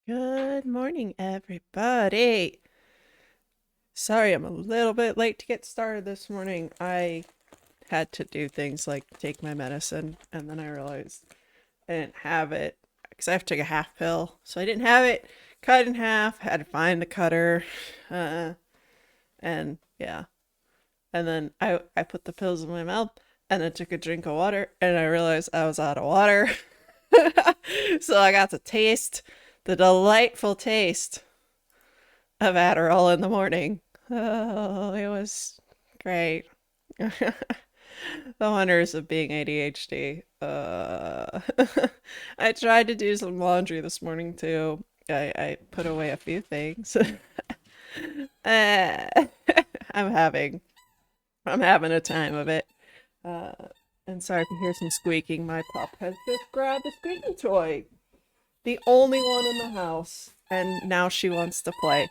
Good morning, everybody. Sorry, I'm a little bit late to get started this morning. I had to do things like take my medicine, and then I realized I didn't have it because I have to take a half pill. So I didn't have it. Cut in half. Had to find the cutter, uh, and yeah. And then I put the pills in my mouth, and then took a drink of water, and I realized I was out of water. So I got to taste the delightful taste of Adderall in the morning. Oh, it was great. The wonders of being ADHD. I tried to do some laundry this morning too. I put away a few things. uh, I'm having I'm having a time of it. Uh, and sorry if you hear some squeaking. My pup has just grabbed a squeaky toy, the only one in the house, and now she wants to play.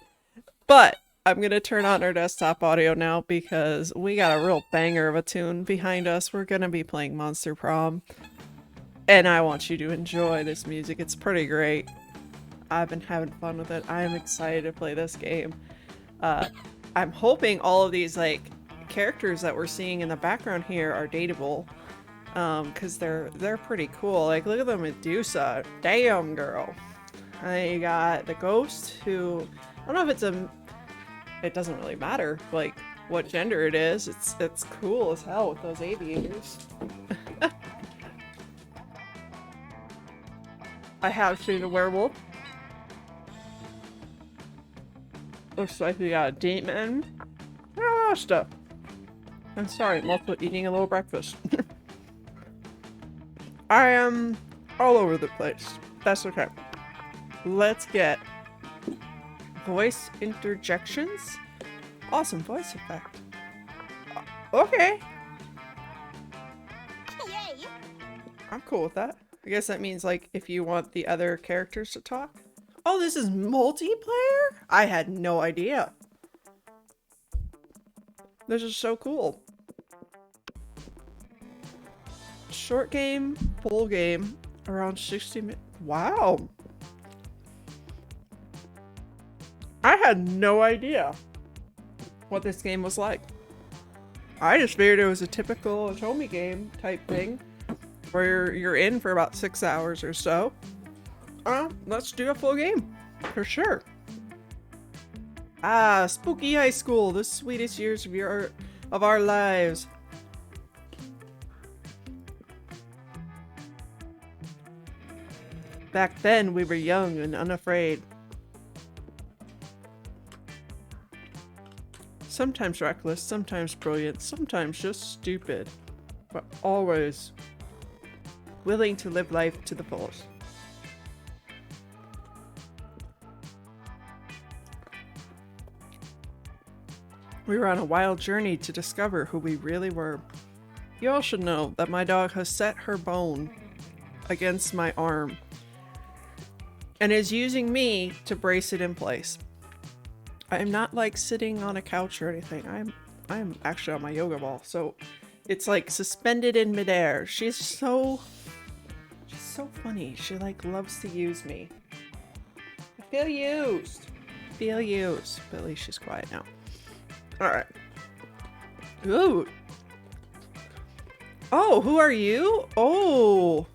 But I'm gonna turn on our desktop audio now because we got a real banger of a tune behind us. We're gonna be playing Monster Prom, and I want you to enjoy this music. It's pretty great. I've been having fun with it. I am excited to play this game. Uh, I'm hoping all of these characters that we're seeing in the background here are dateable, because they're pretty cool. Like, look at the Medusa. Damn, girl. I got the ghost, who I don't know if it doesn't really matter like what gender it is. It's cool as hell with those aviators. I have seen a werewolf. Looks like we got a demon. A lot of stuff. I'm sorry, I'm also eating a little breakfast. I am all over the place. That's okay. Let's get voice interjections. Awesome voice effect. Okay. Yay! I'm cool with that. I guess that means, like, if you want the other characters to talk. Oh, this is multiplayer? I had no idea. This is so cool. Short game, full game, around 60 minutes. Wow. I had no idea what this game was like. I just figured it was a typical Atomi game type thing where you're in for about 6 hours or so. Let's do a full game for sure. Ah, spooky high school, the sweetest years of our lives. Back then, we were young and unafraid. Sometimes reckless, sometimes brilliant, sometimes just stupid, but always willing to live life to the fullest. We were on a wild journey to discover who we really were. You all should know that my dog has set her bone against my arm and is using me to brace it in place. I'm not like sitting on a couch or anything. I'm actually on my yoga ball, so it's like suspended in midair. She's so funny. She like loves to use me. I feel used. Feel used. But at least she's quiet now. Alright. Ooh. Oh, who are you? Oh.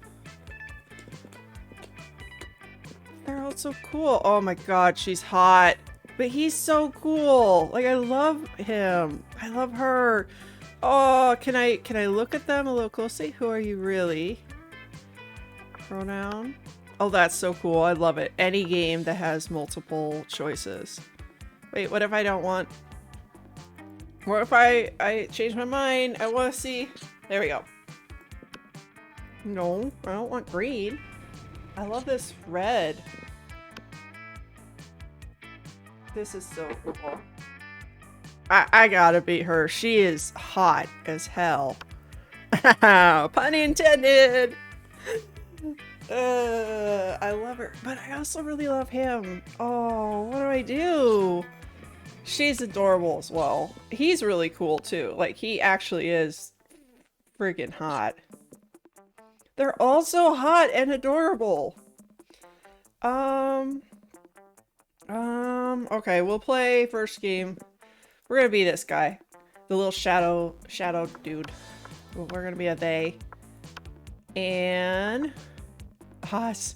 They're all so cool. Oh my god, she's hot. But he's so cool. Like, I love him. I love her. Oh, can I look at them a little closely? Who are you really? Pronoun? Oh, that's so cool. I love it. Any game that has multiple choices. Wait, what if I don't want... What if I change my mind? I want to see... There we go. No, I don't want green. I love this red. This is so cool. I gotta beat her. She is hot as hell. Pun intended! I love her, but I also really love him. Oh, what do I do? She's adorable as well. He's really cool too. Like, he actually is freaking hot. They're all so hot and adorable. Okay, we'll play first game. We're gonna be this guy. The little shadow dude. We're gonna be a they. And Haas.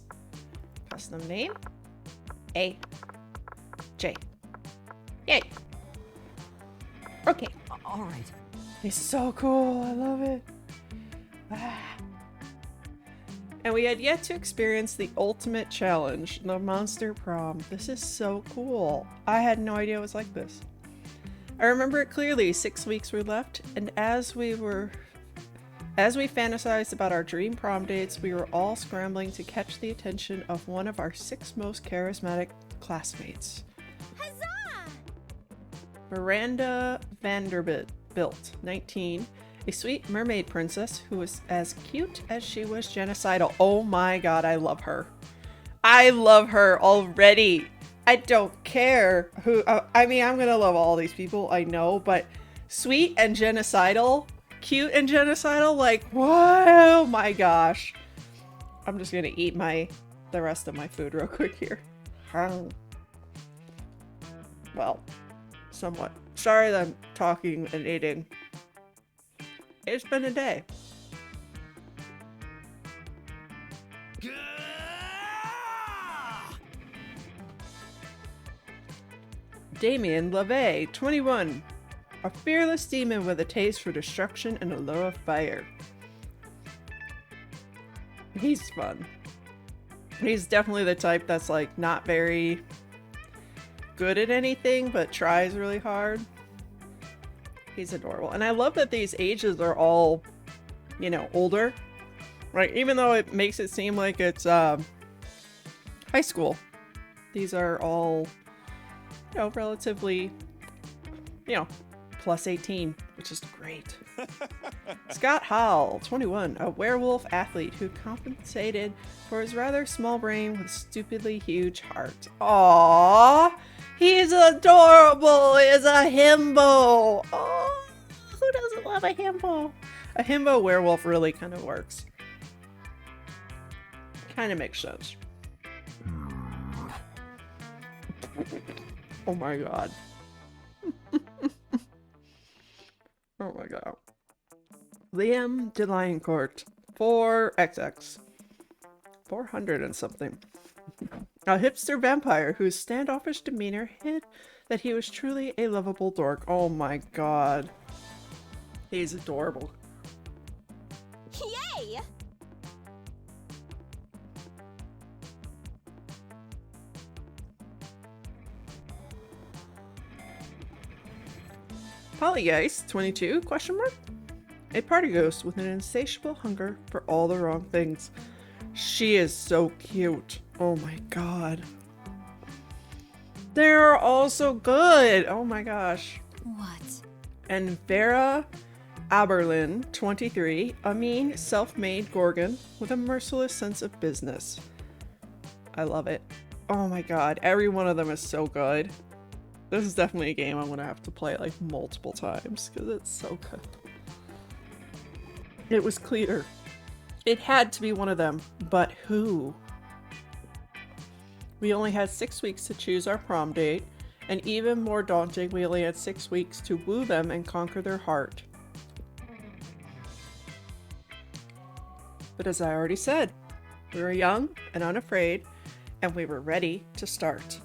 Custom name. A. J. Yay. Okay. All right. He's so cool. I love it. Ah. And we had yet to experience the ultimate challenge, the Monster Prom. This is so cool. I had no idea it was like this. I remember it clearly. 6 weeks were left, and as we fantasized about our dream prom dates, we were all scrambling to catch the attention of one of our 6 most charismatic classmates. Huzzah! Miranda Vanderbilt, 19, a sweet mermaid princess who was as cute as she was genocidal. Oh my god, I love her. I love her already. I don't care who, I mean, I'm gonna love all these people, I know, but sweet and genocidal, cute and genocidal, like, whoa, my gosh. I'm just gonna eat the rest of my food real quick here. Well, somewhat. Sorry that I'm talking and eating. It's been a day. Damien LaVey, 21. A fearless demon with a taste for destruction and a lure of fire. He's fun. He's definitely the type that's like not very good at anything, but tries really hard. He's adorable. And I love that these ages are all, you know, older. Right? Even though it makes it seem like it's high school. These are all, you know, relatively, you know, plus 18, which is great. Scott Hall, 21, a werewolf athlete who compensated for his rather small brain with a stupidly huge heart. Aww! He's adorable! He's a himbo! Oh, who doesn't love a himbo? A himbo werewolf really kind of works. Kind of makes sense. Oh my god. Oh my god. Liam Deliancourt, 4XX. 400 and something. A hipster vampire whose standoffish demeanor hid that he was truly a lovable dork. Oh my god. He's adorable. Yay! Polyice, 22, question mark? A party ghost with an insatiable hunger for all the wrong things. She is so cute. Oh my god. They're all so good. Oh my gosh. What? And Vera Aberlin, 23, a mean, self-made Gorgon with a merciless sense of business. I love it. Oh my god, every one of them is so good. This is definitely a game I'm gonna have to play like multiple times because it's so good. It was clear. It had to be one of them, but who? We only had 6 weeks to choose our prom date, and even more daunting, we only had 6 weeks to woo them and conquer their heart. But as I already said, we were young and unafraid, and we were ready to start.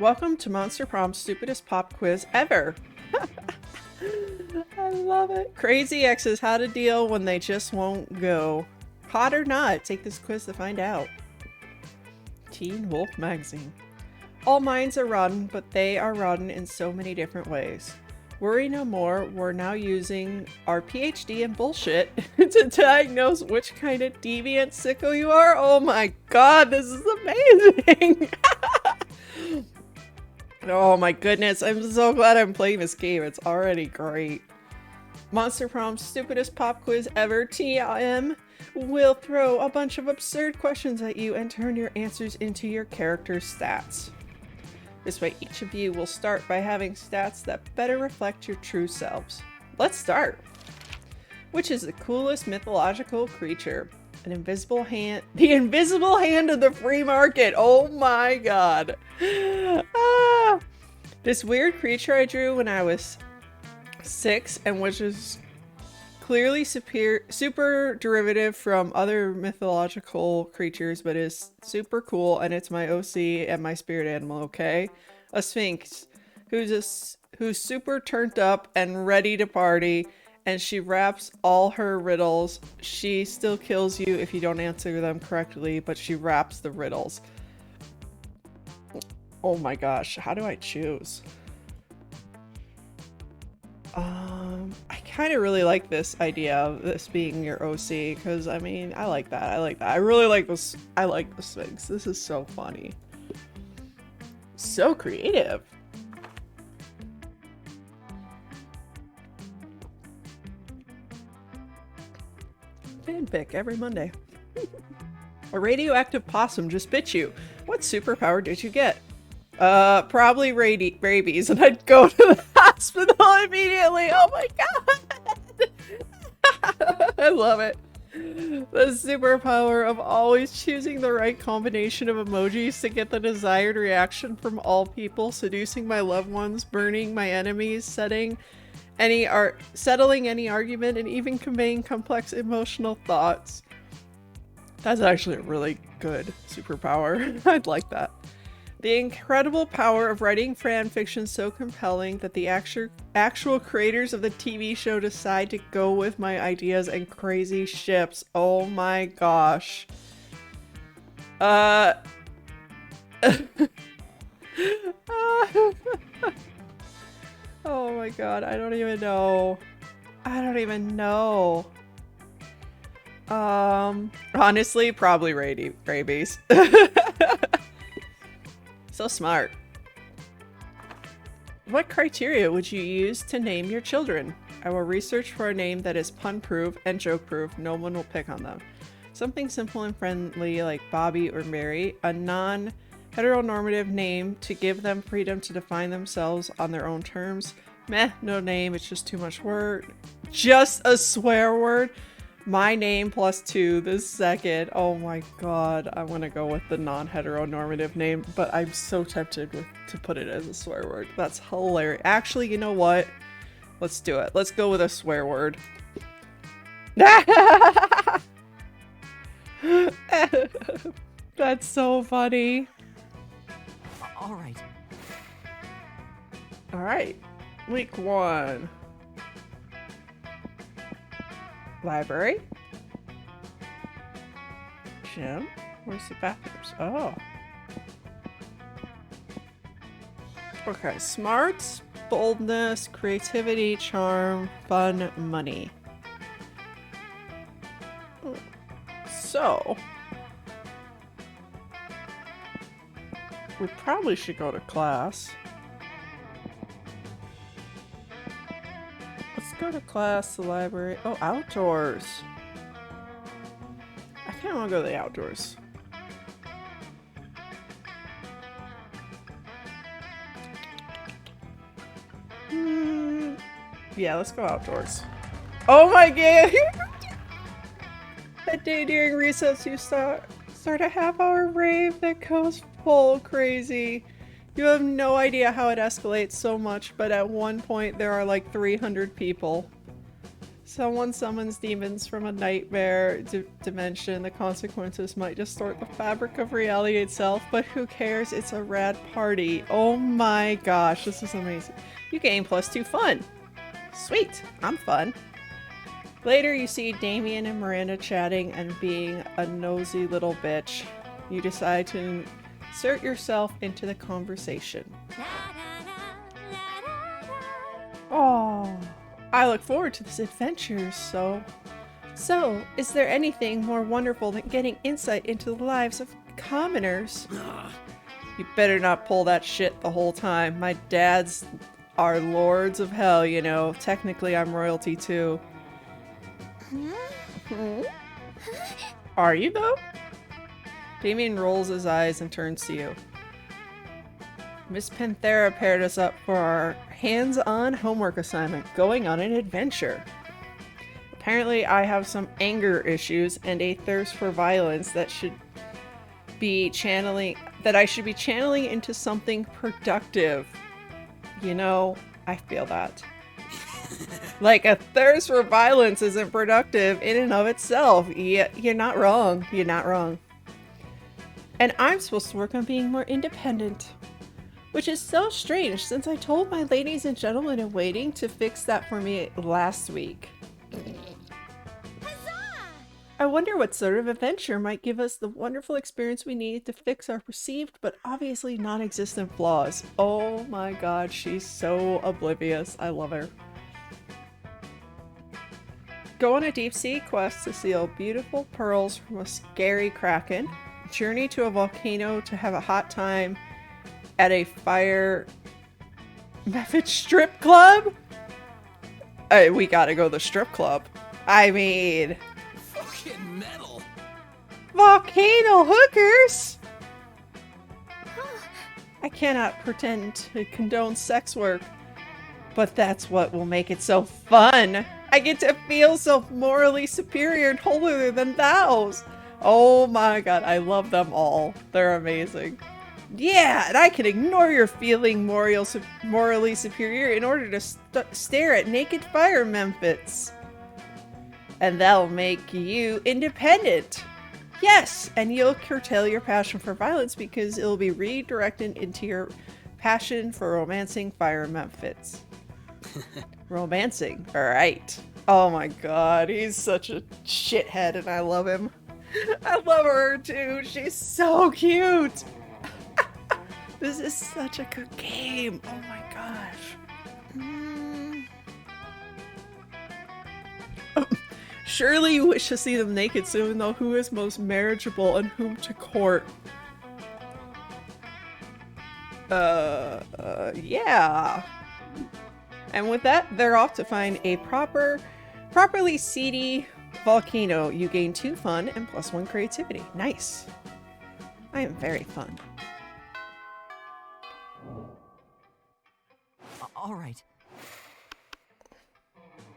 Welcome to Monster Prom's stupidest pop quiz ever. I love it. Crazy exes, how to deal when they just won't go. Hot or not, take this quiz to find out. Teen Wolf Magazine. All minds are rotten, but they are rotten in so many different ways. Worry no more, we're now using our PhD in bullshit to diagnose which kind of deviant sicko you are. Oh my god, this is amazing! Oh my goodness, I'm so glad I'm playing this game. It's already great. Monster Prom's stupidest pop quiz ever, TM. We'll throw a bunch of absurd questions at you and turn your answers into your character's stats. This way each of you will start by having stats that better reflect your true selves. Let's start. Which is the coolest mythological creature? An invisible hand. The invisible hand of the free market. Oh my god. Ah. This weird creature I drew when I was 6 and which is clearly super derivative from other mythological creatures, but is super cool, and it's my OC and my spirit animal, okay? A sphinx who's super turned up and ready to party, and she raps all her riddles. She still kills you if you don't answer them correctly, but she raps the riddles. Oh my gosh, how do I choose? I kind of really like this idea of this being your OC, because I mean, I like that. I like that. I really like this. I like the Sphinx. This is so funny. So creative. Fanfic every Monday. A radioactive possum just bit you. What superpower did you get? Probably rabies, and I'd go to the hospital immediately. Oh my god! I love it. The superpower of always choosing the right combination of emojis to get the desired reaction from all people, seducing my loved ones, burning my enemies, settling any argument, and even conveying complex emotional thoughts. That's actually a really good superpower. I'd like that. The incredible power of writing fan fiction so compelling that the actual creators of the TV show decide to go with my ideas and crazy ships. Oh my gosh. Oh my god, I don't even know. I don't even know. Honestly, probably rabies. So smart. What criteria would you use to name your children? I will research for a name that is pun-proof and joke-proof. No one will pick on them. Something simple and friendly like Bobby or Mary. A non-heteronormative name to give them freedom to define themselves on their own terms. Meh, no name. It's just too much word. Just a swear word. My name plus 2 this second. Oh my god. I want to go with the non-heteronormative name, but I'm so tempted to put it as a swear word. That's hilarious. Actually, you know what? Let's do it. Let's go with a swear word. That's so funny. All right. All right. Week 1. Library. Gym. Where's the bathrooms? Oh. Okay. Smarts, boldness, creativity, charm, fun, money. So. We probably should go to class. Let's go to class, the library. Oh, outdoors. I kind of want to go to the outdoors. Yeah, let's go outdoors. Oh my god! That day during recess you start a half-hour rave that goes full crazy. You have no idea how it escalates so much, but at one point there are like 300 people. Someone summons demons from a nightmare dimension. The consequences might distort the fabric of reality itself, but who cares? It's a rad party. Oh my gosh, this is amazing. You gain +2 fun. Sweet, I'm fun. Later you see Damien and Miranda chatting and being a nosy little bitch. You decide to insert yourself into the conversation. Oh, I look forward to this adventure, So, is there anything more wonderful than getting insight into the lives of commoners? You better not pull that shit the whole time. My dads are lords of hell, you know. Technically, I'm royalty too. Are you, though? Damien rolls his eyes and turns to you. Miss Panthera paired us up for our hands-on homework assignment, going on an adventure. Apparently, I have some anger issues and a thirst for violence that should be channeling that I should be channeling into something productive. You know, I feel that. Like, a thirst for violence isn't productive in and of itself. Yeah, you're not wrong. You're not wrong. And I'm supposed to work on being more independent. Which is so strange since I told my ladies and gentlemen in waiting to fix that for me last week. I wonder what sort of adventure might give us the wonderful experience we need to fix our perceived but obviously non-existent flaws. Oh my god, she's so oblivious. I love her. Go on a deep sea quest to steal beautiful pearls from a scary kraken. Journey to a volcano to have a hot time at a fire method strip club? We gotta go to the strip club. I mean... Fucking metal. Volcano hookers? I cannot pretend to condone sex work, but that's what will make it so fun. I get to feel so morally superior and holier than thous. Oh my god, I love them all. They're amazing. Yeah, and I can ignore your feeling morally superior in order to stare at naked fire memphits. And that'll make you independent. Yes, and you'll curtail your passion for violence because it'll be redirected into your passion for romancing fire memphits. Romancing, alright. Oh my god, he's such a shithead and I love him. I love her too, she's so cute! This is such a good game. Oh my gosh. Oh, surely you wish to see them naked soon, though who is most marriageable and whom to court? Yeah. And with that, they're off to find a properly seedy volcano. You gain 2 fun and +1 creativity. Nice. I am very fun. All right.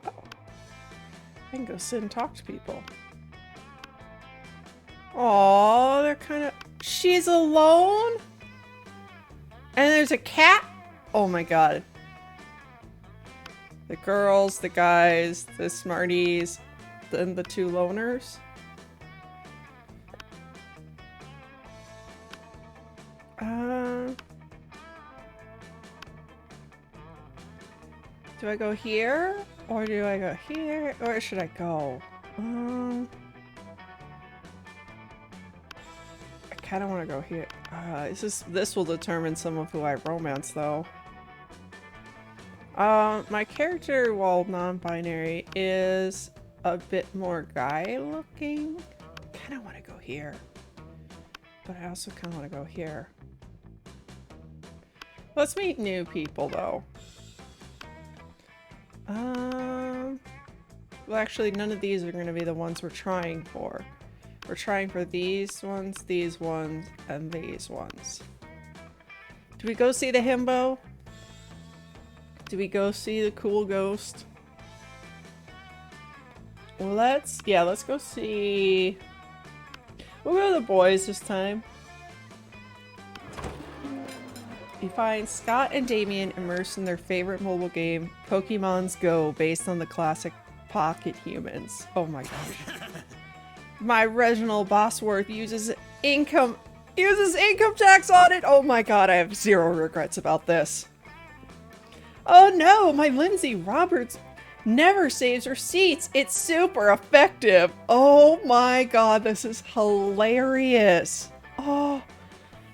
I can go sit and talk to people. Aww, they're kind of... She's alone? And there's a cat? Oh my god. The girls, the guys, the smarties, then the 2 loners. Do I go here? Or do I go here? Where should I go? I kind of want to go here. This will determine some of who I romance, though. My character, while non-binary, is a bit more guy-looking. Kind of want to go here. But I also kind of want to go here. Let's meet new people, though. Well, actually, none of these are going to be the ones we're trying for. We're trying for these ones, and these ones. Do we go see the himbo? Do we go see the cool ghost? Let's go see... We'll go to the boys this time. You find Scott and Damien immersed in their favorite mobile game, Pokemon's Go, based on the classic Pocket Humans. Oh my gosh. My Reginald Bosworth uses income tax audit! Oh my god, I have 0 regrets about this. Oh no, my Lindsay Roberts never saves receipts. It's super effective. Oh my god, this is hilarious. Oh.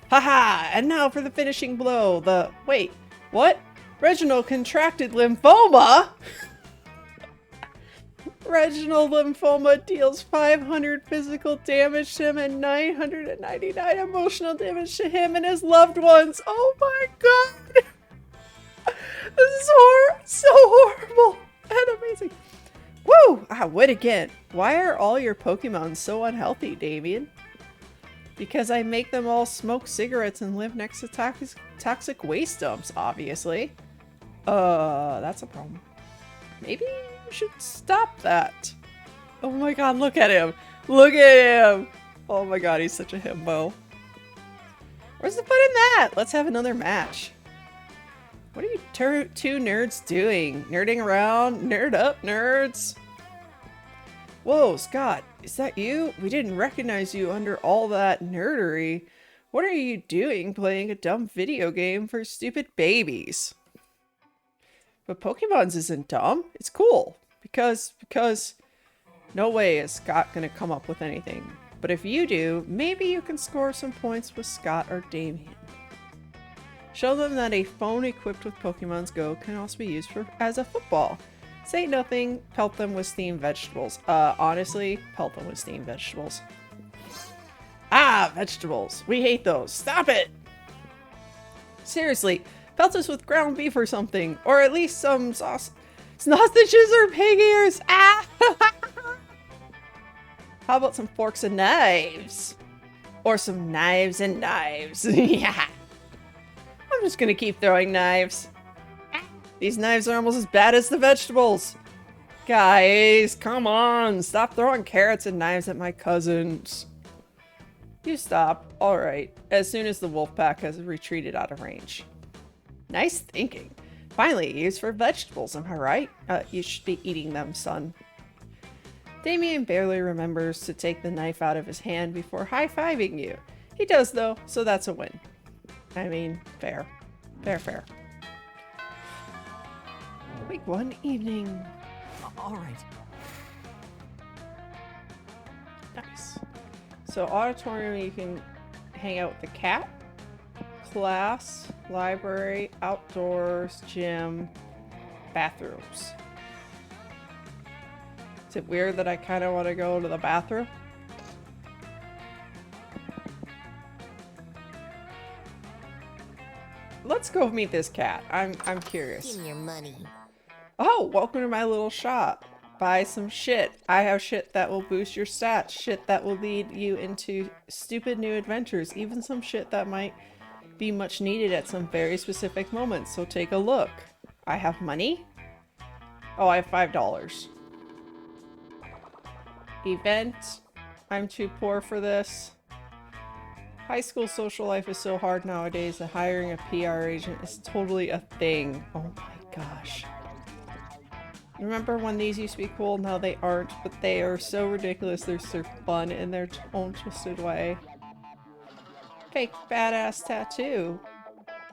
Haha, and now for the finishing blow. Wait, what? Reginald contracted lymphoma? Reginald lymphoma deals 500 physical damage to him and 999 emotional damage to him and his loved ones. Oh my god! This is so horrible and amazing. Woo! I win again. Why are all your Pokemon so unhealthy, Damien? Because I make them all smoke cigarettes and live next to toxic waste dumps, obviously. That's a problem. Maybe you should stop that. Oh my god, look at him! Look at him! Oh my god, he's such a himbo. Where's the fun in that? Let's have another match. What are you two nerds doing? Nerding around? Nerd up, nerds! Whoa, Scott, is that you? We didn't recognize you under all that nerdery. What are you doing playing a dumb video game for stupid babies? But Pokemon's isn't dumb. It's cool. Because no way is Scott gonna come up with anything. But if you do, maybe you can score some points with Scott or Damien. Show them that a phone equipped with Pokemon's Go can also be used as a football. Say nothing, pelt them with steamed vegetables. Honestly, pelt them with steamed vegetables. Ah, vegetables. We hate those. Stop it! Seriously, pelt us with ground beef or something. Or at least some sausages or pig ears. Ah! How about some forks and knives? Or some knives and knives. Yeah. I'm just gonna keep throwing knives. These knives are almost as bad as the vegetables. Guys, come on. Stop throwing carrots and knives at my cousins. You stop. Alright. As soon as the wolf pack has retreated out of range. Nice thinking. Finally, used for vegetables, am I right? You should be eating them, son. Damien barely remembers to take the knife out of his hand before high-fiving you. He does, though, so that's a win. I mean, fair. Fair. Week 1 evening. All right. Nice. So auditorium, you can hang out with the cat. Class, library, outdoors, gym, bathrooms. Is it weird that I kind of want to go to the bathroom? Let's go meet this cat. I'm curious. Give me your money. Oh, welcome to my little shop. Buy some shit. I have shit that will boost your stats. Shit that will lead you into stupid new adventures. Even some shit that might be much needed at some very specific moments. So take a look. I have money. Oh, I have $5. Event. I'm too poor for this. High school social life is so hard nowadays that hiring a PR agent is totally a thing. Oh my gosh. Remember when these used to be cool? Now they aren't, but they are so ridiculous. They're so fun in their own twisted way. Fake badass tattoo.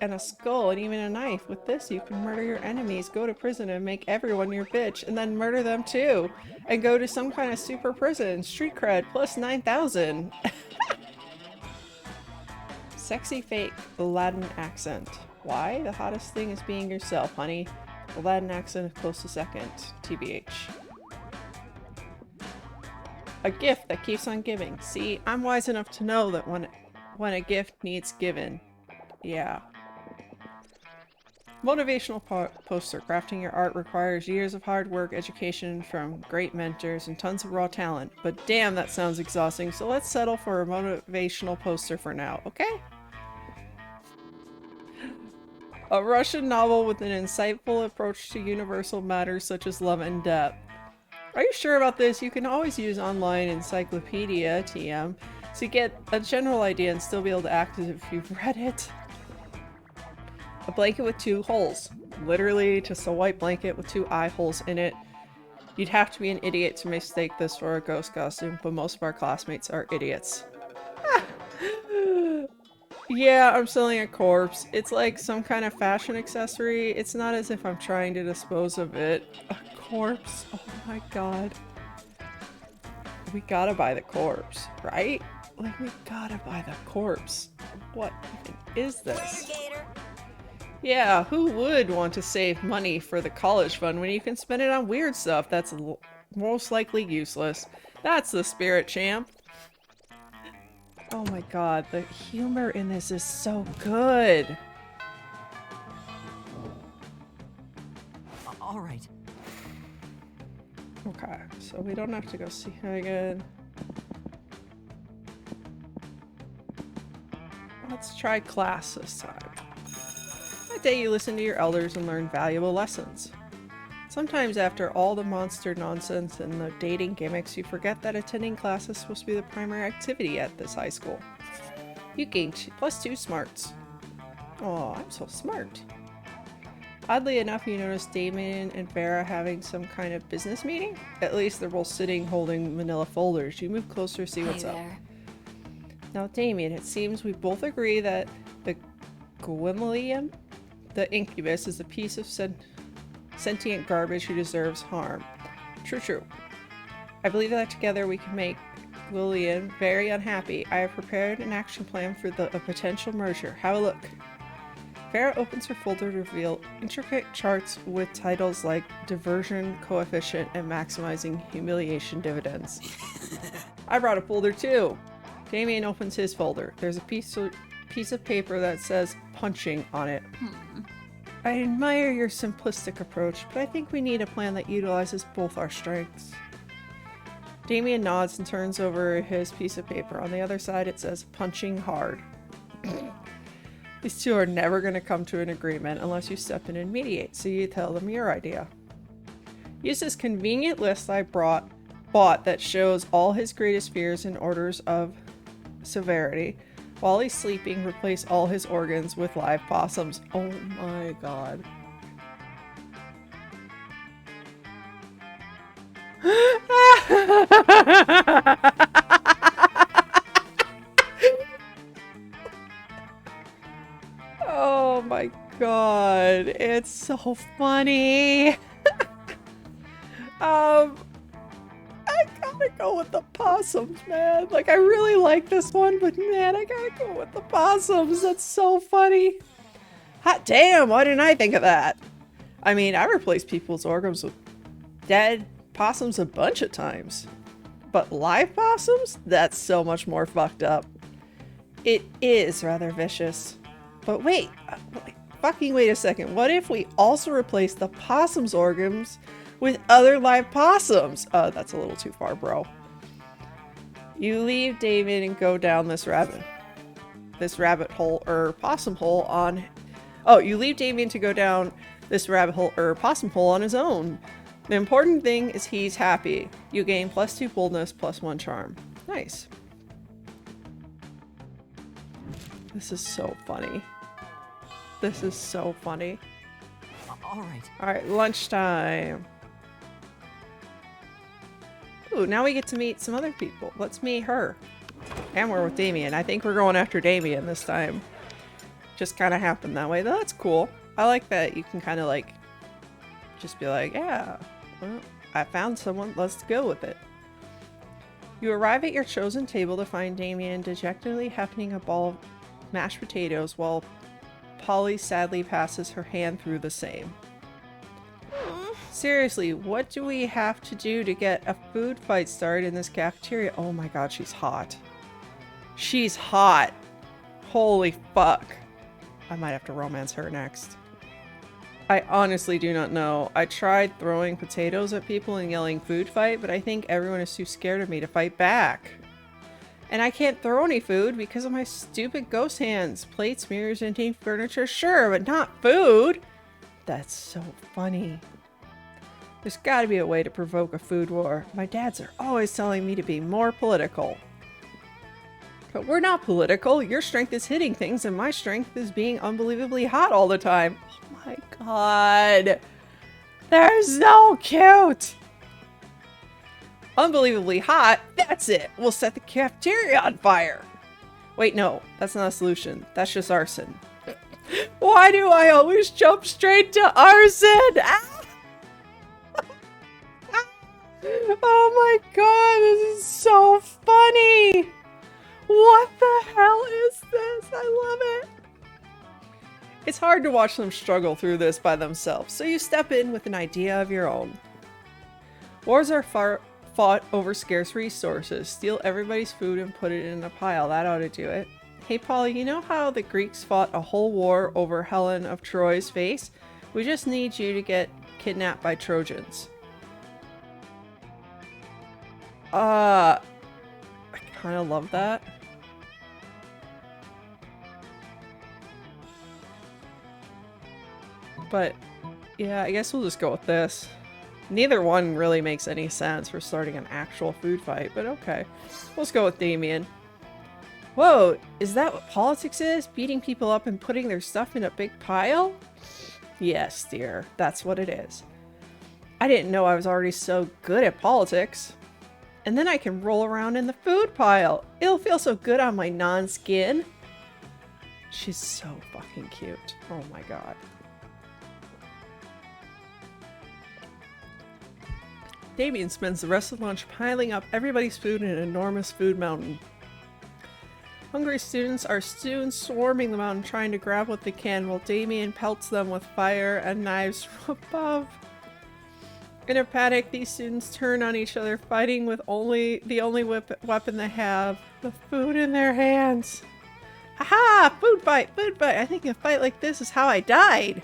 And a skull and even a knife. With this, you can murder your enemies, go to prison and make everyone your bitch, and then murder them too. And go to some kind of super prison. Street cred plus 9,000. Sexy fake Aladdin accent. Why? The hottest thing is being yourself, honey. Aladdin accent is close to second. TBH. A gift that keeps on giving. See, I'm wise enough to know that when a gift needs given. Yeah. Motivational poster. Crafting your art requires years of hard work, education from great mentors, and tons of raw talent. But damn, that sounds exhausting, so let's settle for a motivational poster for now, okay? A Russian novel with an insightful approach to universal matters such as love and death. Are you sure about this? You can always use online encyclopedia, TM, to get a general idea and still be able to act as if you've read it. A blanket with 2 holes. Literally just a white blanket with 2 eye holes in it. You'd have to be an idiot to mistake this for a ghost costume, but most of our classmates are idiots. Yeah, I'm selling a corpse. It's like some kind of fashion accessory. It's not as if I'm trying to dispose of it. A corpse? Oh my god. We gotta buy the corpse, right? Like, we gotta buy the corpse. What even is this? Yeah, who would want to save money for the college fund when you can spend it on weird stuff that's most likely useless? That's the spirit, champ. Oh my god, the humor in this is so good. All right. Okay, so we don't have to go see him again. Let's try class this time. That day you listen to your elders and learn valuable lessons. Sometimes after all the monster nonsense and the dating gimmicks, you forget that attending class is supposed to be the primary activity at this high school. You gained +2 smarts. Oh, I'm so smart. Oddly enough, you notice Damien and Vera having some kind of business meeting. At least they're both sitting holding manila folders. You move closer to see what's up. Now, Damien, it seems we both agree that the Gwimlian, the incubus, is a piece of sentient garbage who deserves harm. True, true. I believe that together we can make Lillian very unhappy. I have prepared an action plan for a potential merger. Have a look. Farah opens her folder to reveal intricate charts with titles like Diversion Coefficient and Maximizing Humiliation Dividends. I brought a folder too. Damien opens his folder. There's a piece of paper that says punching on it. I admire your simplistic approach, but I think we need a plan that utilizes both our strengths. Damien nods and turns over his piece of paper. On the other side it says punching hard. These two are never going to come to an agreement unless you step in and mediate, so you tell them your idea. Use this convenient list I bought that shows all his greatest fears in orders of severity. While he's sleeping, replace all his organs with live possums. Oh my god. Oh my god, it's so funny. I gotta go with the possums, man. Like, I really like this one, but man, I gotta go with the possums. That's so funny. Hot damn, why didn't I think of that? I mean, I replaced people's organs with dead possums a bunch of times. But live possums? That's so much more fucked up. It is rather vicious. But wait, fucking wait a second. What if we also replace the possum's organs with other live possums? That's a little too far, bro. You leave David and go down this rabbit hole or possum hole on. Oh, you leave Damien to go down this rabbit hole or possum hole on his own. The important thing is he's happy. You gain +2 boldness, +1 charm. Nice. This is so funny. This is so funny. Alright, lunchtime. Ooh, now we get to meet some other people. Let's meet her. And we're with Damien. I think we're going after Damien this time. Just kind of happened that way. That's cool. I like that you can kind of like just be like, yeah, well, I found someone. Let's go with it. You arrive at your chosen table to find Damien dejectedly hefting a ball of mashed potatoes while Polly sadly passes her hand through the same. Seriously, what do we have to do to get a food fight started in this cafeteria? Oh my god, she's hot. She's hot. Holy fuck. I might have to romance her next. I honestly do not know. I tried throwing potatoes at people and yelling food fight, but I think everyone is too scared of me to fight back. And I can't throw any food because of my stupid ghost hands. Plates, mirrors, antique furniture, sure, but not food. That's so funny. There's gotta be a way to provoke a food war. My dads are always telling me to be more political. But we're not political. Your strength is hitting things and my strength is being unbelievably hot all the time. Oh my god. They're so cute. Unbelievably hot? That's it. We'll set the cafeteria on fire. Wait, no. That's not a solution. That's just arson. Why do I always jump straight to arson? Ah! Oh my god, this is so funny! What the hell is this? I love it! It's hard to watch them struggle through this by themselves, so you step in with an idea of your own. Wars are fought over scarce resources. Steal everybody's food and put it in a pile. That ought to do it. Hey Polly, you know how the Greeks fought a whole war over Helen of Troy's face? We just need you to get kidnapped by Trojans. I kind of love that. But yeah, I guess we'll just go with this. Neither one really makes any sense for starting an actual food fight, but okay. Let's go with Damien. Whoa, is that what politics is? Beating people up and putting their stuff in a big pile? Yes, dear, that's what it is. I didn't know I was already so good at politics. And then I can roll around in the food pile. It'll feel so good on my non-skin. She's so fucking cute. Oh my god. Damien spends the rest of lunch piling up everybody's food in an enormous food mountain. Hungry students are soon swarming the mountain trying to grab what they can while Damien pelts them with fire and knives from above. In a panic, these students turn on each other, fighting with the only weapon they have, the food in their hands. Aha! Food fight! Food fight! I think a fight like this is how I died!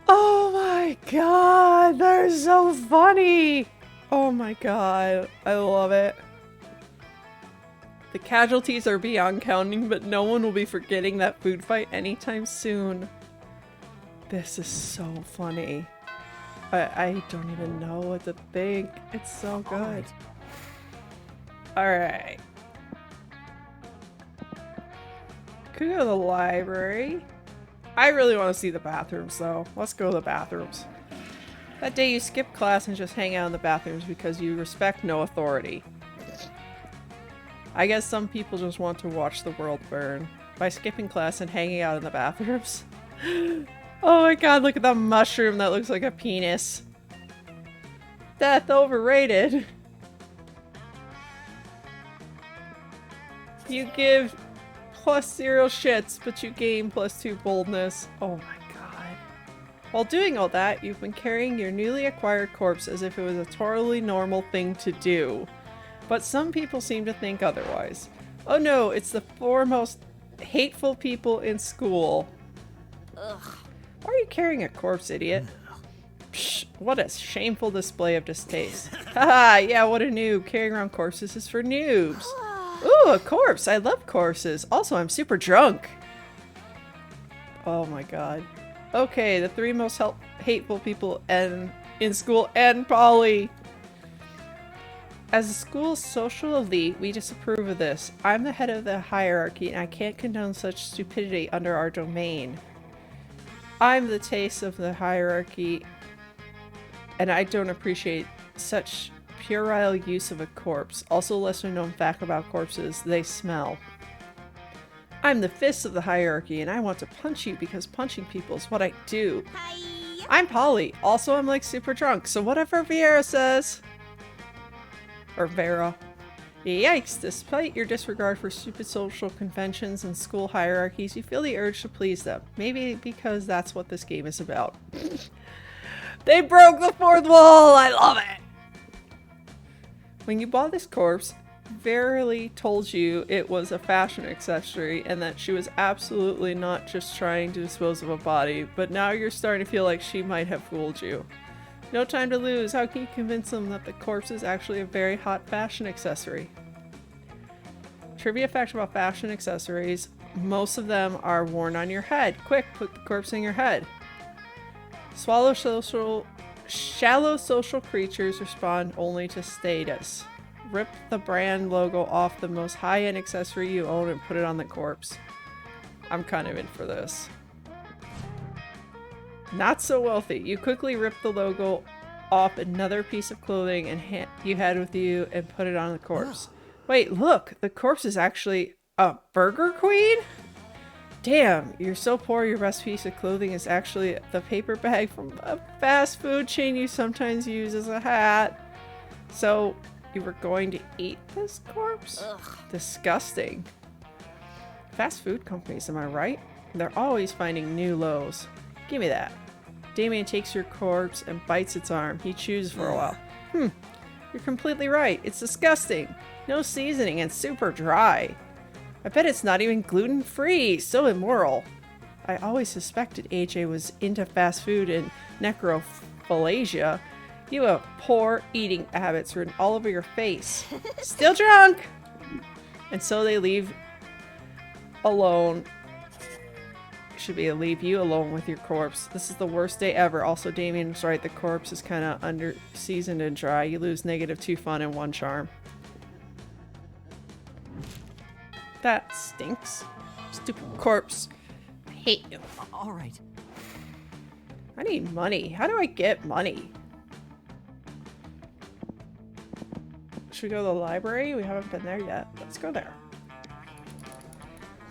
Oh my god! They're so funny! Oh my god. I love it. The casualties are beyond counting, but no one will be forgetting that food fight anytime soon. This is so funny. I don't even know what to think. It's so good. Alright. Could go to the library. I really want to see the bathrooms though. Let's go to the bathrooms. That day you skip class and just hang out in the bathrooms because you respect no authority. I guess some people just want to watch the world burn by skipping class and hanging out in the bathrooms. Oh my god, look at the mushroom that looks like a penis. Death overrated. You give +0 shits, but you gain +2 boldness. Oh my god. While doing all that, you've been carrying your newly acquired corpse as if it was a totally normal thing to do. But some people seem to think otherwise. Oh no, it's the 4 most hateful people in school. Ugh. Why are you carrying a corpse, idiot? Psh, what a shameful display of distaste. Haha, yeah, what a noob. Carrying around corpses is for noobs. Ooh, a corpse. I love corpses. Also, I'm super drunk. Oh my god. Okay, the 3 most hateful people in school and Polly. As a school's social elite, we disapprove of this. I'm the head of the hierarchy and I can't condone such stupidity under our domain. I'm the taste of the hierarchy and I don't appreciate such puerile use of a corpse. Also, lesser known fact about corpses, they smell. I'm the fist of the hierarchy and I want to punch you because punching people is what I do. Hi. I'm Polly. Also, I'm like super drunk, so whatever Vera says. Or Vera. Yikes, despite your disregard for stupid social conventions and school hierarchies, you feel the urge to please them. Maybe because that's what this game is about. They broke the 4th wall! I love it! When you bought this corpse, Verily told you it was a fashion accessory and that she was absolutely not just trying to dispose of a body, but now you're starting to feel like she might have fooled you. No time to lose. How can you convince them that the corpse is actually a very hot fashion accessory? Trivia fact about fashion accessories. Most of them are worn on your head. Quick, put the corpse in your head. Shallow social creatures respond only to status. Rip the brand logo off the most high-end accessory you own and put it on the corpse. I'm kind of in for this. Not so wealthy. You quickly rip the logo off another piece of clothing and you had with you and put it on the corpse. Wait, look! The corpse is actually a Burger Queen? Damn, you're so poor your best piece of clothing is actually the paper bag from a fast food chain you sometimes use as a hat. So, you were going to eat this corpse? Ugh. Disgusting. Fast food companies, am I right? They're always finding new lows. Give me that. Damien takes your corpse and bites its arm. He chews for a while. You're completely right. It's disgusting. No seasoning and super dry. I bet it's not even gluten-free. So immoral. I always suspected AJ was into fast food and necrophilia. You have poor eating habits written all over your face. Still drunk! And so they leave alone. should be to leave you alone with your corpse. This is the worst day ever. Also, Damien's right. The corpse is kind of under-seasoned and dry. You lose -2 fun and 1 charm. That stinks. Stupid corpse. I hate you. All right. I need money. How do I get money? Should we go to the library? We haven't been there yet. Let's go there.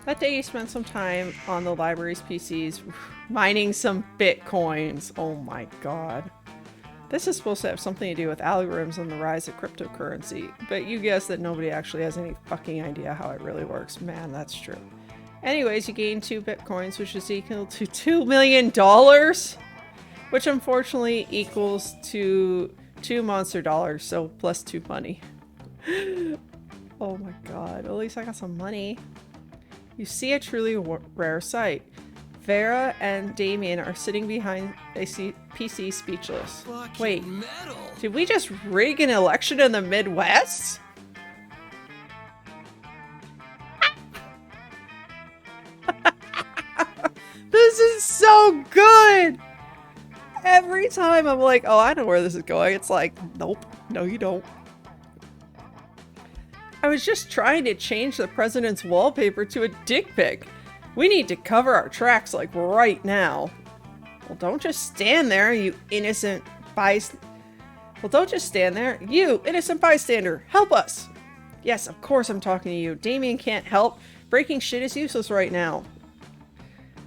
That day you spent some time on the library's PCs mining some bitcoins. Oh my god. This is supposed to have something to do with algorithms and the rise of cryptocurrency, but you guess that nobody actually has any fucking idea how it really works. Man, that's true. Anyways, you gained 2 bitcoins, which is equal to $2 million, which unfortunately equals to 2 monster dollars, so plus 2 money. Oh my god, at least I got some money. You see a truly rare sight. Vera and Damien are sitting behind a PC speechless. Wait, Metal. did we just rig an election in the Midwest? This is so good! Every time I'm like, oh, I know where this is going. It's like, nope, no you don't. I was just trying to change the president's wallpaper to a dick pic. We need to cover our tracks like right now. Well, don't just stand there, you innocent bystander. Help us. Yes, of course I'm talking to you. Damien can't help. Breaking shit is useless right now.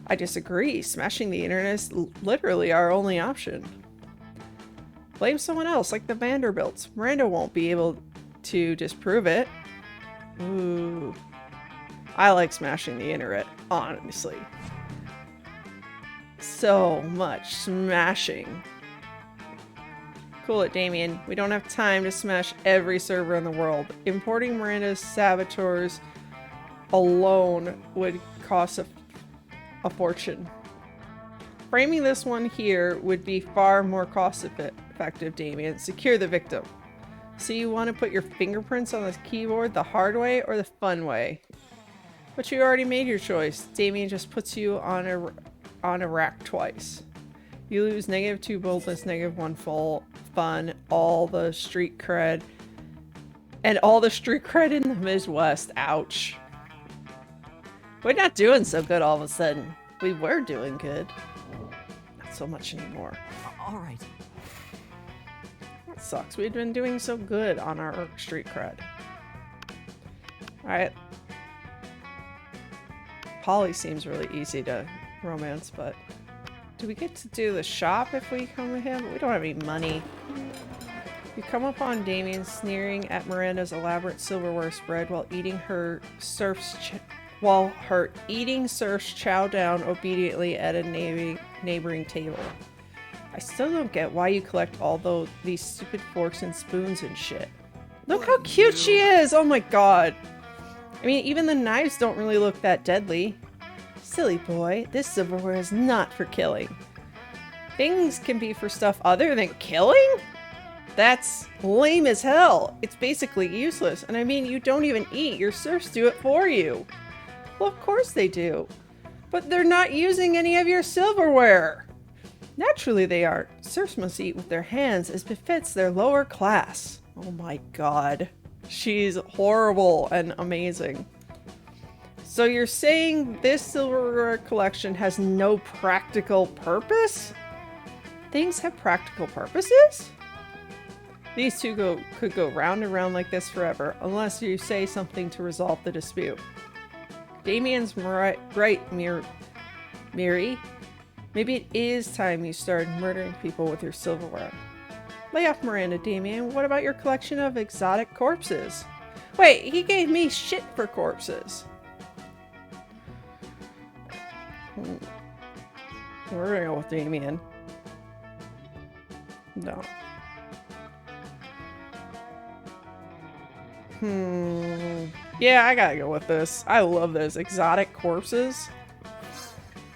I disagree. Smashing the internet is literally our only option. Blame someone else, like the Vanderbilts. Miranda won't be able to disprove it. Ooh. I like smashing the internet, honestly. So much smashing. Cool it, Damien. We don't have time to smash every server in the world. Importing Miranda's saboteurs alone would cost a fortune. Framing this one here would be far more cost effective, Damien. Secure the victim. So you want to put your fingerprints on this keyboard the hard way or the fun way? But you already made your choice. Damien just puts you on a rack twice. You lose -2 boldness, -1 full fun, all the street cred, and all the street cred in the Midwest. Ouch. We're not doing so good all of a sudden. We were doing good. Not so much anymore. All right. That sucks. We'd been doing so good on our street cred. Alright. Polly seems really easy to romance, but do we get to do the shop if we come with him? We don't have any money. You come upon Damien sneering at Miranda's elaborate silverware spread while her eating serfs chow down obediently at a neighboring table. I still don't get why you collect all these stupid forks and spoons and shit. Look how cute she is! Oh my god. I mean, even the knives don't really look that deadly. Silly boy, this silverware is not for killing. Things can be for stuff other than killing? That's lame as hell. It's basically useless. And I mean, you don't even eat. Your serfs do it for you. Well, of course they do. But they're not using any of your silverware. Naturally they aren't. Serfs must eat with their hands as befits their lower class. Oh my god. She's horrible and amazing. So you're saying this silverware collection has no practical purpose? Things have practical purposes? These two could go round and round like this forever, unless you say something to resolve the dispute. Damien's right, Miri. Maybe it is time you started murdering people with your silverware. Lay off Miranda, Damien. What about your collection of exotic corpses? Wait, he gave me shit for corpses. We're gonna go with Damien. No. Yeah, I gotta go with this. I love those exotic corpses.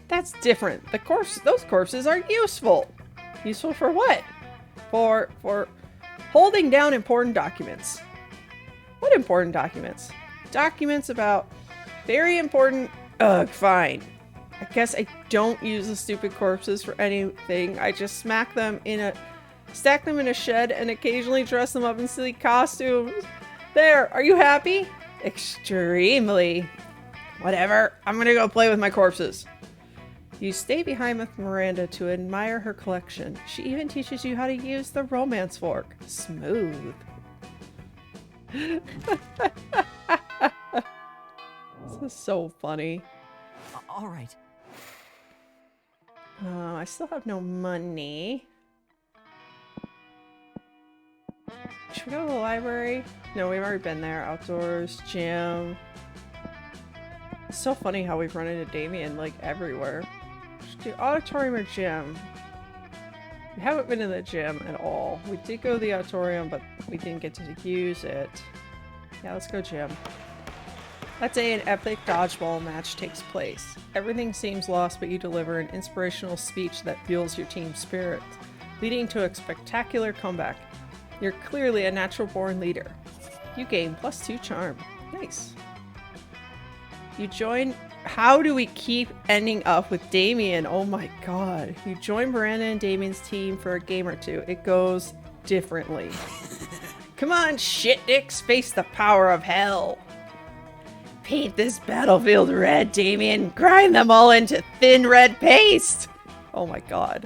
That's different. Those corpses are useful. Useful for what? For holding down important documents. What important documents? Documents about very important... Ugh, fine. I guess I don't use the stupid corpses for anything. I just stack them in a shed and occasionally dress them up in silly costumes. There, are you happy? Extremely. Whatever, I'm gonna go play with my corpses. You stay behind with Miranda to admire her collection. She even teaches you how to use the romance fork. Smooth. This is so funny. All right. I still have no money. Should we go to the library? No, we've already been there. Outdoors, gym. It's so funny how we've run into Damien like everywhere. Should do auditorium or gym? We haven't been in the gym at all. We did go to the auditorium, but we didn't get to use it. Yeah, let's go gym. That day, an epic dodgeball match takes place. Everything seems lost, but you deliver an inspirational speech that fuels your team's spirit, leading to a spectacular comeback. You're clearly a natural-born leader. You gain +2 charm. Nice. You join... How do we keep ending up with Damien? Oh my god. You join Miranda and Damien's team for a game or two. It goes differently. Come on, shitdicks, face the power of hell. Paint this battlefield red, Damien. Grind them all into thin red paste. Oh my god.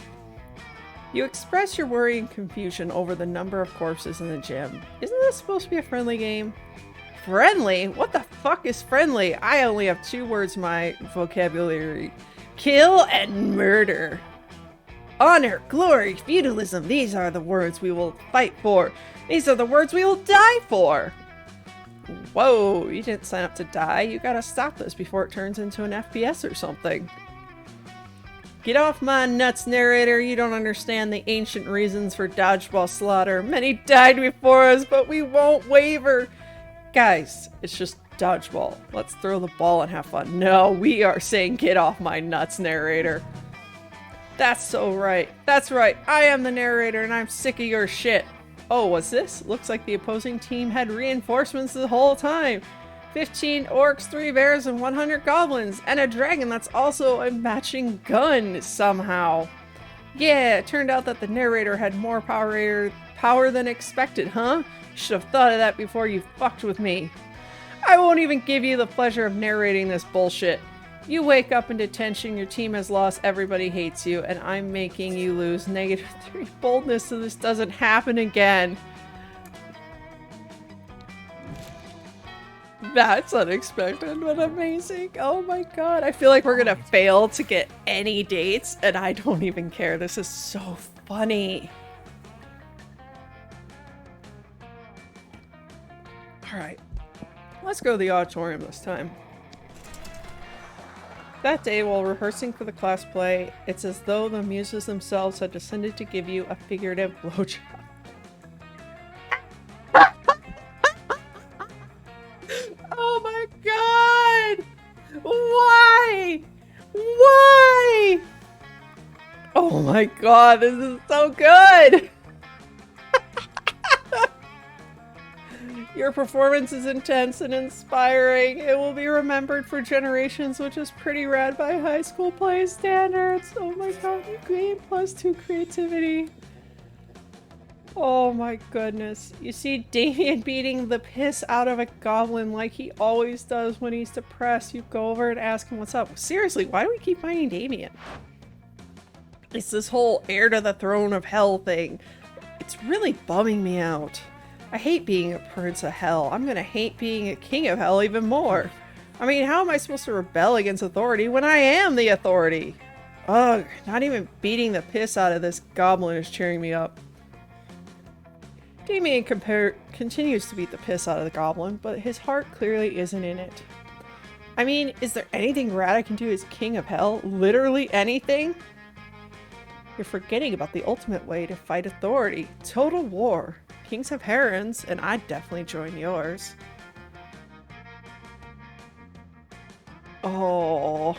You express your worry and confusion over the number of corpses in the gym. Isn't this supposed to be a friendly game? Friendly? What the fuck is friendly? I only have 2 words in my vocabulary. Kill and murder. Honor, glory, feudalism. These are the words we will fight for. These are the words we will die for. Whoa, you didn't sign up to die. You gotta stop this before it turns into an FPS or something. Get off my nuts, narrator. You don't understand the ancient reasons for dodgeball slaughter. Many died before us, but we won't waver. Guys, it's just dodgeball. Let's throw the ball and have fun. No, we are saying get off my nuts, narrator. That's so right. That's right. I am the narrator and I'm sick of your shit. Oh, what's this? Looks like the opposing team had reinforcements the whole time. 15 orcs, 3 bears, and 100 goblins, and a dragon that's also a matching gun somehow. Yeah, it turned out that the narrator had more power than expected, huh? Should have thought of that before you fucked with me. I won't even give you the pleasure of narrating this bullshit. You wake up in detention, your team has lost, everybody hates you, and I'm making you lose -3 boldness so this doesn't happen again. That's unexpected, but amazing. Oh my god. I feel like we're gonna fail to get any dates, and I don't even care. This is so funny. Alright. Let's go to the auditorium this time. That day, while rehearsing for the class play, it's as though the muses themselves had descended to give you a figurative blowjob. Oh my god! Why? Why? Oh my god, this is so good! Your performance is intense and inspiring. It will be remembered for generations, which is pretty rad by high school play standards. Oh my god, you gain +2 creativity. Oh my goodness. You see Damien beating the piss out of a goblin like he always does when he's depressed. You go over and ask him what's up. Seriously, why do we keep finding Damien? It's this whole heir to the throne of hell thing. It's really bumming me out. I hate being a prince of hell. I'm gonna hate being a king of hell even more. I mean, how am I supposed to rebel against authority when I am the authority? Ugh, not even beating the piss out of this goblin is cheering me up. Damien continues to beat the piss out of the goblin, but his heart clearly isn't in it. I mean, is there anything rad I can do as king of hell? Literally anything? You're forgetting about the ultimate way to fight authority. Total war. Kings have harems, and I'd definitely join yours. Oh.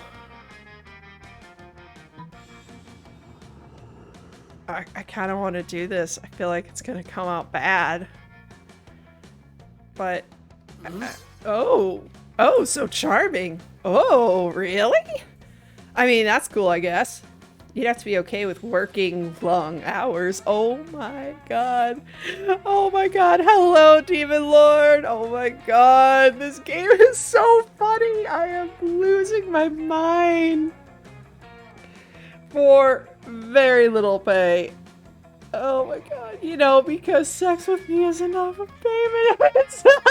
I kind of want to do this. I feel like it's going to come out bad. But... oh. Oh, so charming. Oh, really? I mean, that's cool, I guess. You'd have to be okay with working long hours. Oh my god. Oh my god. Hello, Demon Lord. Oh my god. This game is so funny. I am losing my mind. For very little pay. Oh my god. You know, because sex with me is enough of payment in itself.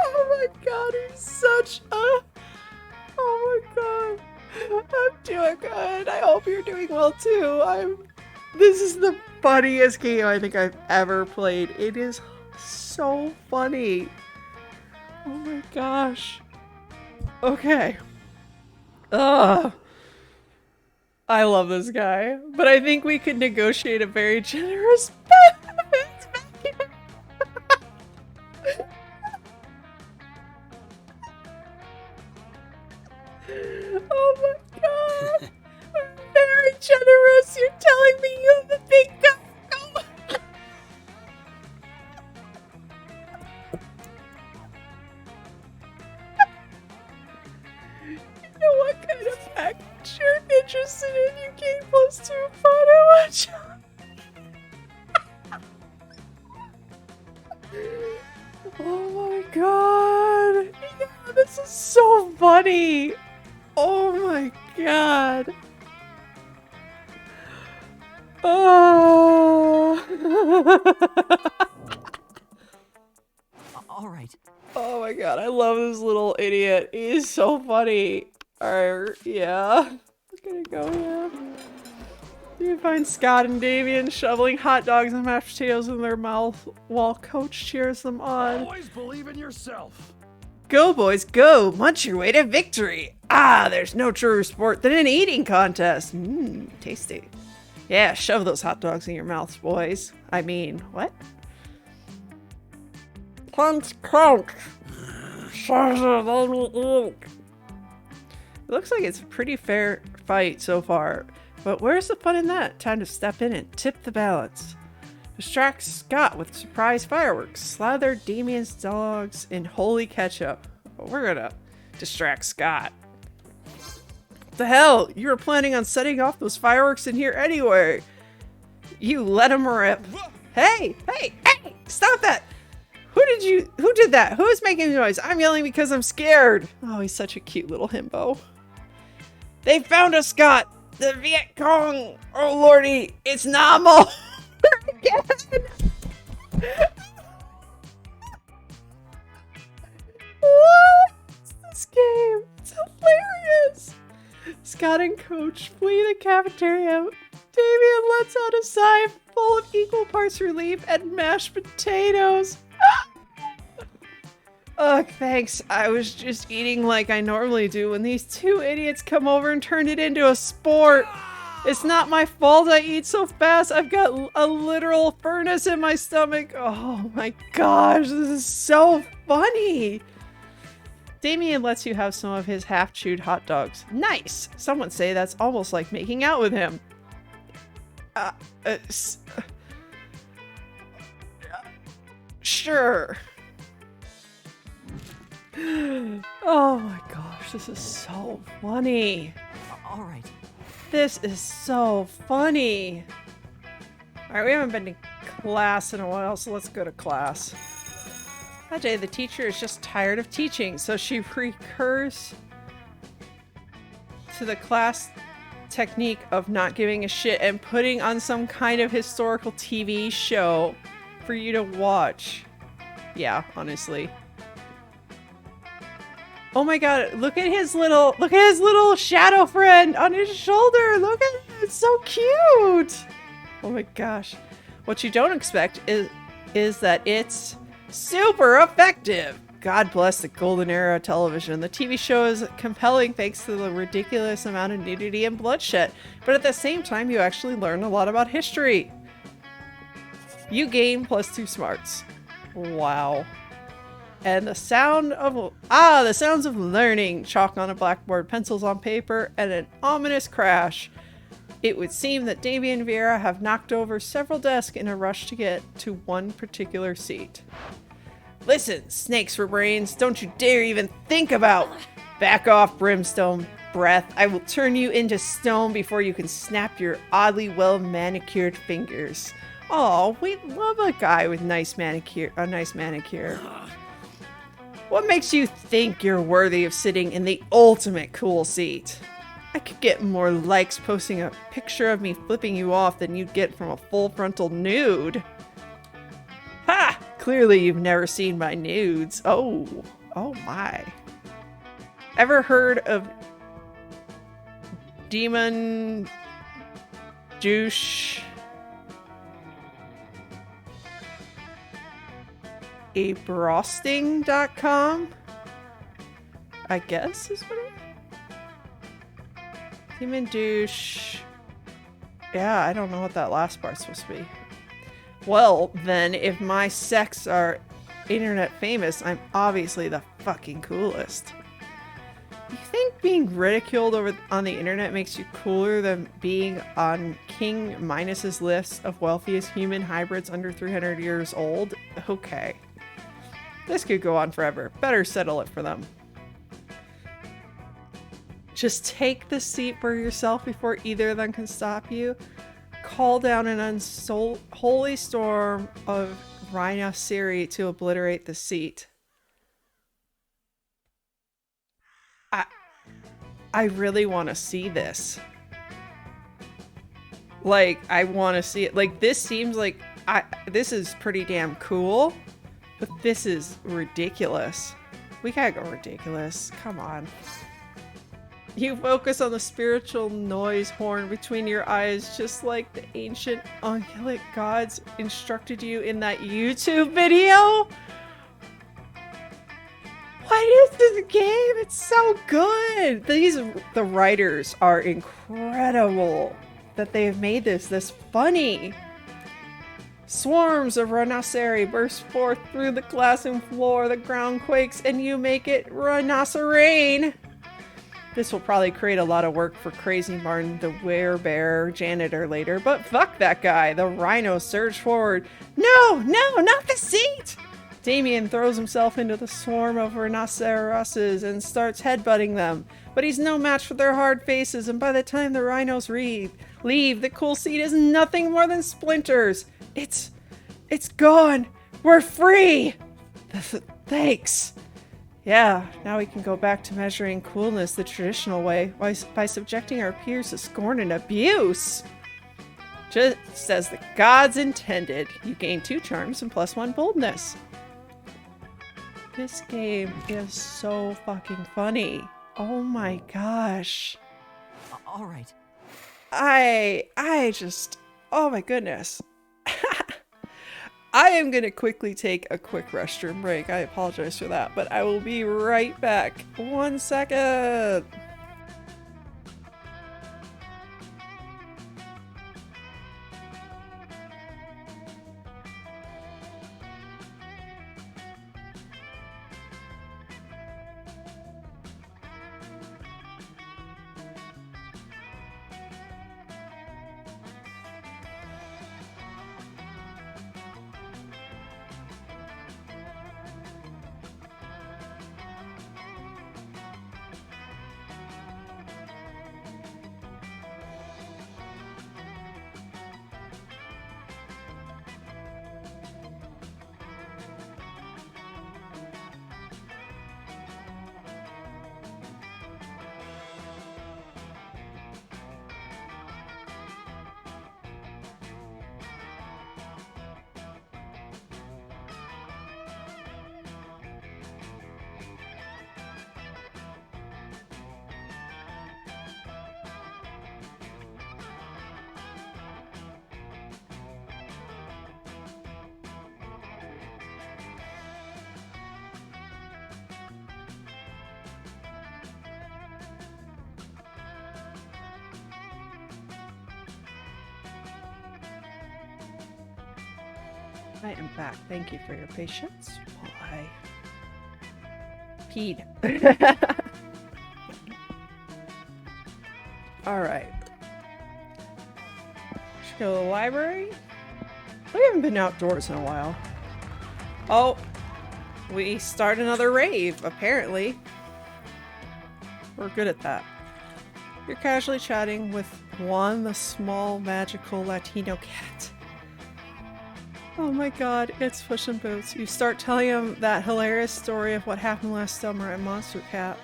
Oh my god. He's such a... Oh my god. I'm doing good. I hope you're doing well too. This is the funniest game I think I've ever played. It is so funny. Oh my gosh. Okay. Ugh. I love this guy, but I think we could negotiate a very generous benefits. Oh my god! I'm very generous! You're telling me you have a big gun! Oh my... You know what kind of package you're interested in? You gain +2 photo watch. Oh my god! Yeah, this is so funny! Oh my god. Oh. All right. Oh my god, I love this little idiot. He is so funny. Yeah. I'm gonna go here. You find Scott and Damien shoveling hot dogs and mashed potatoes in their mouth while Coach cheers them on. Always believe in yourself. Go, boys, go! Munch your way to victory! Ah, there's no truer sport than an eating contest! Mmm, tasty. Yeah, shove those hot dogs in your mouths, boys. I mean, what? Punch, crunch! It looks like it's a pretty fair fight so far, but where's the fun in that? Time to step in and tip the balance. Distract Scott with surprise fireworks. Slather Damien's dogs in holy ketchup. We're gonna distract Scott. What the hell? You were planning on setting off those fireworks in here anyway. You let him rip. Hey! Stop that! Who did that? Who is making noise? I'm yelling because I'm scared. Oh, he's such a cute little himbo. They found us, Scott! The Viet Cong! Oh lordy, it's Namo! Again! What is this game? It's hilarious! Scott and Coach flee the cafeteria. Damien lets out a sigh full of equal parts relief and mashed potatoes. Ugh, thanks. I was just eating like I normally do when these two idiots come over and turned it into a sport. It's not my fault I eat so fast. I've got a literal furnace in my stomach. Oh my gosh, this is so funny. Damien lets you have some of his half-chewed hot dogs. Nice! Someone say that's almost like making out with him. Sure. Oh my gosh, this is so funny. All right. This is so funny. Alright, we haven't been to class in a while, so let's go to class. That day, the teacher is just tired of teaching, so she recurs to the class technique of not giving a shit and putting on some kind of historical TV show for you to watch. Yeah, honestly. Oh my god, look at his little shadow friend on his shoulder. Look at it, it's so cute. Oh my gosh. What you don't expect is that it's super effective. God bless the golden era of television. The TV show is compelling thanks to the ridiculous amount of nudity and bloodshed, but at the same time you actually learn a lot about history. You gain +2 smarts. Wow. And the sounds of learning. Chalk on a blackboard, pencils on paper, and an ominous crash. It would seem that Damien and Vera have knocked over several desks in a rush to get to one particular seat. Listen, snakes for brains, don't you dare even think about Back off, Brimstone Breath. I will turn you into stone before you can snap your oddly well manicured fingers. Oh, we love a guy with nice manicure. A nice manicure. What makes you think you're worthy of sitting in the ultimate cool seat? I could get more likes posting a picture of me flipping you off than you'd get from a full frontal nude. Ha! Clearly you've never seen my nudes. Oh my. Ever heard of Demon Douche? Abrosting.com? I guess is what it is. Demon Douche. Yeah, I don't know what that last part's supposed to be. Well, then, if my sex are internet famous, I'm obviously the fucking coolest. You think being ridiculed on the internet makes you cooler than being on King Minus's list of wealthiest human hybrids under 300 years old? Okay. This could go on forever. Better settle it for them. Just take the seat for yourself before either of them can stop you. Call down an unholy storm of rhinoceri to obliterate the seat. I really want to see this. Like, I want to see it. Like, this seems like this is pretty damn cool, but this is ridiculous. We gotta go ridiculous. Come on. You focus on the spiritual noise horn between your eyes, just like the ancient ungulate gods instructed you in that YouTube video? What is this game? It's so good. The writers are incredible that they have made this funny. Swarms of rhinoceri burst forth through the classroom floor. The ground quakes and you make it rhinocerane. This will probably create a lot of work for Crazy Martin, the werebear janitor later, but fuck that guy. The rhinos surge forward. No, not the seat! Damien throws himself into the swarm of rhinoceroses and starts headbutting them, but he's no match for their hard faces, and by the time the rhinos leave, the cool seat is nothing more than splinters. It's gone. We're free. Thanks. Yeah, now we can go back to measuring coolness the traditional way by subjecting our peers to scorn and abuse. Just as the gods intended, you gain 2 charms and +1 boldness. This game is so fucking funny. Oh my gosh. All right. I just, oh my goodness. I am gonna quickly take a quick restroom break. I apologize for that, but I will be right back. 1 second. I am back. Thank you for your patience while I peed. Alright. Should go to the library? We haven't been outdoors in a while. Oh, we start another rave, apparently. We're good at that. You're casually chatting with Juan, the small, magical Latino cat. Oh my god, it's Puss in Boots. You start telling him that hilarious story of what happened last summer at Monster Cat.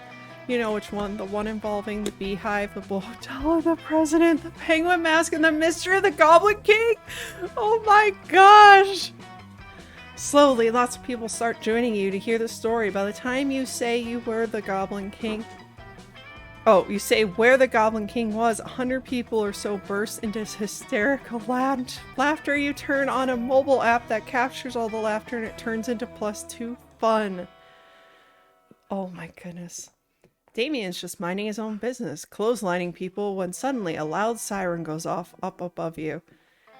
You know which one, the one involving the beehive, the hotel, the president, the penguin mask, and the mystery of the Goblin King? Oh my gosh! Slowly, lots of people start joining you to hear the story. By the time you say you were the Goblin King... Oh, you say where the Goblin King was, 100 people or so burst into hysterical laughter. You turn on a mobile app that captures all the laughter and it turns into +2 fun. Oh my goodness. Damien's just minding his own business, clotheslining people when suddenly a loud siren goes off up above you.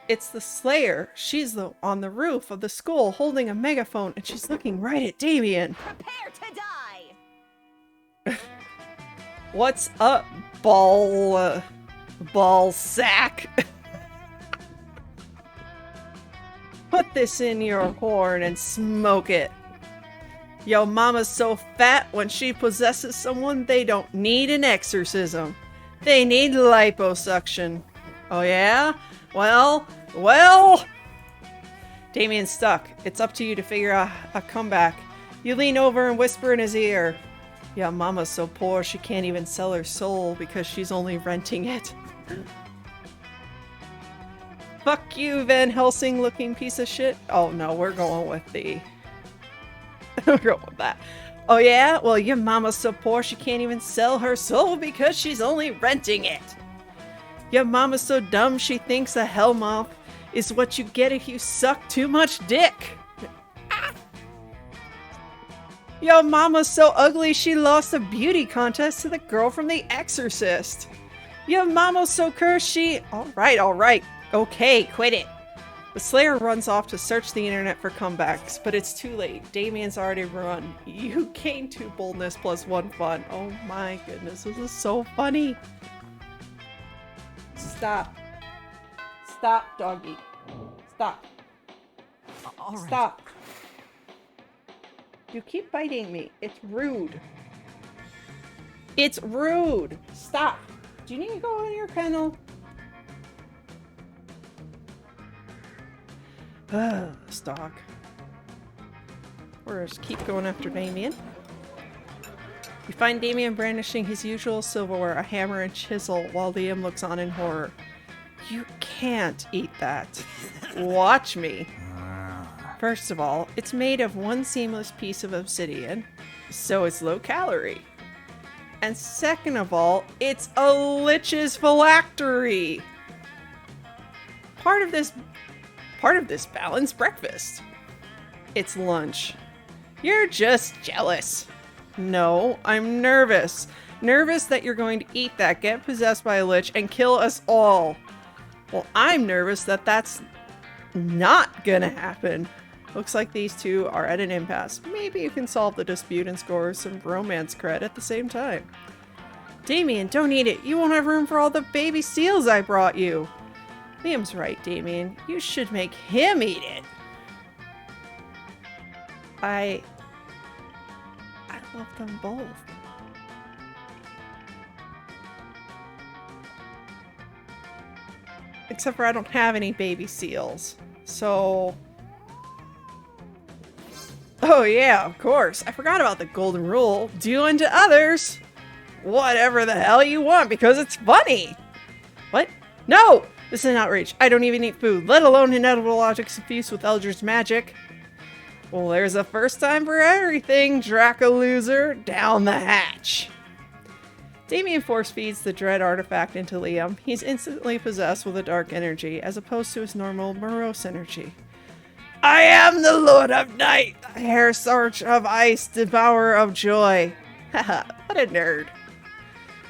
It's the Slayer. She's on the roof of the school holding a megaphone and she's looking right at Damien. Prepare to die! What's up, ball sack? Put this in your horn and smoke it. Yo mama's so fat when she possesses someone they don't need an exorcism. They need liposuction. Oh yeah? Well... Damien's stuck. It's up to you to figure out a comeback. You lean over and whisper in his ear. Yeah, mama's so poor she can't even sell her soul because she's only renting it. Fuck you, Van Helsing looking piece of shit. Oh no, we're going with the... we're going with that. Oh yeah? Well, your mama's so poor she can't even sell her soul because she's only renting it. Your mama's so dumb she thinks a hellmouth is what you get if you suck too much dick. Yo, mama's so ugly she lost a beauty contest to the girl from The Exorcist. Yo, mama's so cursed she... Alright. Okay, quit it. The Slayer runs off to search the internet for comebacks, but it's too late. Damien's already run. You gain 2 boldness +1 fun. Oh my goodness, this is so funny. Stop. Stop, doggy. Stop. All right. Stop. You keep biting me. It's rude. It's rude. Stop. Do you need to go in your kennel? Stock. We're just keep going after Damien. You find Damien brandishing his usual silverware, a hammer and chisel, while Liam looks on in horror. You can't eat that. Watch me. First of all, it's made of one seamless piece of obsidian, so it's low calorie. And second of all, it's a lich's phylactery. Part of this balanced breakfast. It's lunch. You're just jealous. No, I'm nervous. Nervous that you're going to eat that, get possessed by a lich, and kill us all. Well, I'm nervous that that's not gonna happen. Looks like these two are at an impasse. Maybe you can solve the dispute and score some romance cred at the same time. Damien, don't eat it. You won't have room for all the baby seals I brought you. Liam's right, Damien. You should make him eat it. I love them both. Except for I don't have any baby seals. So... Oh yeah, of course. I forgot about the golden rule. Do unto others whatever the hell you want because it's funny. What? No! This is an outrage. I don't even eat food, let alone inedible objects infused with Eldritch magic. Well, there's a first time for everything, Draco loser. Down the hatch. Damien force feeds the dread artifact into Liam. He's instantly possessed with a dark energy, as opposed to his normal morose energy. I am the Lord of Night, the hair search of ice, devourer of joy. Haha, what a nerd.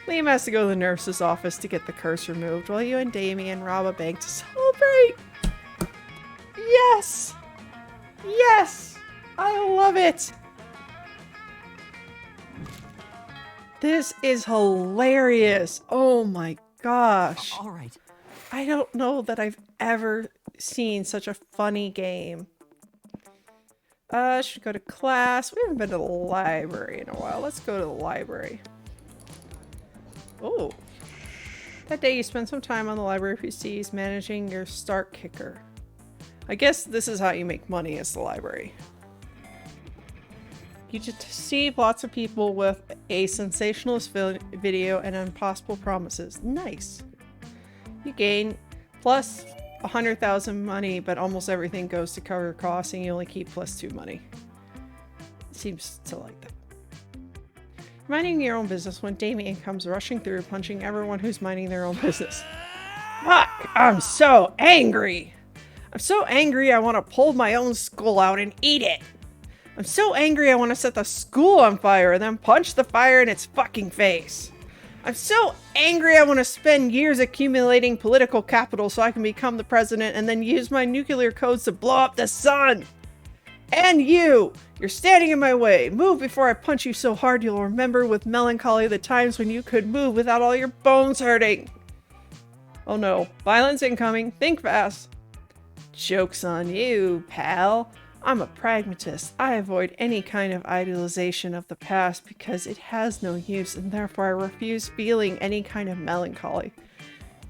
Liam has to go to the nurse's office to get the curse removed, while you and Damien rob a bank to celebrate. Yes! Yes! I love it! This is hilarious. Oh my gosh. All right. I don't know that I've ever seen such a funny game. Should go to class. We haven't been to the library in a while. Let's go to the library. Oh. That day you spent some time on the library PCs managing your start kicker. I guess this is how you make money as the library. You just see lots of people with a sensationalist video and impossible promises. Nice. You gain plus 100,000 money, but almost everything goes to cover costs and you only keep +2 money. Seems to like that. Minding your own business when Damien comes rushing through, punching everyone who's minding their own business. Fuck! I'm so angry! I'm so angry I want to pull my own skull out and eat it! I'm so angry I want to set the school on fire and then punch the fire in its fucking face! I'm so angry I want to spend years accumulating political capital so I can become the president and then use my nuclear codes to blow up the sun! And you! You're standing in my way! Move before I punch you so hard you'll remember with melancholy the times when you could move without all your bones hurting! Oh no. Violence incoming. Think fast. Joke's on you, pal. I'm a pragmatist. I avoid any kind of idealization of the past because it has no use and therefore I refuse feeling any kind of melancholy.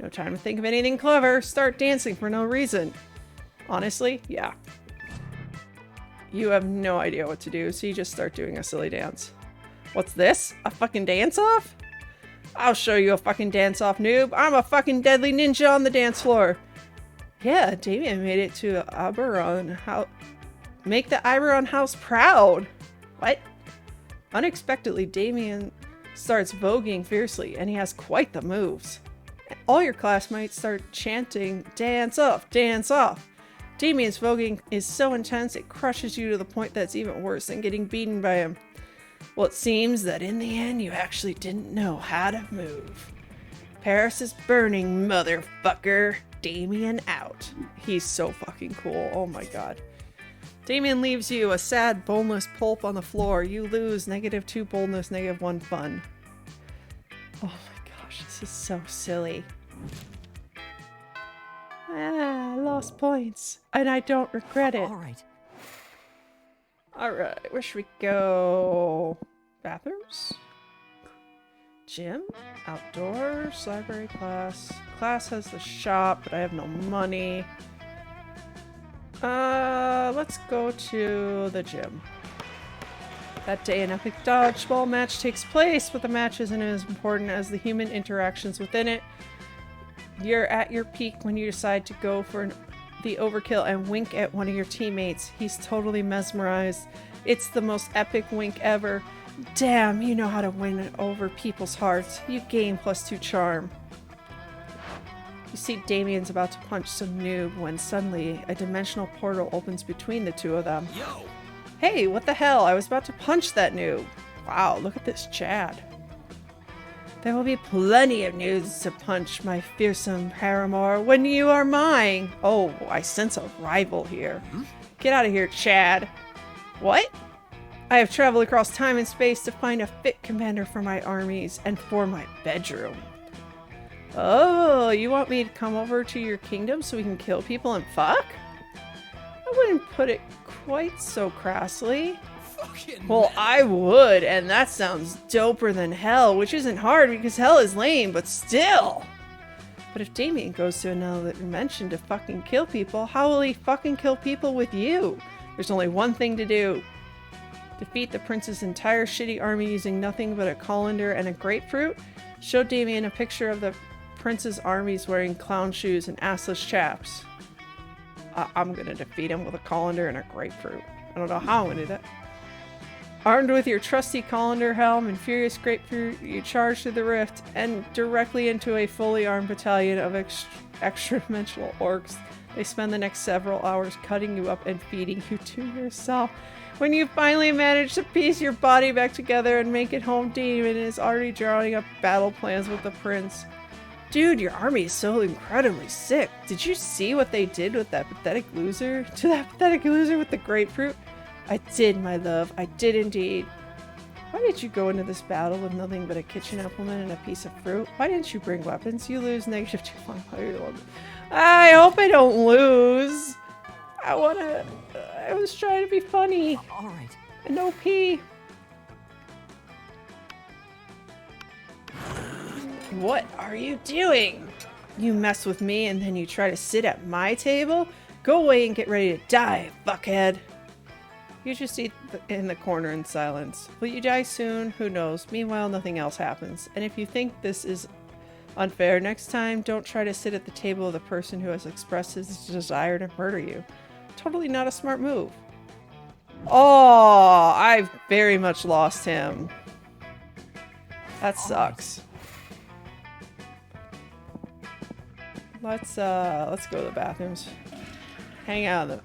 No time to think of anything clever. Start dancing for no reason. Honestly, yeah. You have no idea what to do, so you just start doing a silly dance. What's this? A fucking dance-off? I'll show you a fucking dance-off, noob. I'm a fucking deadly ninja on the dance floor. Yeah, Damien made it to Oberon. Make the Oberon house proud. What? Unexpectedly, Damien starts voguing fiercely, and he has quite the moves. All your classmates start chanting, "Dance off, dance off." Damien's voguing is so intense it crushes you to the point that's even worse than getting beaten by him. Well, it seems that in the end you actually didn't know how to move. Paris is burning, motherfucker. Damien out. He's so fucking cool. Oh my god. Damien leaves you a sad, boneless pulp on the floor. You lose -2 boldness, -1 fun. Oh my gosh, this is so silly. Ah, I lost points. And I don't regret it. All right. Alright, where should we go? Bathrooms? Gym? Outdoors? Library class? Class has the shop, but I have no money. Let's go to the gym. That day, an epic dodgeball match takes place, but the match isn't as important as the human interactions within it. You're at your peak when you decide to go for the overkill and wink at one of your teammates. He's totally mesmerized. It's the most epic wink ever. Damn, you know how to win over people's hearts. You gain +2 charm. You see Damien's about to punch some noob when suddenly a dimensional portal opens between the two of them. Yo! Hey, what the hell? I was about to punch that noob. Wow, look at this Chad. There will be plenty of noobs to punch, my fearsome paramour, when you are mine. Oh, I sense a rival here. Get out of here, Chad. What? I have traveled across time and space to find a fit commander for my armies and for my bedroom. Oh, you want me to come over to your kingdom so we can kill people and fuck? I wouldn't put it quite so crassly. Fucking Well, I would, and that sounds doper than hell, which isn't hard because hell is lame, but still! But if Damien goes to another dimension to fucking kill people, how will he fucking kill people with you? There's only one thing to do. Defeat the prince's entire shitty army using nothing but a colander and a grapefruit? Show Damien a picture of the prince's armies wearing clown shoes and assless chaps. I'm gonna defeat him with a colander and a grapefruit. I don't know how I'm gonna do that. Armed with your trusty colander helm and furious grapefruit, you charge through the rift and directly into a fully armed battalion of extra-dimensional orcs. They spend the next several hours cutting you up and feeding you to yourself. When you finally manage to piece your body back together and make it home, Damien is already drawing up battle plans with the prince. Dude, your army is so incredibly sick. Did you see what they did with that pathetic loser? To that pathetic loser with the grapefruit? I did, my love. I did indeed. Why did you go into this battle with nothing but a kitchen implement and a piece of fruit? Why didn't you bring weapons? You lose -2 fun. I hope I don't lose. I was trying to be funny. All right. And OP. What are you doing? You mess with me and then you try to sit at my table? Go away and get ready to die, fuckhead. You just eat in the corner in silence. Will you die soon? Who knows? Meanwhile, nothing else happens. And if you think this is unfair, next time, don't try to sit at the table of the person who has expressed his desire to murder you. Totally not a smart move. Oh, I've very much lost him. That sucks. Let's go to the bathrooms. Hang out in the...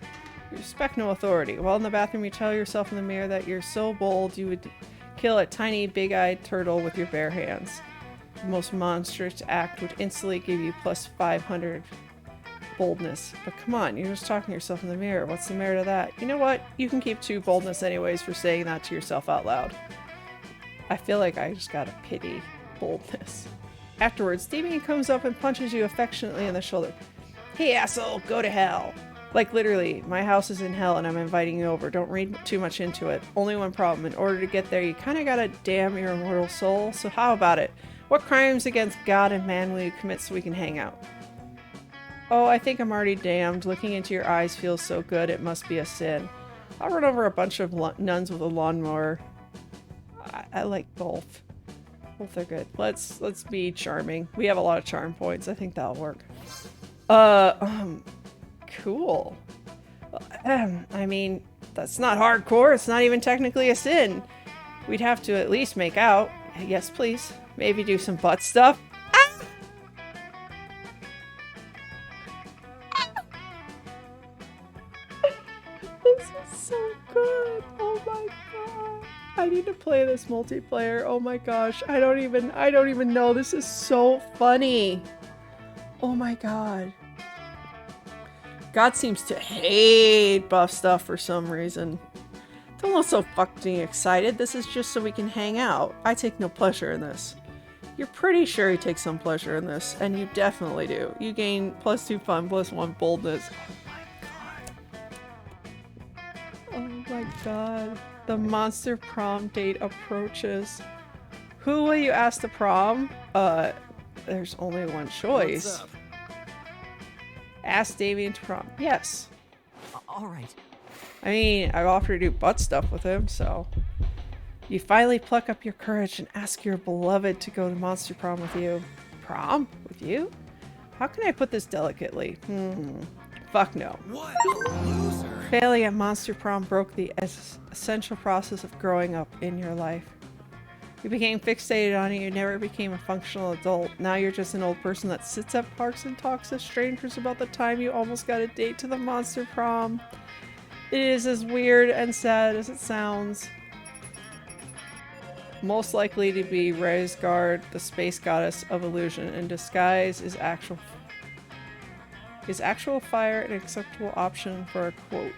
Respect no authority. While in the bathroom, you tell yourself in the mirror that you're so bold you would kill a tiny, big-eyed turtle with your bare hands. The most monstrous act would instantly give you plus 500 boldness. But come on, you're just talking to yourself in the mirror. What's the merit of that? You know what? You can keep 2 boldness anyways for saying that to yourself out loud. I feel like I just gotta pity boldness. Afterwards, Damien comes up and punches you affectionately in the shoulder. Hey asshole, go to hell. Like literally, my house is in hell and I'm inviting you over. Don't read too much into it. Only one problem. In order to get there, you kinda gotta damn your immortal soul. So how about it? What crimes against God and man will you commit so we can hang out? Oh, I think I'm already damned. Looking into your eyes feels so good, it must be a sin. I'll run over a bunch of nuns with a lawnmower. I like both. Both are good. Let's be charming. We have a lot of charm points. I think that'll work. Cool. I mean, that's not hardcore. It's not even technically a sin. We'd have to at least make out. Yes, please. Maybe do some butt stuff. Ah! This is so good. Oh my god. I need to play this multiplayer. Oh my gosh. I don't even know. This is so funny. Oh my god. God seems to hate buff stuff for some reason. Don't look so fucking excited. This is just so we can hang out. I take no pleasure in this. You're pretty sure you take some pleasure in this, and you definitely do. You gain +2 fun, +1 boldness. Oh my god. The monster prom date approaches. Who will you ask to prom? There's only one choice. What's up? Ask Damien to prom. Yes. All right. I mean, I've offered to do butt stuff with him, so... You finally pluck up your courage and ask your beloved to go to monster prom with you. Prom? With you? How can I put this delicately? Fuck no. What? Loser. Failing at monster prom broke the essential process of growing up in your life. You became fixated on it, you never became a functional adult. Now you're just an old person that sits at parks and talks to strangers about the time you almost got a date to the monster prom. It is as weird and sad as it sounds. Most likely to be Raisgard, the space goddess of illusion, in disguise is actual fire an acceptable option for a quote?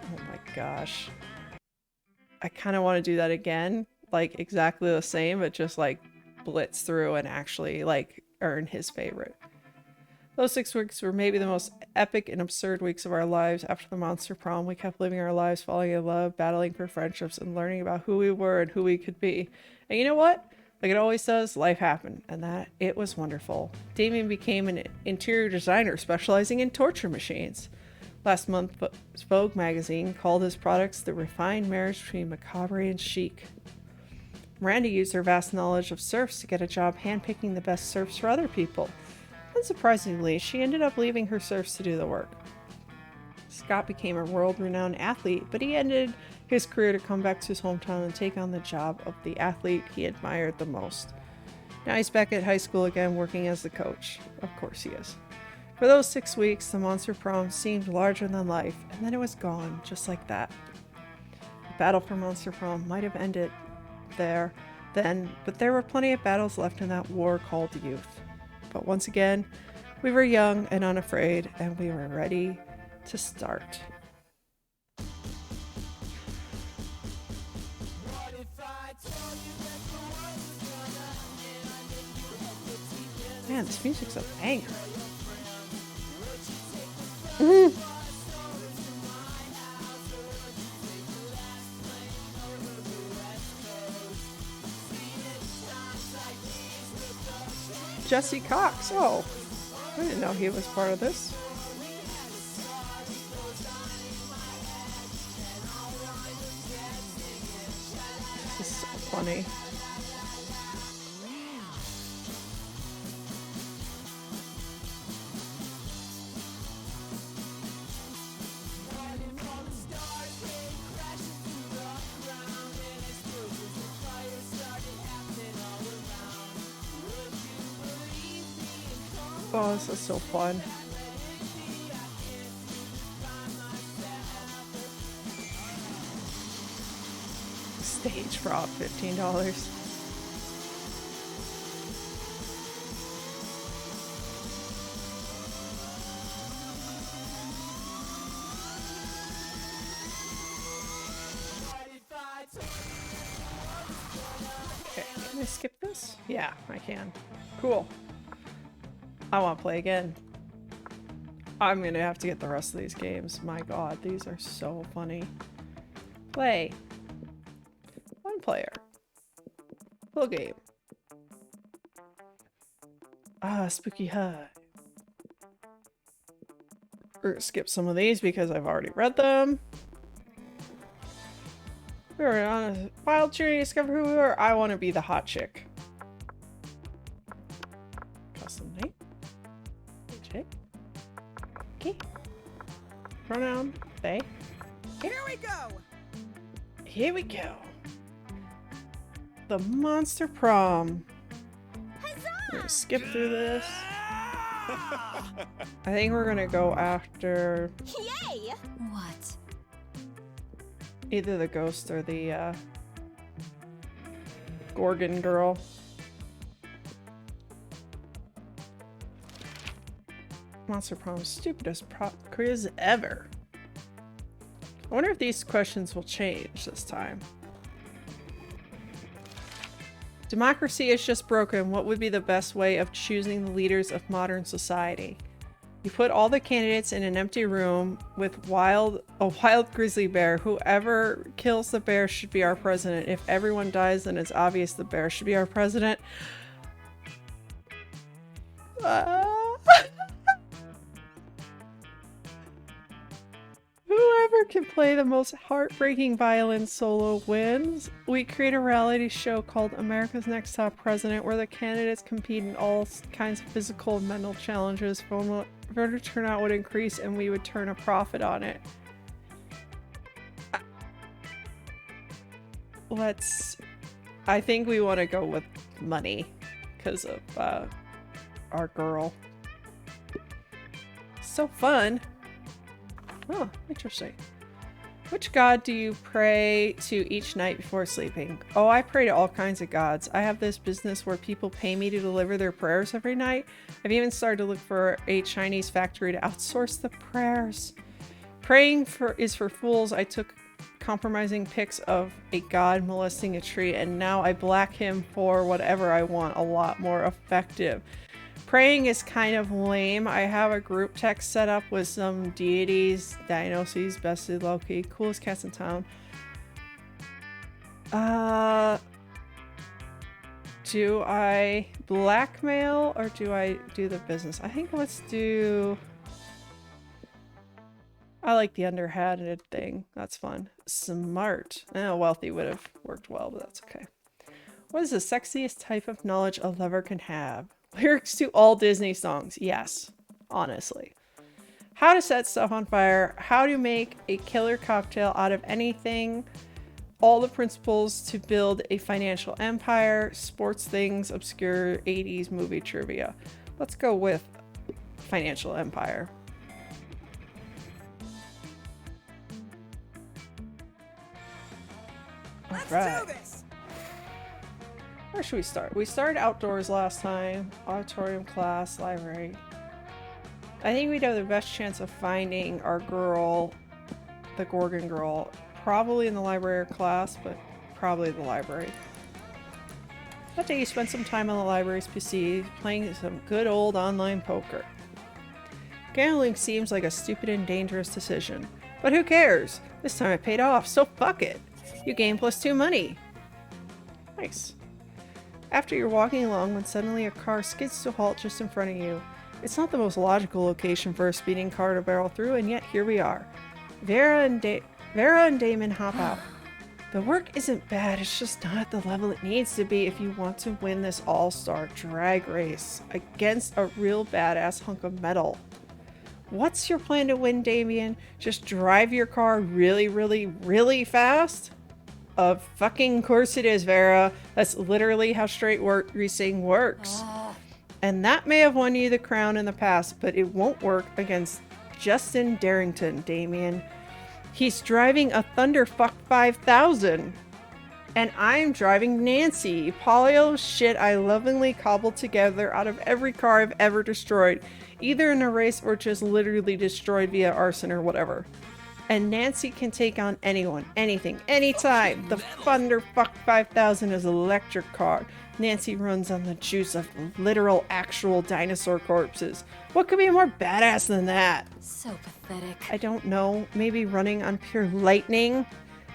Oh my gosh. I kind of want to do that again, like exactly the same, but just like blitz through and actually like earn his favorite. Those 6 weeks were maybe the most epic and absurd weeks of our lives. After the monster prom, we kept living our lives, falling in love, battling for friendships, and learning about who we were and who we could be. And you know what? Like it always does, life happened, and that it was wonderful. Damien became an interior designer specializing in torture machines. Last month, Vogue magazine called his products the refined marriage between macabre and chic. Miranda used her vast knowledge of surfs to get a job handpicking the best surfs for other people. Unsurprisingly, she ended up leaving her surfs to do the work. Scott became a world-renowned athlete, but he ended his career to come back to his hometown and take on the job of the athlete he admired the most. Now he's back at high school again, working as the coach. Of course he is. For those 6 weeks, the monster prom seemed larger than life, and then it was gone, just like that. The battle for monster prom might have ended there, then, but there were plenty of battles left in that war called youth. But once again, we were young and unafraid, and we were ready to start. Man, this music's a banger. Jesse Cox. Oh, I didn't know he was part of this. This is so funny. Oh, this is so fun. Stage prop, $15. Okay, can I skip this? Yeah, I can. Cool. I want to play again. I'm gonna have to get the rest of these games. My god, these are so funny. Play. One player. Full game. Ah, Spooky High. We're gonna skip some of these because I've already read them. We were on a wild journey to discover who we were. I want to be the hot chick. Custom name. Okay. Okay. Pronoun. They. Here we go. Here we go. The Monster Prom. We're gonna skip through this. I think we're gonna go after Yay! What? either the ghost or the Gorgon girl. Monster Prom, stupidest quiz ever. I wonder if these questions will change this time. Democracy is just broken. What would be the best way of choosing the leaders of modern society? You put all the candidates in an empty room with a wild grizzly bear. Whoever kills the bear should be our president. If everyone dies, then it's obvious the bear should be our president. Whoever can play the most heartbreaking violin solo wins. We create a reality show called America's Next Top President where the candidates compete in all kinds of physical and mental challenges. Voter turnout would increase and we would turn a profit on it. I think we want to go with money because of our girl. So fun. Oh, interesting. Which god do you pray to each night before sleeping? Oh, I pray to all kinds of gods. I have this business where people pay me to deliver their prayers every night. I've even started to look for a Chinese factory to outsource the prayers. Praying is for fools. I took compromising pics of a god molesting a tree and now I black him for whatever I want. A lot more effective. Praying is kind of lame. I have a group text set up with some deities, Dionysus, bested Loki, coolest cats in town. Do I blackmail or do I do the business? I think let's do... I like the underhanded thing. That's fun. Smart. Wealthy would have worked well, but that's okay. What is the sexiest type of knowledge a lover can have? Lyrics to all Disney songs. Yes, honestly. How to set stuff on fire. How to make a killer cocktail out of anything. All the principles to build a financial empire. Sports things. Obscure 80s movie trivia. Let's go with financial empire. Let's Alright. do this. Where should we start? We started outdoors last time. Auditorium, class, library. I think we'd have the best chance of finding our girl, the Gorgon girl, probably in the library or class, but probably the library. That day you spent some time on the library's PC playing some good old online poker. Gambling seems like a stupid and dangerous decision, but who cares? This time it paid off, so fuck it. You gain +2 money. Nice. After you're walking along when suddenly a car skids to a halt just in front of you. It's not the most logical location for a speeding car to barrel through, and yet here we are. Vera and Damon hop out. The work isn't bad, it's just not at the level it needs to be if you want to win this all-star drag race against a real badass hunk of metal. What's your plan to win, Damien? Just drive your car really, really, really fast? Of fucking course it is, Vera. That's literally how straight racing works. And that may have won you the crown in the past, but it won't work against Justin Darrington, Damien. He's driving a Thunderfuck 5000. And I'm driving Nancy, pile of shit I lovingly cobbled together out of every car I've ever destroyed, either in a race or just literally destroyed via arson or whatever. And Nancy can take on anyone, anything, anytime. The Thunderfuck 5000 is an electric car. Nancy runs on the juice of literal, actual dinosaur corpses. What could be more badass than that? So pathetic. I don't know. Maybe running on pure lightning?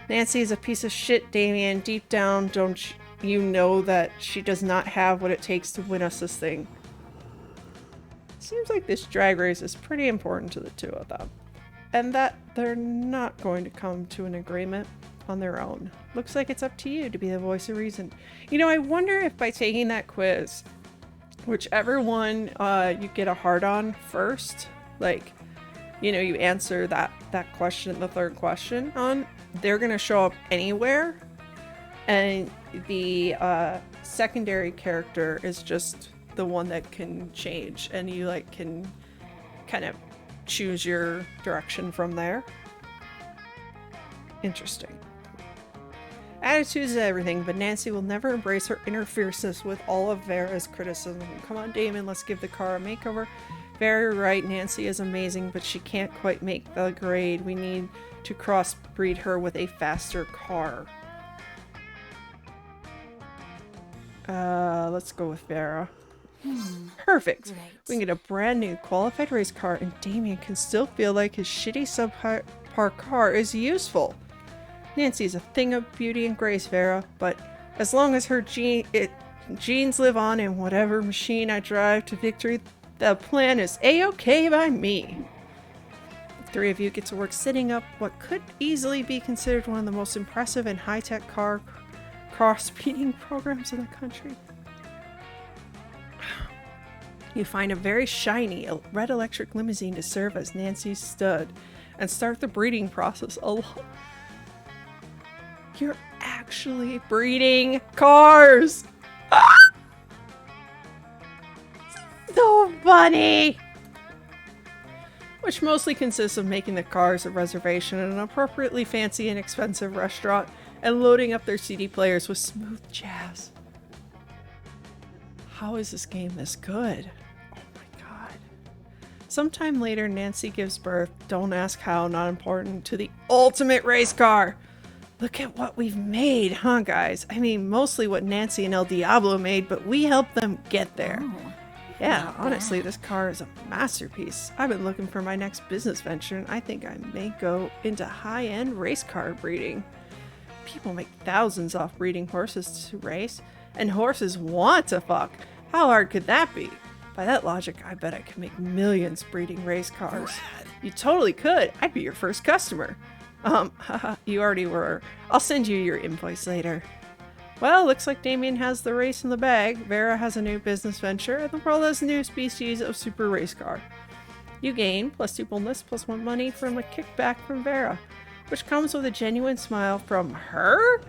Nancy is a piece of shit, Damien. Deep down, don't you know that she does not have what it takes to win us this thing? Seems like this drag race is pretty important to the two of them. And that they're not going to come to an agreement on their own. Looks like it's up to you to be the voice of reason. You know, I wonder if by taking that quiz, whichever one you get a hard on first, like, you know, you answer that question, the third question on, they're going to show up anywhere. And the secondary character is just the one that can change. And you, like, can kind of choose your direction from there. Interesting. Attitude is everything, but Nancy will never embrace her inner fierceness with all of Vera's criticism. Come on, Damon, let's give the car a makeover. Very right, Nancy is amazing, but she can't quite make the grade. We need to crossbreed her with a faster car. Let's go with Vera. Perfect. Great. We can get a brand new qualified race car, and Damien can still feel like his shitty subpar car is useful. Nancy's a thing of beauty and grace, Vera, but as long as her genes live on in whatever machine I drive to victory, the plan is A-okay by me. The three of you get to work setting up what could easily be considered one of the most impressive and high-tech car cross-breeding programs in the country. You find a very shiny red electric limousine to serve as Nancy's stud and start the breeding process alone. You're actually breeding cars! Ah! So funny! Which mostly consists of making the cars a reservation at an appropriately fancy and expensive restaurant and loading up their CD players with smooth jazz. How is this game this good? Oh my god. Sometime later, Nancy gives birth, don't ask how, not important, to the ultimate race car! Look at what we've made, huh, guys? I mean, mostly what Nancy and El Diablo made, but we helped them get there. Oh, Yeah, not honestly, bad. this car is a masterpiece. I've been looking for my next business venture, and I think I may go into high-end race car breeding. People make thousands off breeding horses to race, and horses want to fuck. How hard could that be? By that logic, I bet I could make millions breeding race cars. You totally could. I'd be your first customer. Haha, you already were. I'll send you your invoice later. Well, looks like Damien has the race in the bag, Vera has a new business venture, and the world has a new species of super race car. You gain +2 bonus +1 money from a kickback from Vera, which comes with a genuine smile from her?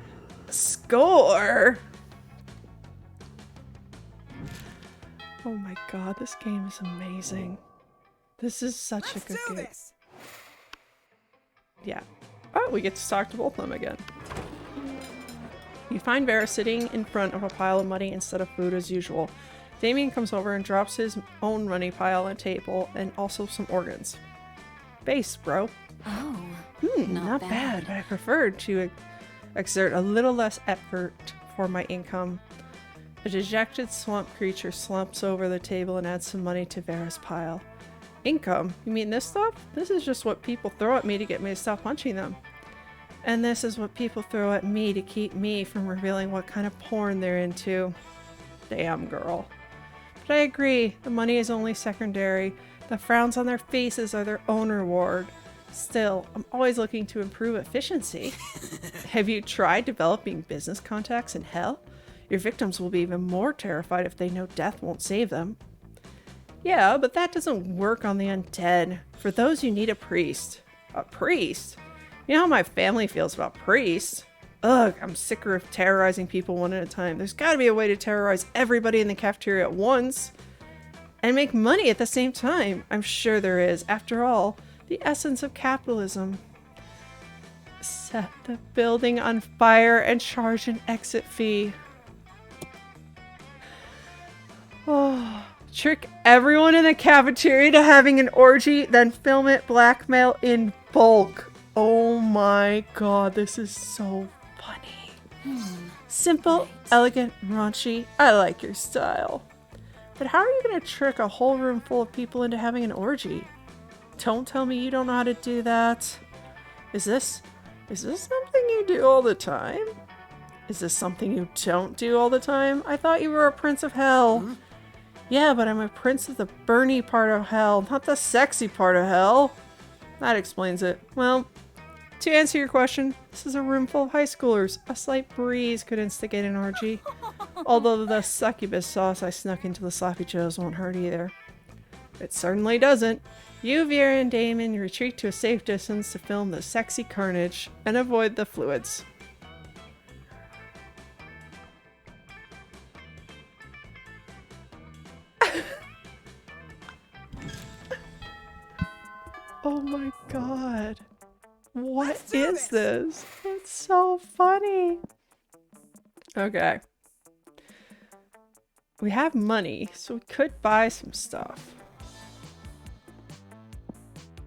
Score! Oh my god, this game is amazing. This is such a good game. this. Yeah. Oh, we get to talk to both of them again. You find Vera sitting in front of a pile of money instead of food as usual. Damien comes over and drops his own money pile on a table and also some organs. Base, bro. Oh, Not bad, but I preferred to exert a little less effort for my income. A dejected swamp creature slumps over the table and adds some money to Vera's pile. Income? You mean this stuff? This is just what people throw at me to get me to stop punching them. And this is what people throw at me to keep me from revealing what kind of porn they're into. Damn, girl. But I agree, the money is only secondary. The frowns on their faces are their own reward. Still, I'm always looking to improve efficiency. Have you tried developing business contacts in hell? Your victims will be even more terrified if they know death won't save them. Yeah, but that doesn't work on the undead. For those, you need a priest. A priest? You know how my family feels about priests? Ugh, I'm sicker of terrorizing people one at a time. There's gotta be a way to terrorize everybody in the cafeteria at once. And make money at the same time. I'm sure there is. After all, the essence of capitalism. Set the building on fire and charge an exit fee. Oh, trick everyone in the cafeteria to having an orgy, then film it, blackmail in bulk. Oh my god, this is so funny. Simple, elegant, raunchy. I like your style. But how are you gonna trick a whole room full of people into having an orgy? Don't tell me you don't know how to do that. Is this something you do all the time? Is this something you don't do all the time? I thought you were a prince of hell. Yeah, but I'm a prince of the Bernie part of hell, not the sexy part of hell. That explains it. Well, to answer your question, this is a room full of high schoolers. A slight breeze could instigate an orgy. Although the succubus sauce I snuck into the sloppy joes won't hurt either. It certainly doesn't. You, Vera, and Damon retreat to a safe distance to film the sexy carnage and avoid the fluids. Oh my god. What is this? It's so funny. Okay. We have money, so we could buy some stuff.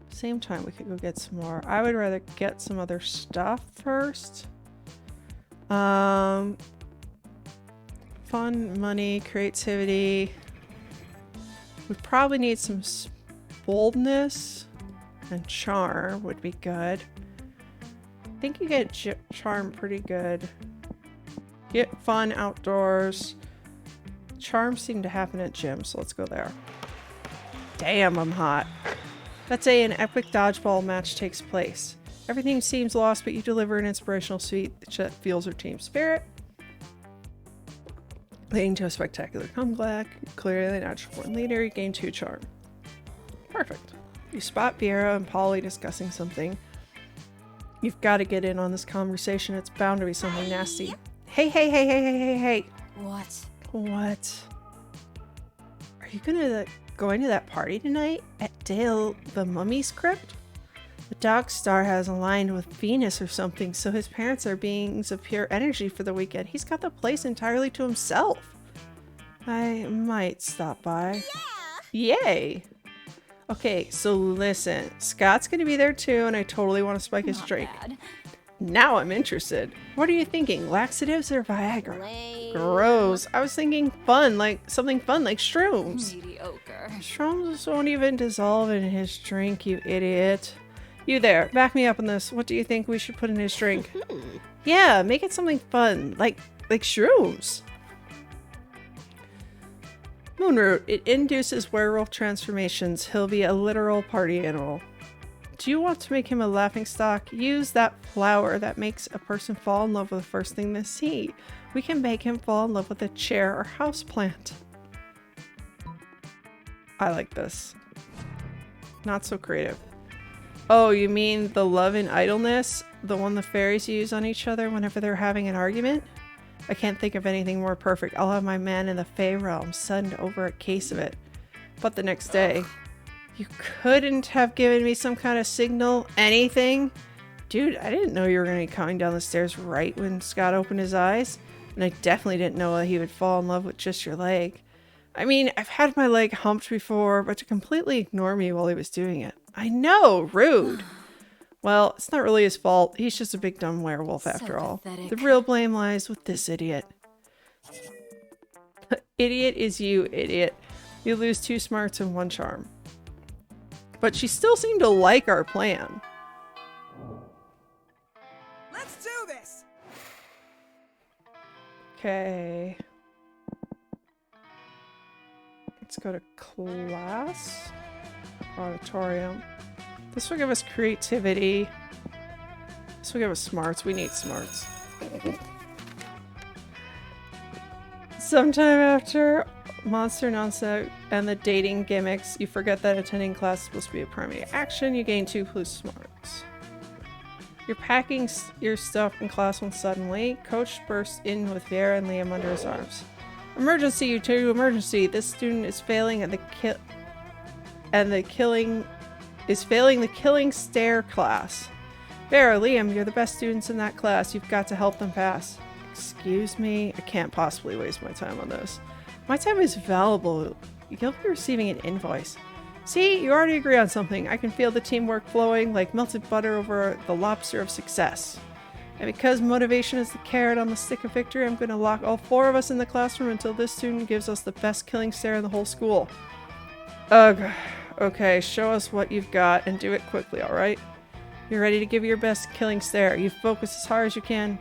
Same time, we could go get some more. I would rather get some other stuff first. Fun, money, creativity. We probably need some boldness. And charm would be good. I think you get charm pretty good. Get fun outdoors. Charms seem to happen at gyms, so let's go there. Damn, I'm hot. Let's say an epic dodgeball match takes place. Everything seems lost, but you deliver an inspirational speech that fuels your team spirit, leading to a spectacular comeback. Clearly a natural born leader. You gain 2 charm. Perfect. You spot Vera and Polly discussing something. You've got to get in on this conversation. It's bound to be something nasty. Hey. What? What? Are you going to that party tonight at Dale the Mummy's crypt? The dog star has aligned with Venus or something, so his parents are beings of pure energy for the weekend. He's got the place entirely to himself. I might stop by. Yeah! Yay! Okay, so listen, Scott's gonna be there too, and I totally want to spike his drink. Bad. Now I'm interested. What are you thinking, laxatives or Viagra? Lame. Gross. I was thinking fun, like something fun, like shrooms. Mediocre. Shrooms won't even dissolve in his drink, you idiot. You there, back me up on this. What do you think we should put in his drink? Yeah, make it something fun, like shrooms. Moonroot, it induces werewolf transformations. He'll be a literal party animal. Do you want to make him a laughingstock? Use that flower that makes a person fall in love with the first thing they see. We can make him fall in love with a chair or houseplant. I like this. Not so creative. Oh, you mean the love and idleness? The one the fairies use on each other whenever they're having an argument? I can't think of anything more perfect. I'll have my man in the Fey realm send over a case of it. But the next day, you couldn't have given me some kind of signal? Anything? Dude, I didn't know you were going to be coming down the stairs right when Scott opened his eyes. And I definitely didn't know that he would fall in love with just your leg. I mean, I've had my leg humped before, but to completely ignore me while he was doing it. I know, rude. Well, it's not really his fault. He's just a big dumb werewolf after all. pathetic. The real blame lies with this idiot. Idiot is you, idiot. You lose 2 smarts and 1 charm. But she still seemed to like our plan. Let's do this. Okay. go to class. Auditorium. This will give us creativity. This will give us smarts. We need smarts. Sometime after monster nonsense and the dating gimmicks, you forget that attending class is supposed to be a primary action. You gain 2 plus smarts. You're packing your stuff in class when suddenly Coach bursts in with Vera and Liam under his arms. Emergency, you two! Emergency! This student is failing at the killing stare class. Vera, Liam, you're the best students in that class. You've got to help them pass. Excuse me? I can't possibly waste my time on this. My time is valuable. You'll be receiving an invoice. See, you already agree on something. I can feel the teamwork flowing like melted butter over the lobster of success. And because motivation is the carrot on the stick of victory, I'm going to lock all 4 of us in the classroom until this student gives us the best killing stare in the whole school. Ugh. Okay, show us what you've got and do it quickly, alright? You're ready to give your best killing stare. You focus as hard as you can.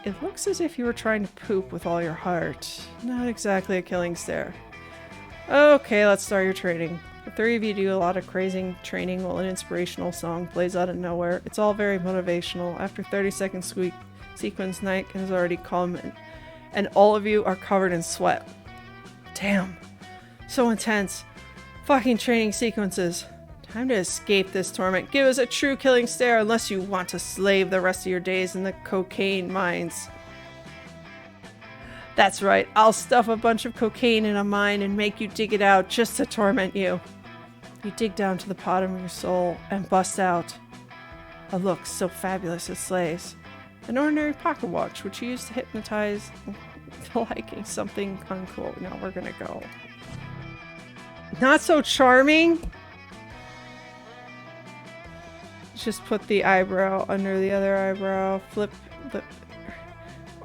It looks as if you were trying to poop with all your heart. Not exactly a killing stare. Okay, let's start your training. The 3 of you do a lot of crazy training while an inspirational song plays out of nowhere. It's all very motivational. After 30-second sequence, night has already come and all of you are covered in sweat. Damn. So intense. Fucking training sequences. Time to escape this torment. Give us a true killing stare unless you want to slave the rest of your days in the cocaine mines. That's right, I'll stuff a bunch of cocaine in a mine and make you dig it out just to torment you. You dig down to the bottom of your soul and bust out a look so fabulous it slays. An ordinary pocket watch, which you use to hypnotize to liking something uncool. Now we're gonna go. Not so charming. Just put the eyebrow under the other eyebrow. Flip.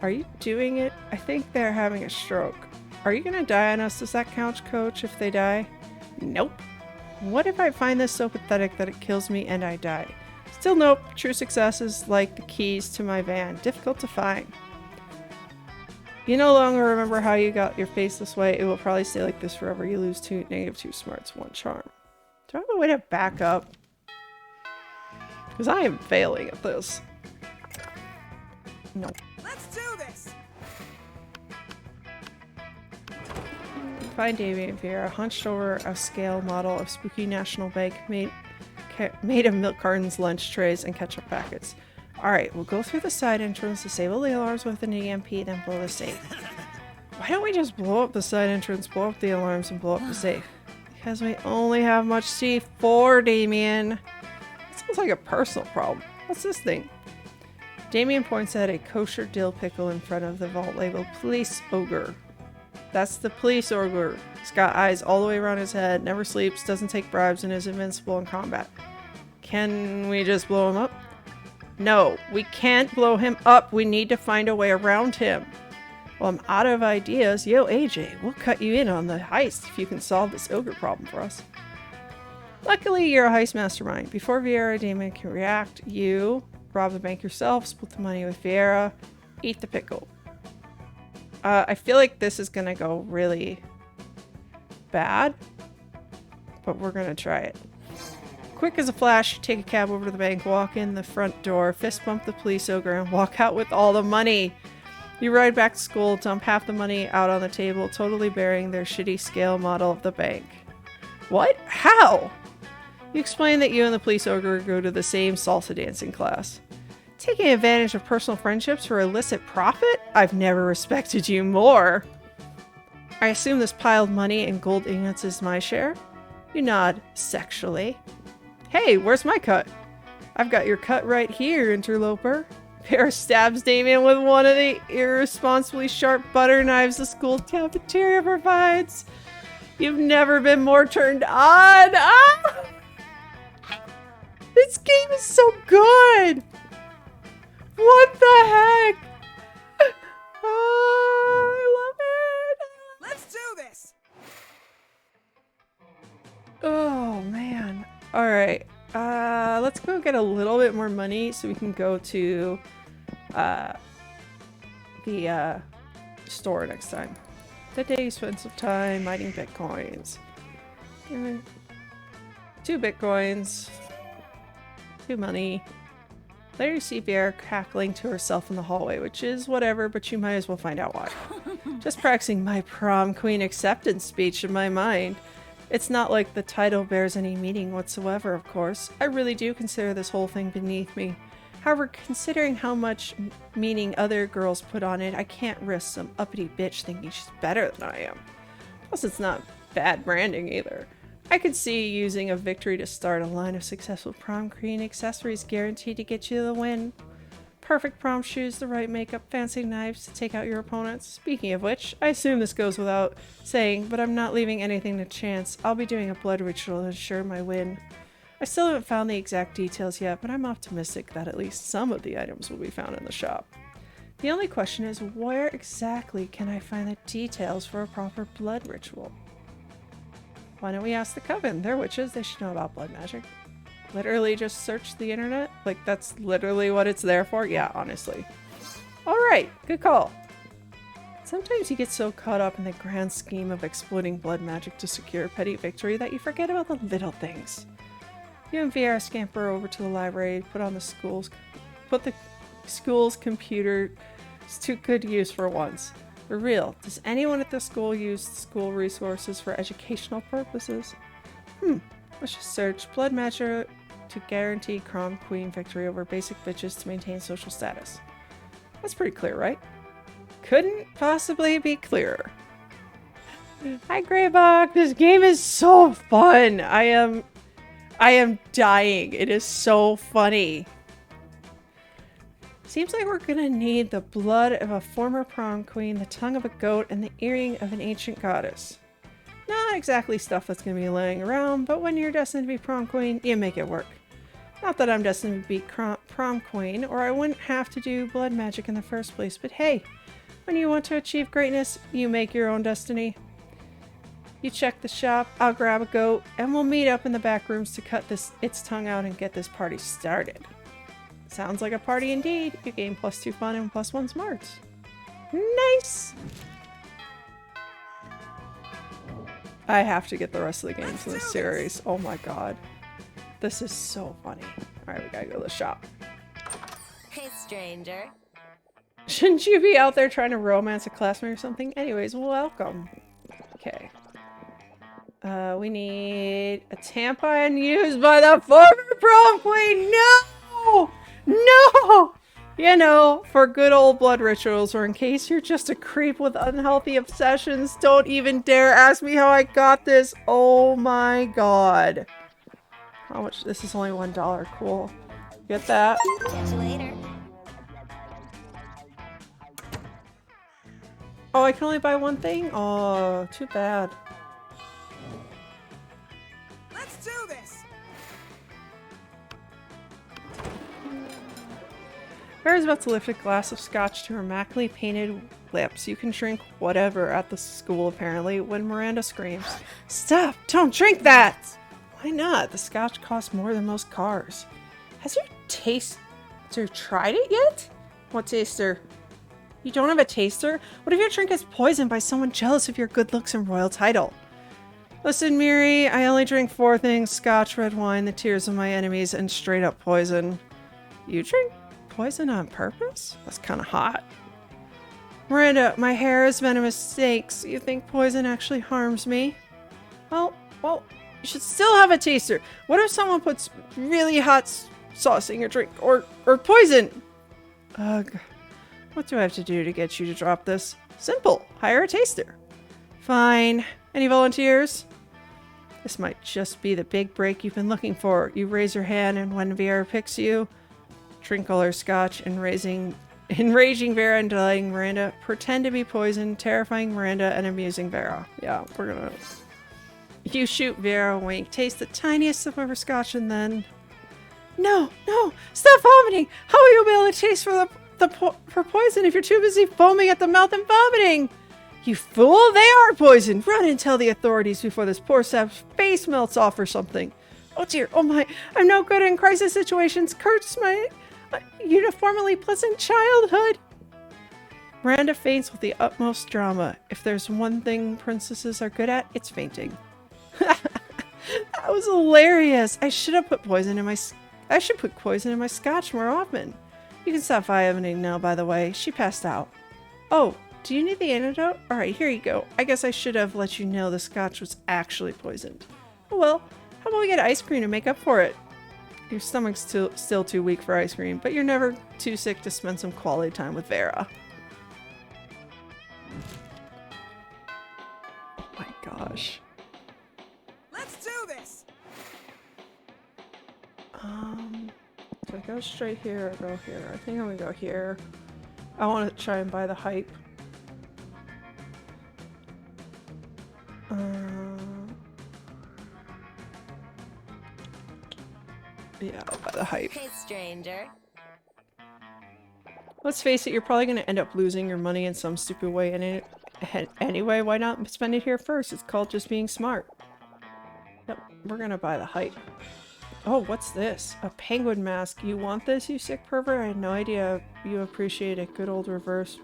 Are you doing it? I think they're having a stroke. Are you gonna die on us? Does that count, Coach, if they die? Nope. What if I find this so pathetic that it kills me and I die? Still nope. True success is like the keys to my van. Difficult to find. You no longer remember how you got your face this way. It will probably stay like this forever. You lose -2 smarts, 1 charm. Do I have a way to back up? Because I am failing at this. No. Let's do this. Find Damien and Vera hunched over a scale model of Spooky National Bank made of milk cartons, lunch trays, and ketchup packets. Alright, we'll go through the side entrance, disable the alarms with an EMP, then blow the safe. Why don't we just blow up the side entrance, blow up the alarms, and blow up the safe? Because we only have much C4, Damien. That sounds like a personal problem. What's this thing? Damien points at a kosher dill pickle in front of the vault labeled Police Ogre. That's the Police Ogre. He's got eyes all the way around his head, never sleeps, doesn't take bribes, and is invincible in combat. Can we just blow him up? No, we can't blow him up. We need to find a way around him. Well, I'm out of ideas. Yo, AJ, we'll cut you in on the heist if you can solve this ogre problem for us. Luckily, you're a heist mastermind. Before Vieira Damon can react, you rob the bank yourself, split the money with Vieira, eat the pickle. I feel like this is gonna go really bad, but we're gonna try it. Quick as a flash, you take a cab over to the bank, walk in the front door, fist bump the police ogre, and walk out with all the money. You ride back to school, dump half the money out on the table, totally burying their shitty scale model of the bank. What? How? You explain that you and the police ogre go to the same salsa dancing class. Taking advantage of personal friendships for illicit profit? I've never respected you more. I assume this piled money and gold ingots is my share? You nod sexually. Hey, where's my cut? I've got your cut right here, interloper. Pear stabs Damien with one of the irresponsibly sharp butter knives the school cafeteria provides. You've never been more turned on. Ah! This game is so good. What the heck? Oh, I love it. Let's do this. Oh, man. All right. Let's go get a little bit more money so we can go to the store next time. Today you spent some time mining bitcoins. 2 bitcoins. 2 money. Later you see Vera cackling to herself in the hallway, which is whatever, but you might as well find out why. Just practicing my prom queen acceptance speech in my mind. It's not like the title bears any meaning whatsoever, of course. I really do consider this whole thing beneath me. However, considering how much meaning other girls put on it, I can't risk some uppity bitch thinking she's better than I am. Plus, it's not bad branding either. I could see using a victory to start a line of successful prom queen accessories guaranteed to get you the win. Perfect prom shoes, the right makeup, fancy knives to take out your opponents. Speaking of which, I assume this goes without saying, but I'm not leaving anything to chance. I'll be doing a blood ritual to ensure my win. I still haven't found the exact details yet, but I'm optimistic that at least some of the items will be found in the shop. The only question is, where exactly can I find the details for a proper blood ritual? Why don't we ask the Coven? They're witches, they should know about blood magic. Literally just search the internet? Like, that's literally what it's there for? Yeah, honestly. Alright, good call. Sometimes you get so caught up in the grand scheme of exploiting blood magic to secure a petty victory that you forget about the little things. You and Vera scamper over to the library, put the school's computer to good use for once. For real, does anyone at the school use school resources for educational purposes? Let's just search blood magic to guarantee prom queen victory over basic bitches to maintain social status. That's pretty clear, right? Couldn't possibly be clearer. Hi, Greybach. This game is so fun. I am dying. It is so funny. Seems like we're gonna need the blood of a former prom queen, the tongue of a goat, and the earring of an ancient goddess. Not exactly stuff that's gonna be laying around, but when you're destined to be prom queen, you make it work. Not that I'm destined to be prom queen, or I wouldn't have to do blood magic in the first place, but hey, when you want to achieve greatness, you make your own destiny. You check the shop, I'll grab a goat, and we'll meet up in the back rooms to cut its tongue out and get this party started. Sounds like a party indeed. You gain +2 fun and +1 smarts. Nice! I have to get the rest of the games in this series. Oh my god. This is so funny. Alright, we gotta go to the shop. Hey, stranger. Shouldn't you be out there trying to romance a classmate or something? Anyways, welcome. Okay. We need a tampon used by the former prom queen. No! No! You know, for good old blood rituals, or in case you're just a creep with unhealthy obsessions, don't even dare ask me how I got this. Oh my god. How much? This is only $1. Cool. Get that. Catch you later. Oh, I can only buy one thing? Oh, too bad. Let's do this. Vera's about to lift a glass of scotch to her immaculately painted lips. You can drink whatever at the school, apparently, when Miranda screams, "Stop! Don't drink that!" Why not? The scotch costs more than most cars. Has your taster tried it yet? What taster? You don't have a taster? What if your drink is poisoned by someone jealous of your good looks and royal title? Listen, Miri, I only drink 4 things: scotch, red wine, the tears of my enemies, and straight up poison. You drink poison on purpose? That's kind of hot. Miranda, my hair is venomous snakes. You think poison actually harms me? Well, you should still have a taster. What if someone puts really hot sauce in your drink? Or poison? Ugh. What do I have to do to get you to drop this? Simple. Hire a taster. Fine. Any volunteers? This might just be the big break you've been looking for. You raise your hand, and when Vera picks you, drink all her scotch, enraging Vera and delighting Miranda, pretend to be poisoned, terrifying Miranda, and amusing Vera. Yeah, we're gonna... You shoot Vera, wink, taste the tiniest sip of her scotch, and then... No! Stop vomiting! How will you be able to taste for poison if you're too busy foaming at the mouth and vomiting? You fool! They are poisoned! Run and tell the authorities before this poor sap's face melts off or something. Oh dear, oh my, I'm no good in crisis situations. Curse my uniformly pleasant childhood. Miranda faints with the utmost drama. If there's one thing princesses are good at, it's fainting. That was hilarious. I should put poison in my scotch more often. You can stop vomiting now, by the way. She passed out. Oh, do you need the antidote? Alright, here you go. I guess I should have let you know the scotch was actually poisoned. Oh well, how about we get ice cream to make up for it? Your stomach's still too weak for ice cream, but you're never too sick to spend some quality time with Vera. Oh my gosh. Let's do this. Do I go straight here or go here? I think I'm gonna go here. I want to try and buy the hype. Yeah, I'll buy the hype. Hey, stranger. Let's face it, you're probably gonna end up losing your money in some stupid way anyway, why not spend it here first? It's called just being smart. Yep, we're gonna buy the hype. Oh, what's this? A penguin mask. You want this, you sick pervert? I had no idea you appreciate it. Good old reverse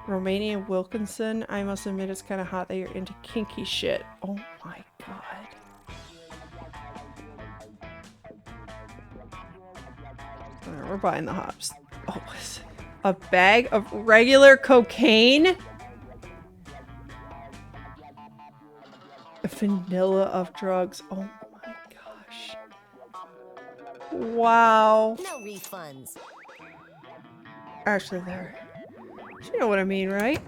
Romanian Wilkinson. I must admit it's kind of hot that you're into kinky shit. Oh my god. Alright, we're buying the hops. Oh, what's a bag of regular cocaine? A vanilla of drugs. Oh my gosh. Wow. No refunds. Actually, there. You know what I mean, right?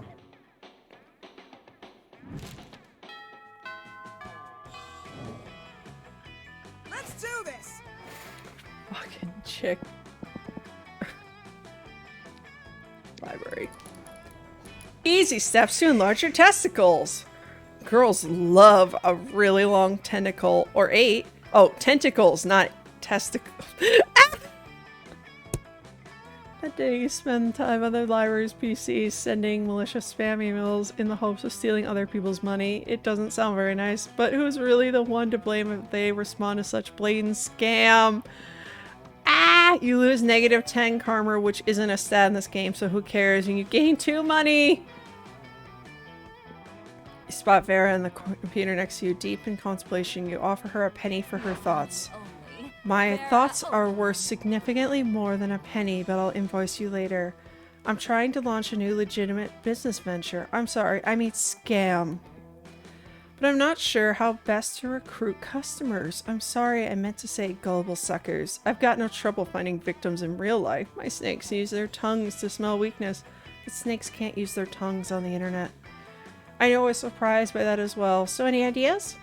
Let's do this. Fucking chick. Library. Easy steps to enlarge your testicles. Girls love a really long tentacle or 8. Oh, tentacles, not testicles. That day you spend time on the library's PCs sending malicious spam emails in the hopes of stealing other people's money. It doesn't sound very nice, but who's really the one to blame if they respond to such blatant scam? Ah! You lose -10 karma, which isn't a stat in this game, so who cares? And you gain 2 money! You spot Vera in the computer next to you, deep in contemplation. You offer her a penny for her thoughts. My thoughts are worth significantly more than a penny, but I'll invoice you later. I'm trying to launch a new legitimate business venture. I'm sorry, I mean scam. But I'm not sure how best to recruit customers. I'm sorry, I meant to say gullible suckers. I've got no trouble finding victims in real life. My snakes use their tongues to smell weakness, but snakes can't use their tongues on the internet. I know I was surprised by that as well. So any ideas?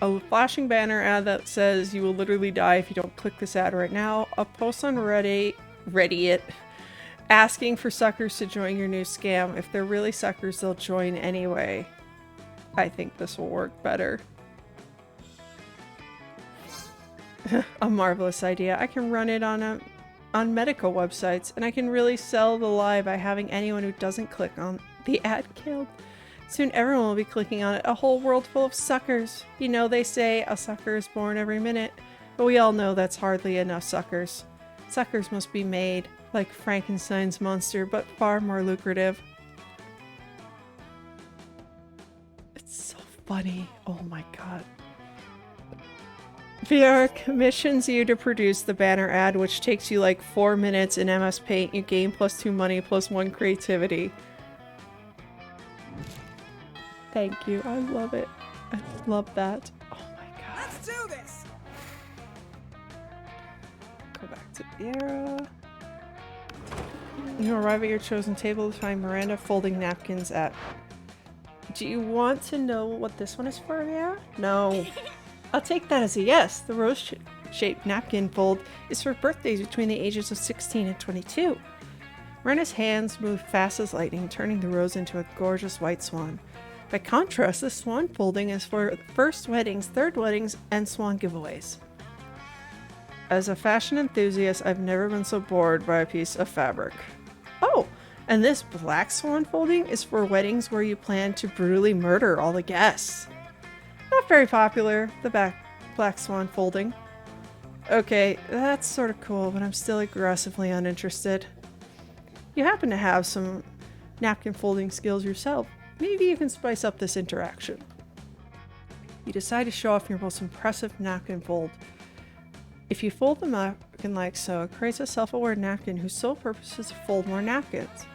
A flashing banner ad that says you will literally die if you don't click this ad right now. A post on Reddit asking for suckers to join your new scam. If they're really suckers, they'll join anyway. I think this will work better. A marvelous idea. I can run it on medical websites, and I can really sell the lie by having anyone who doesn't click on the ad killed. Soon everyone will be clicking on it. A whole world full of suckers. You know, they say a sucker is born every minute, but we all know that's hardly enough suckers. Suckers must be made, like Frankenstein's monster, but far more lucrative. It's so funny. Oh my god. VR commissions you to produce the banner ad, which takes you like 4 minutes in MS Paint. You gain +2 money, +1 creativity. Thank you. I love it. I love that. Oh my god. Let's do this. Go back to Vera. You arrive at your chosen table to find Miranda folding napkins at... Do you want to know what this one is for, Vera? No. I'll take that as a yes. The rose-shaped napkin fold is for birthdays between the ages of 16 and 22. Miranda's hands move fast as lightning, turning the rose into a gorgeous white swan. By contrast, the swan folding is for first weddings, third weddings, and swan giveaways. As a fashion enthusiast, I've never been so bored by a piece of fabric. Oh, and this black swan folding is for weddings where you plan to brutally murder all the guests. Not very popular, the black swan folding. Okay, that's sort of cool, but I'm still aggressively uninterested. You happen to have some napkin folding skills yourself. Maybe you can spice up this interaction. You decide to show off your most impressive napkin fold. If you fold the napkin like so, it creates a self-aware napkin whose sole purpose is to fold more napkins.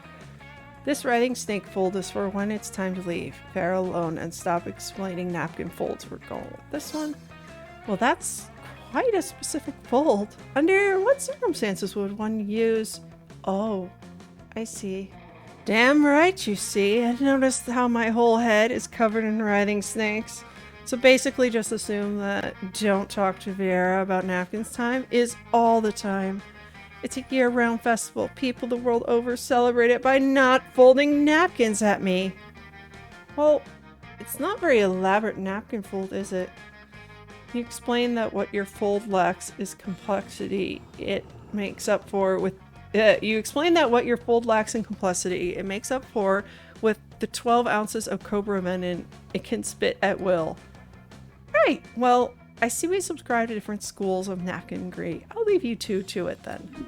This writhing snake fold is for when it's time to leave. Bear alone and stop explaining napkin folds. We're going with this one. Well, that's quite a specific fold. Under what circumstances would one use... Oh, I see. Damn right you see. I noticed how my whole head is covered in writhing snakes. So basically just assume that don't talk to Vera about napkins time is all the time. It's a year-round festival. People the world over celebrate it by not folding napkins at me. Well, it's not very elaborate napkin fold, is it? You explain that what your fold lacks is complexity. It makes up for with... you explain that what your fold lacks in complexity, it makes up for with the 12 ounces of cobra venom it can spit at will. Right, well, I see we subscribe to different schools of napkinry. I'll leave you two to it then.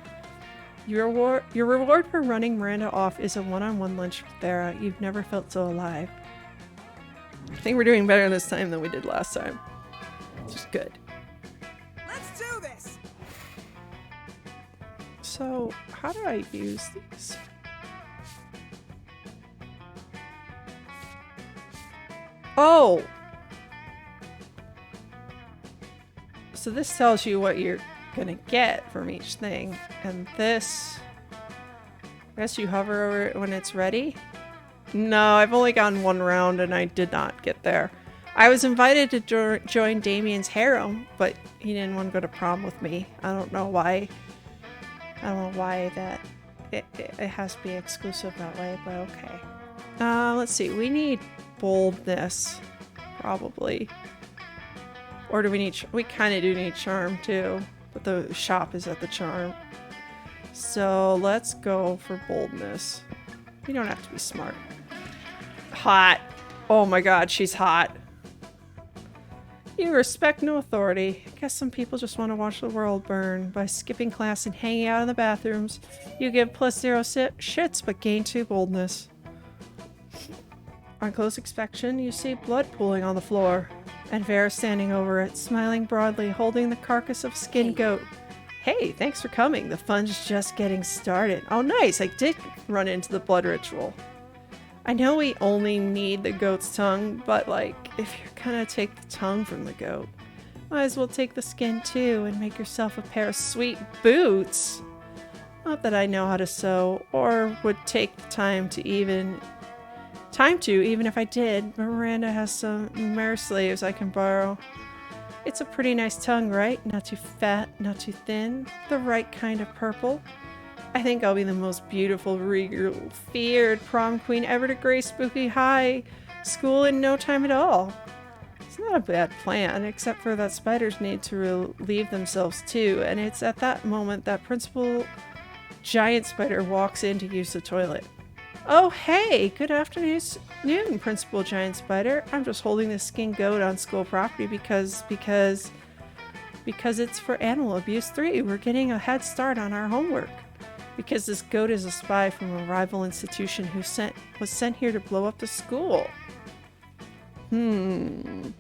Your reward for running Miranda off is a one-on-one lunch with Thera. You've never felt so alive. I think we're doing better this time than we did last time. Which is good. Let's do this. So, how do I use these? Oh! So this tells you what you're gonna get from each thing. And this... I guess you hover over it when it's ready? No, I've only gotten one round and I did not get there. I was invited to join Damien's harem, but he didn't want to go to prom with me. I don't know why. I don't know why that... It has to be exclusive that way, but okay. Let's see. We need boldness, probably. Or do we need... We kind of do need charm, too. But the shop is at the charm. So let's go for boldness. You don't have to be smart. Hot. Oh my god, she's hot. You respect no authority. I guess some people just want to watch the world burn. By skipping class and hanging out in the bathrooms, you give +0 shits but gain 2 boldness. On close inspection, you see blood pooling on the floor. And Vera standing over it, smiling broadly, holding the carcass of skinned goat. Hey, thanks for coming. The fun's just getting started. Oh nice, I did run into the blood ritual. I know we only need the goat's tongue, but like, if you're gonna take the tongue from the goat, might as well take the skin too and make yourself a pair of sweet boots. Not that I know how to sew, or would take the time to even if I did. Miranda has some mare sleeves I can borrow. It's a pretty nice tongue, right? Not too fat, not too thin, the right kind of purple. I think I'll be the most beautiful, regal, feared prom queen ever to grace Spooky High School in no time at all. It's not a bad plan, except for that spiders need to relieve themselves too, and it's at that moment that Principal Giant Spider walks in to use the toilet. Oh hey, good afternoon, Principal Giant Spider. I'm just holding this skinned goat on school property because it's for Animal Abuse 3. We're getting a head start on our homework. Because this goat is a spy from a rival institution who was sent here to blow up the school. Man,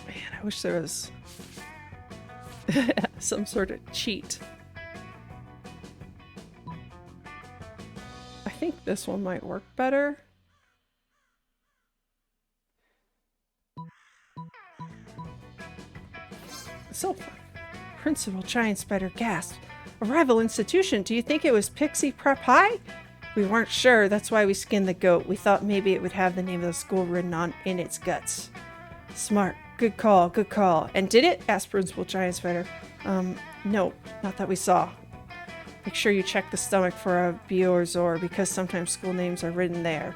I wish there was some sort of cheat. I think this one might work better. So, Principal Giant Spider gasped. A rival institution? Do you think it was Pixie Prep High? We weren't sure, that's why we skinned the goat. We thought maybe it would have the name of the school written in its guts. Smart. Good call, good call. And did it? Asked Principal Giant Spider. No, not that we saw. Make sure you check the stomach for a Beorzor, because sometimes school names are written there.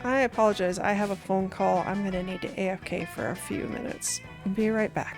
I apologize, I have a phone call. I'm gonna need to AFK for a few minutes. Be right back.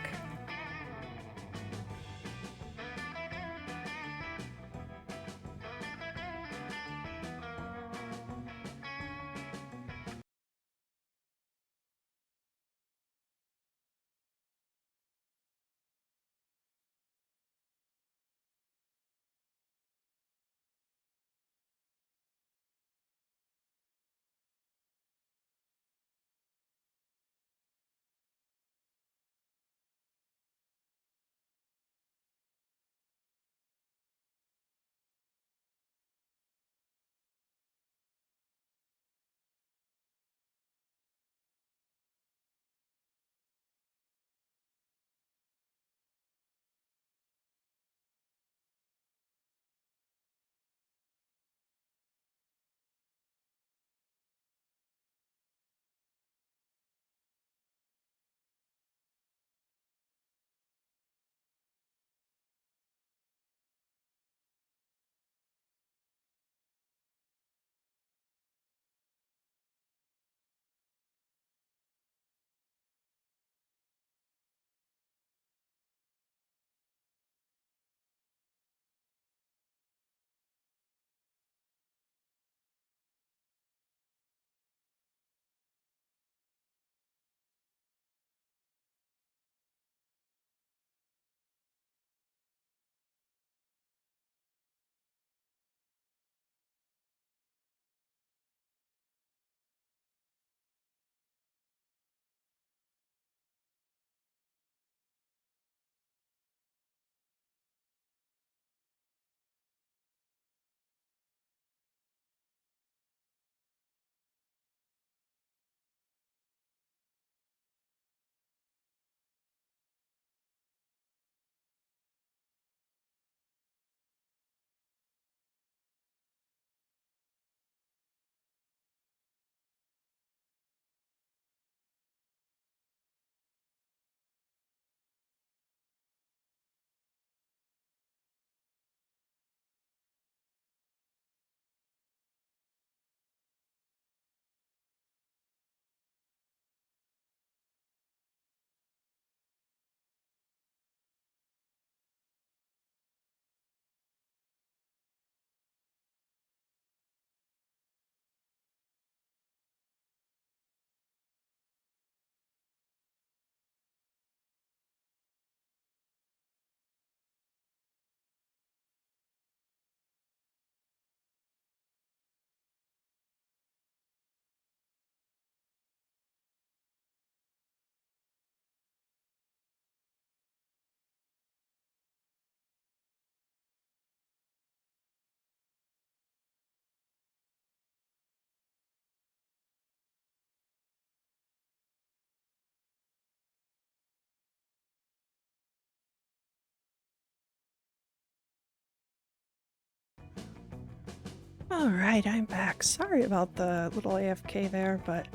Alright, I'm back. Sorry about the little AFK there, but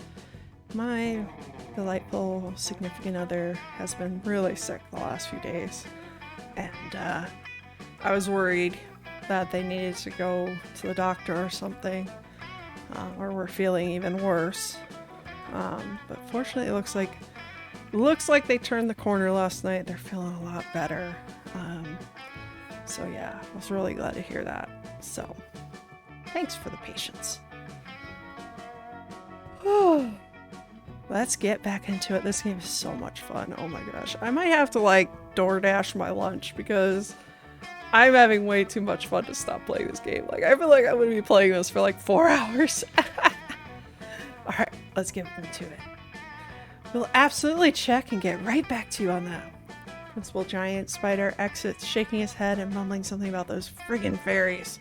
my delightful significant other has been really sick the last few days. And I was worried that they needed to go to the doctor or something, or were feeling even worse. But fortunately, it looks like they turned the corner last night. They're feeling a lot better. So yeah, I was really glad to hear that. So thanks for the patience. Let's get back into it. This game is so much fun. Oh my gosh. I might have to like DoorDash my lunch because I'm having way too much fun to stop playing this game. Like, I feel like I'm going to be playing this for like 4 hours. Alright, let's get into it. We'll absolutely check and get right back to you on that. Principal Giant Spider exits, shaking his head and mumbling something about those friggin' fairies.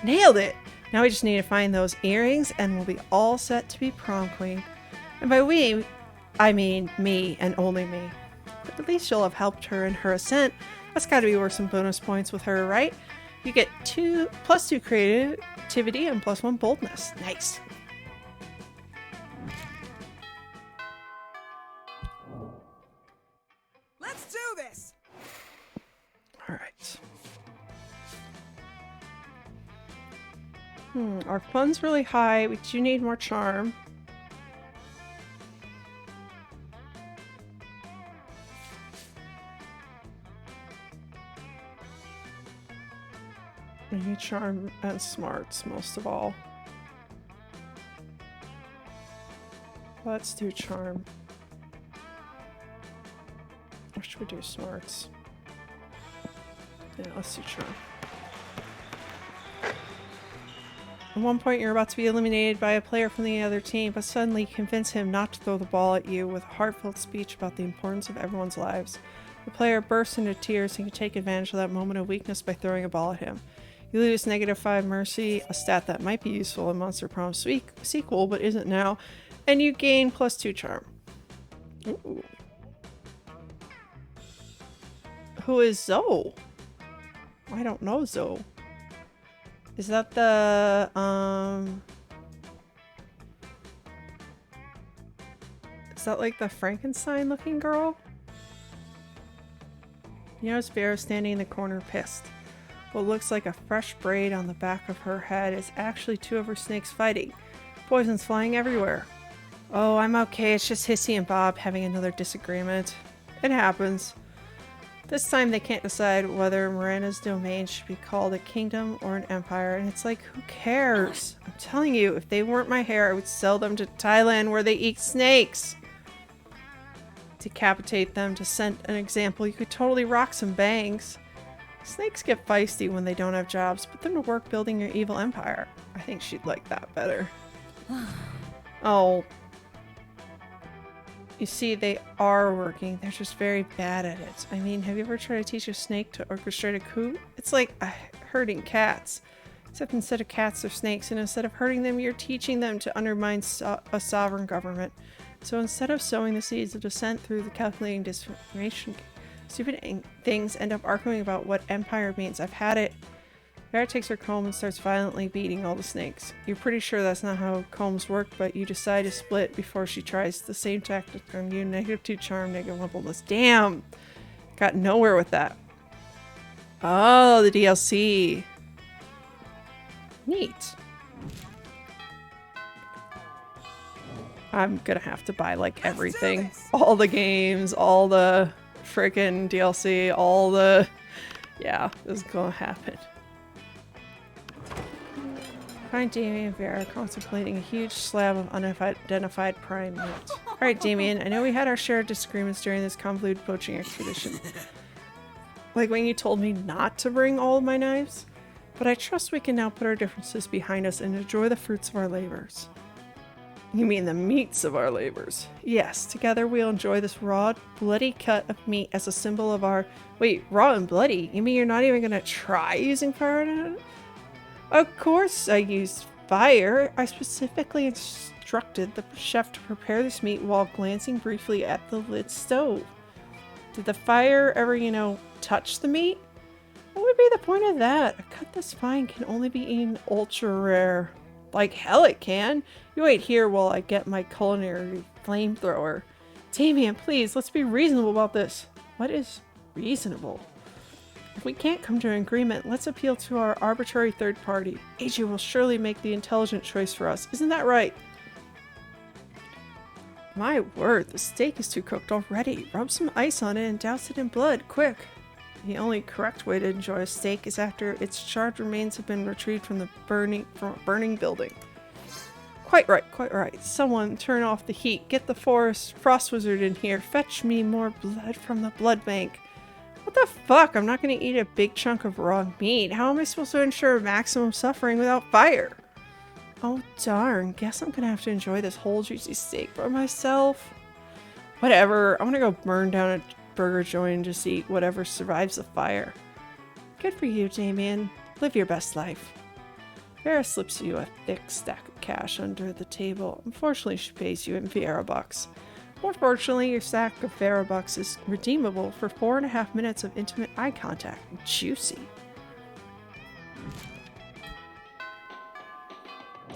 Nailed it! Now we just need to find those earrings and we'll be all set to be prom queen. And by we, I mean me and only me. But at least you'll have helped her in her ascent. That's gotta be worth some bonus points with her, right? You get +2 creativity and +1 boldness. Nice. Let's do this. Alright. Our fun's really high. We do need more charm. We need charm and smarts most of all. Let's do charm. Or should we do smarts? Yeah, let's do charm. At one point you're about to be eliminated by a player from the other team, but suddenly convince him not to throw the ball at you with a heartfelt speech about the importance of everyone's lives. The player bursts into tears and can take advantage of that moment of weakness by throwing a ball at him. You lose -5 mercy, a stat that might be useful in Monster Prom sequel, but isn't now, and you gain +2 charm. Ooh. Who is Zoe? I don't know Zoe. Is that the, is that like the Frankenstein looking girl? You notice Vero standing in the corner pissed. What looks like a fresh braid on the back of her head is actually 2 of her snakes fighting. Poison's flying everywhere. Oh, I'm okay. It's just Hissy and Bob having another disagreement. It happens. This time they can't decide whether Miranda's domain should be called a kingdom or an empire, and it's like, who cares? I'm telling you, if they weren't my hair, I would sell them to Thailand where they eat snakes. Decapitate them to set an example. You could totally rock some bangs. Snakes get feisty when they don't have jobs. Put them to work building your evil empire. I think she'd like that better. Oh. You see, they are working. They're just very bad at it. I mean, have you ever tried to teach a snake to orchestrate a coup? It's like herding cats. Except instead of cats, they're snakes, and instead of hurting them, you're teaching them to undermine a sovereign government. So instead of sowing the seeds of dissent through the calculating disinformation, stupid things end up arguing about what empire means. I've had it. Vera takes her comb and starts violently beating all the snakes. You're pretty sure that's not how combs work, but you decide to split before she tries the same tactic on you. -2 charm, -1 boldness. Damn! Got nowhere with that. Oh, the DLC. Neat. I'm gonna have to buy like everything. All the games, all the freaking DLC, all the... Yeah, this is gonna happen. Find Damien and Vera contemplating a huge slab of unidentified prime meat. Alright, Damien, I know we had our share of disagreements during this convoluted poaching expedition. Like when you told me not to bring all of my knives. But I trust we can now put our differences behind us and enjoy the fruits of our labors. You mean the meats of our labors? Yes, together we'll enjoy this raw, bloody cut of meat as a symbol of our... Wait, raw and bloody? You mean you're not even gonna try using fire? Of course I used fire. I specifically instructed the chef to prepare this meat while glancing briefly at the lit stove. Did the fire ever, touch the meat? What would be the point of that? A cut this fine can only be eaten ultra rare. Like hell it can. You wait here while I get my culinary flamethrower. Damien, please, let's be reasonable about this. What is reasonable? If we can't come to an agreement, let's appeal to our arbitrary third party. AJ will surely make the intelligent choice for us. Isn't that right? My word, the steak is too cooked already. Rub some ice on it and douse it in blood, quick. The only correct way to enjoy a steak is after its charred remains have been retrieved from a burning building. Quite right, quite right. Someone turn off the heat. Get the frost wizard in here. Fetch me more blood from the blood bank. What the fuck? I'm not gonna eat a big chunk of raw meat. How am I supposed to ensure maximum suffering without fire? Oh darn, guess I'm gonna have to enjoy this whole juicy steak by myself. Whatever, I'm gonna go burn down a burger joint and just eat whatever survives the fire. Good for you, Damien. Live your best life. Vera slips you a thick stack of cash under the table. Unfortunately, she pays you in Vera bucks. More fortunately, your stack of Vera bucks is redeemable for 4.5 minutes of intimate eye contact. Juicy.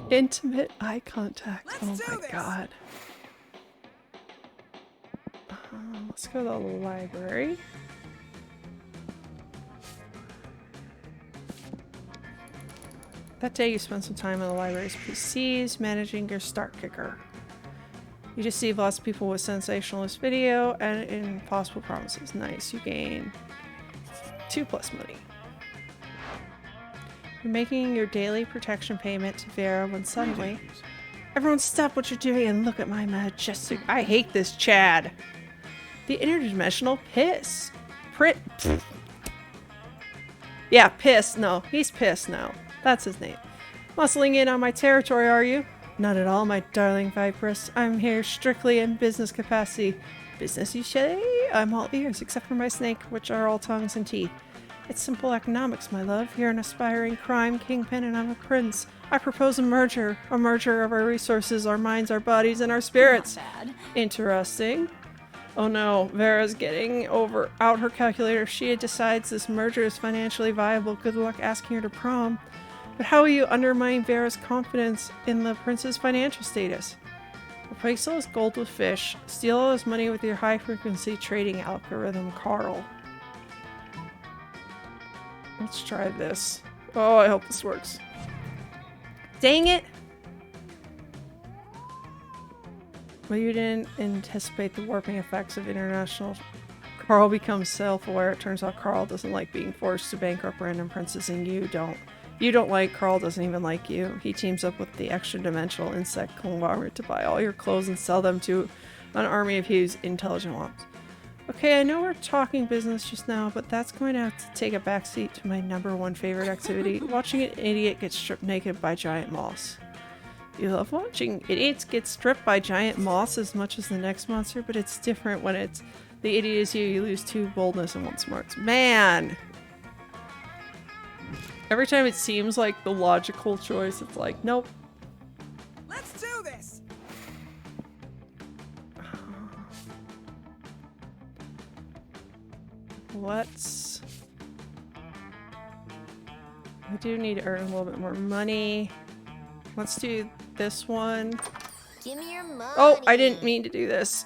Intimate eye contact. Oh my god. Let's go to the library. That day you spent some time on the library's PCs managing your start kicker. You deceive lots of people with sensationalist video and impossible promises. Nice, you gain 2+ money. You're making your daily protection payment to Vera when suddenly... Everyone stop what you're doing and look at my majestic... I hate this Chad! The interdimensional piss. Yeah, piss. No, he's pissed now. That's his name. Muscling in on my territory, are you? Not at all, my darling Viperess. I'm here strictly in business capacity. Business, you say? I'm all ears, except for my snake, which are all tongues and teeth. It's simple economics, my love. You're an aspiring crime kingpin, and I'm a prince. I propose a merger of our resources, our minds, our bodies, and our spirits. Not bad. Interesting. Oh no, Vera's getting out her calculator. If she decides this merger is financially viable, good luck asking her to prom. But how will you undermine Vera's confidence in the prince's financial status? Replace all his gold with fish. Steal all his money with your high-frequency trading algorithm, Carl. Let's try this. Oh, I hope this works. Dang it! Well, you didn't anticipate the warping effects of international... Carl becomes self-aware. It turns out Carl doesn't like being forced to bankrupt random princes, and you don't. You don't like Carl, doesn't even like you. He teams up with the extra-dimensional insect conglomerate to buy all your clothes and sell them to an army of his intelligent ones. Okay, I know we're talking business just now, but that's going to have to take a backseat to my #1 favorite activity, watching an idiot get stripped naked by giant moths. You love watching idiots get stripped by giant moths as much as the next monster, but it's different when it's the idiot is you. You lose 2 boldness and 1 smarts. Man! Every time it seems like the logical choice, it's like, nope. Let's do this. Let's... We do need to earn a little bit more money. Let's do this one. Give me your money. Oh, I didn't mean to do this.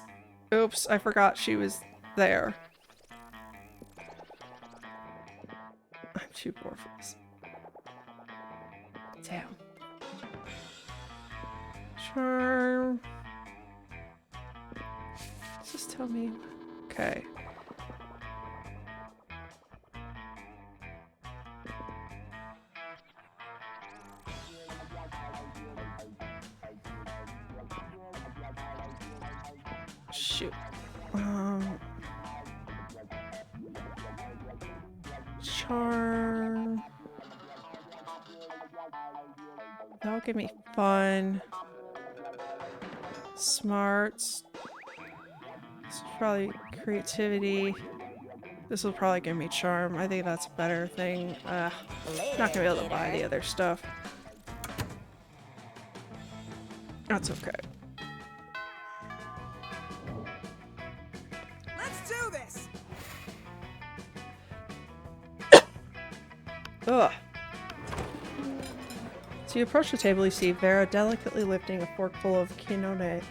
Oops, I forgot she was there. I'm too poor for this. Damn. Charm. Just tell me. Okay. Shoot. Charm. That'll give me fun. Smarts. This is probably creativity. This will probably give me charm. I think that's a better thing. Not gonna be able to buy the other stuff. That's okay. Let's do this. Ugh. So you approach the table, you see Vera delicately lifting a forkful of quinoa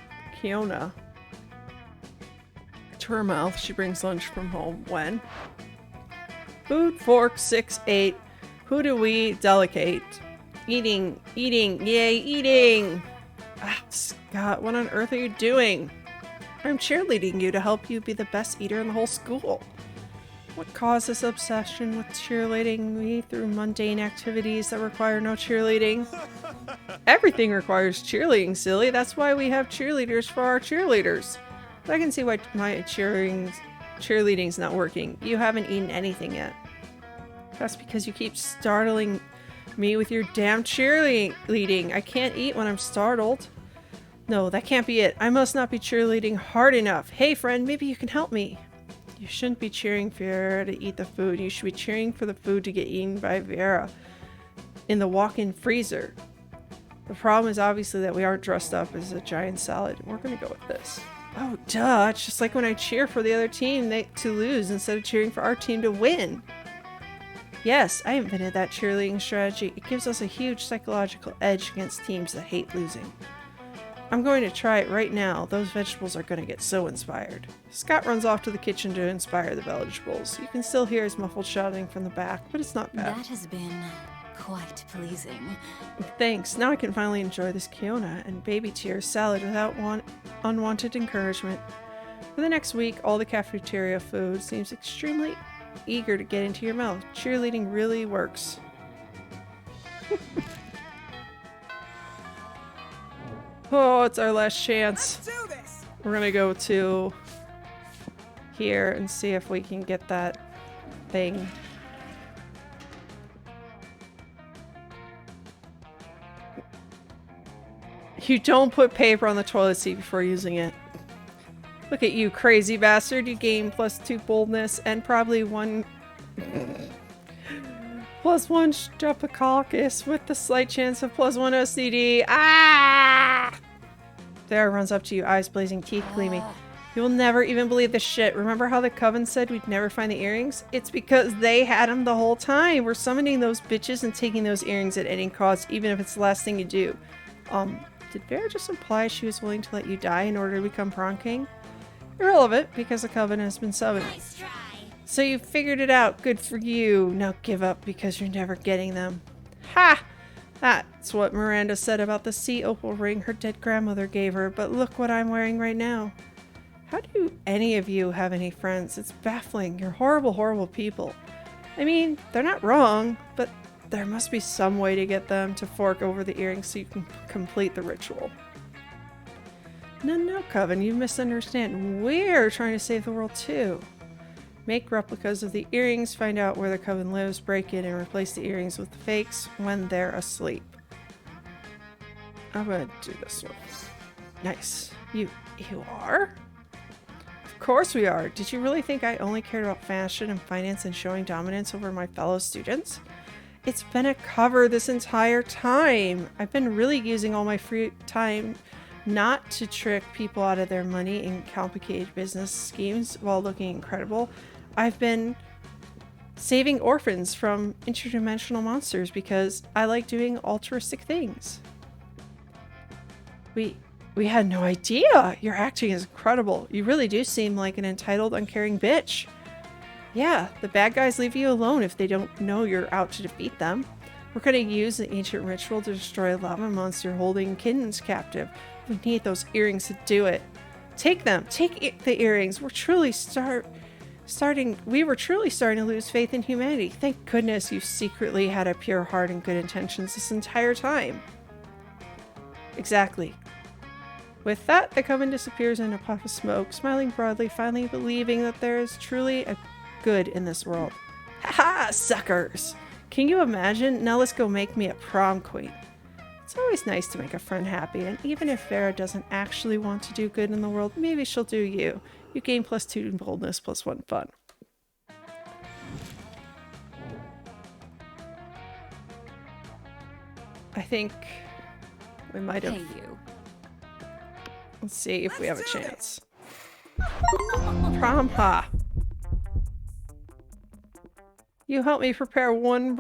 to her mouth. She brings lunch from home when? Food, fork, 6, 8. Who do we delegate? Eating, yay, eating! Ah, Scott, what on earth are you doing? I'm cheerleading you to help you be the best eater in the whole school. What caused this obsession with cheerleading me through mundane activities that require no cheerleading? Everything requires cheerleading, silly. That's why we have cheerleaders for our cheerleaders. But I can see why my cheerleading's not working. You haven't eaten anything yet. That's because you keep startling me with your damn cheerleading. I can't eat when I'm startled. No, that can't be it. I must not be cheerleading hard enough. Hey friend, maybe you can help me. You shouldn't be cheering for Vera to eat the food. You should be cheering for the food to get eaten by Vera in the walk-in freezer. The problem is obviously that we aren't dressed up as a giant salad. We're gonna go with this. Oh, duh. It's just like when I cheer for the other team to lose instead of cheering for our team to win. Yes, I invented that cheerleading strategy. It gives us a huge psychological edge against teams that hate losing. I'm going to try it right now. Those vegetables are going to get so inspired. Scott runs off to the kitchen to inspire the vegetables. You can still hear his muffled shouting from the back, but it's not bad. That has been quite pleasing. Thanks. Now I can finally enjoy this quinoa and baby tears salad without unwanted encouragement. For the next week, all the cafeteria food seems extremely eager to get into your mouth. Cheerleading really works. Oh, it's our last chance. Let's do this. We're gonna go to here and see if we can get that thing. You don't put paper on the toilet seat before using it. Look at you, crazy bastard. You gain +2 boldness and probably +1 streptococcus with the slight chance of +1 OCD. Ah! There runs up to you, eyes blazing, teeth gleaming. You will never even believe this shit. Remember how the coven said we'd never find the earrings? It's because they had them the whole time. We're summoning those bitches and taking those earrings at any cost, even if it's the last thing you do. Did Vera just imply she was willing to let you die in order to become Prom King? Irrelevant, because the coven has been summoned. Nice try. So you figured it out. Good for you. Now give up because you're never getting them. Ha! That's what Miranda said about the sea opal ring her dead grandmother gave her, but look what I'm wearing right now. How do any of you have any friends? It's baffling. You're horrible, horrible people. I mean, they're not wrong, but there must be some way to get them to fork over the earrings so you can complete the ritual. No, Coven, you misunderstand. We're trying to save the world too. Make replicas of the earrings, find out where the Coven lives, break in and replace the earrings with the fakes when they're asleep. I'm gonna do this one. Nice. You are? Of course we are. Did you really think I only cared about fashion and finance and showing dominance over my fellow students? It's been a cover this entire time. I've been really using all my free time not to trick people out of their money in complicated business schemes while looking incredible. I've been saving orphans from interdimensional monsters because I like doing altruistic things. We had no idea. Your acting is incredible. You really do seem like an entitled, uncaring bitch. Yeah, the bad guys leave you alone if they don't know you're out to defeat them. We're going to use the ancient ritual to destroy a lava monster holding kittens captive. We need those earrings to do it. Take them. Take the earrings. We were truly starting to lose faith in humanity. Thank goodness you secretly had a pure heart and good intentions this entire time. Exactly. With that, the coven disappears in a puff of smoke, smiling broadly, finally believing that there is truly a good in this world. Ha-ha, suckers! Can you imagine? Now let's go make me a prom queen. It's always nice to make a friend happy, and even if Vera doesn't actually want to do good in the world, maybe she'll do you. You gain +2 in boldness, +1 fun. I think we might have... Hey, you. Let's see if we have a chance. Prom ha! You helped me prepare one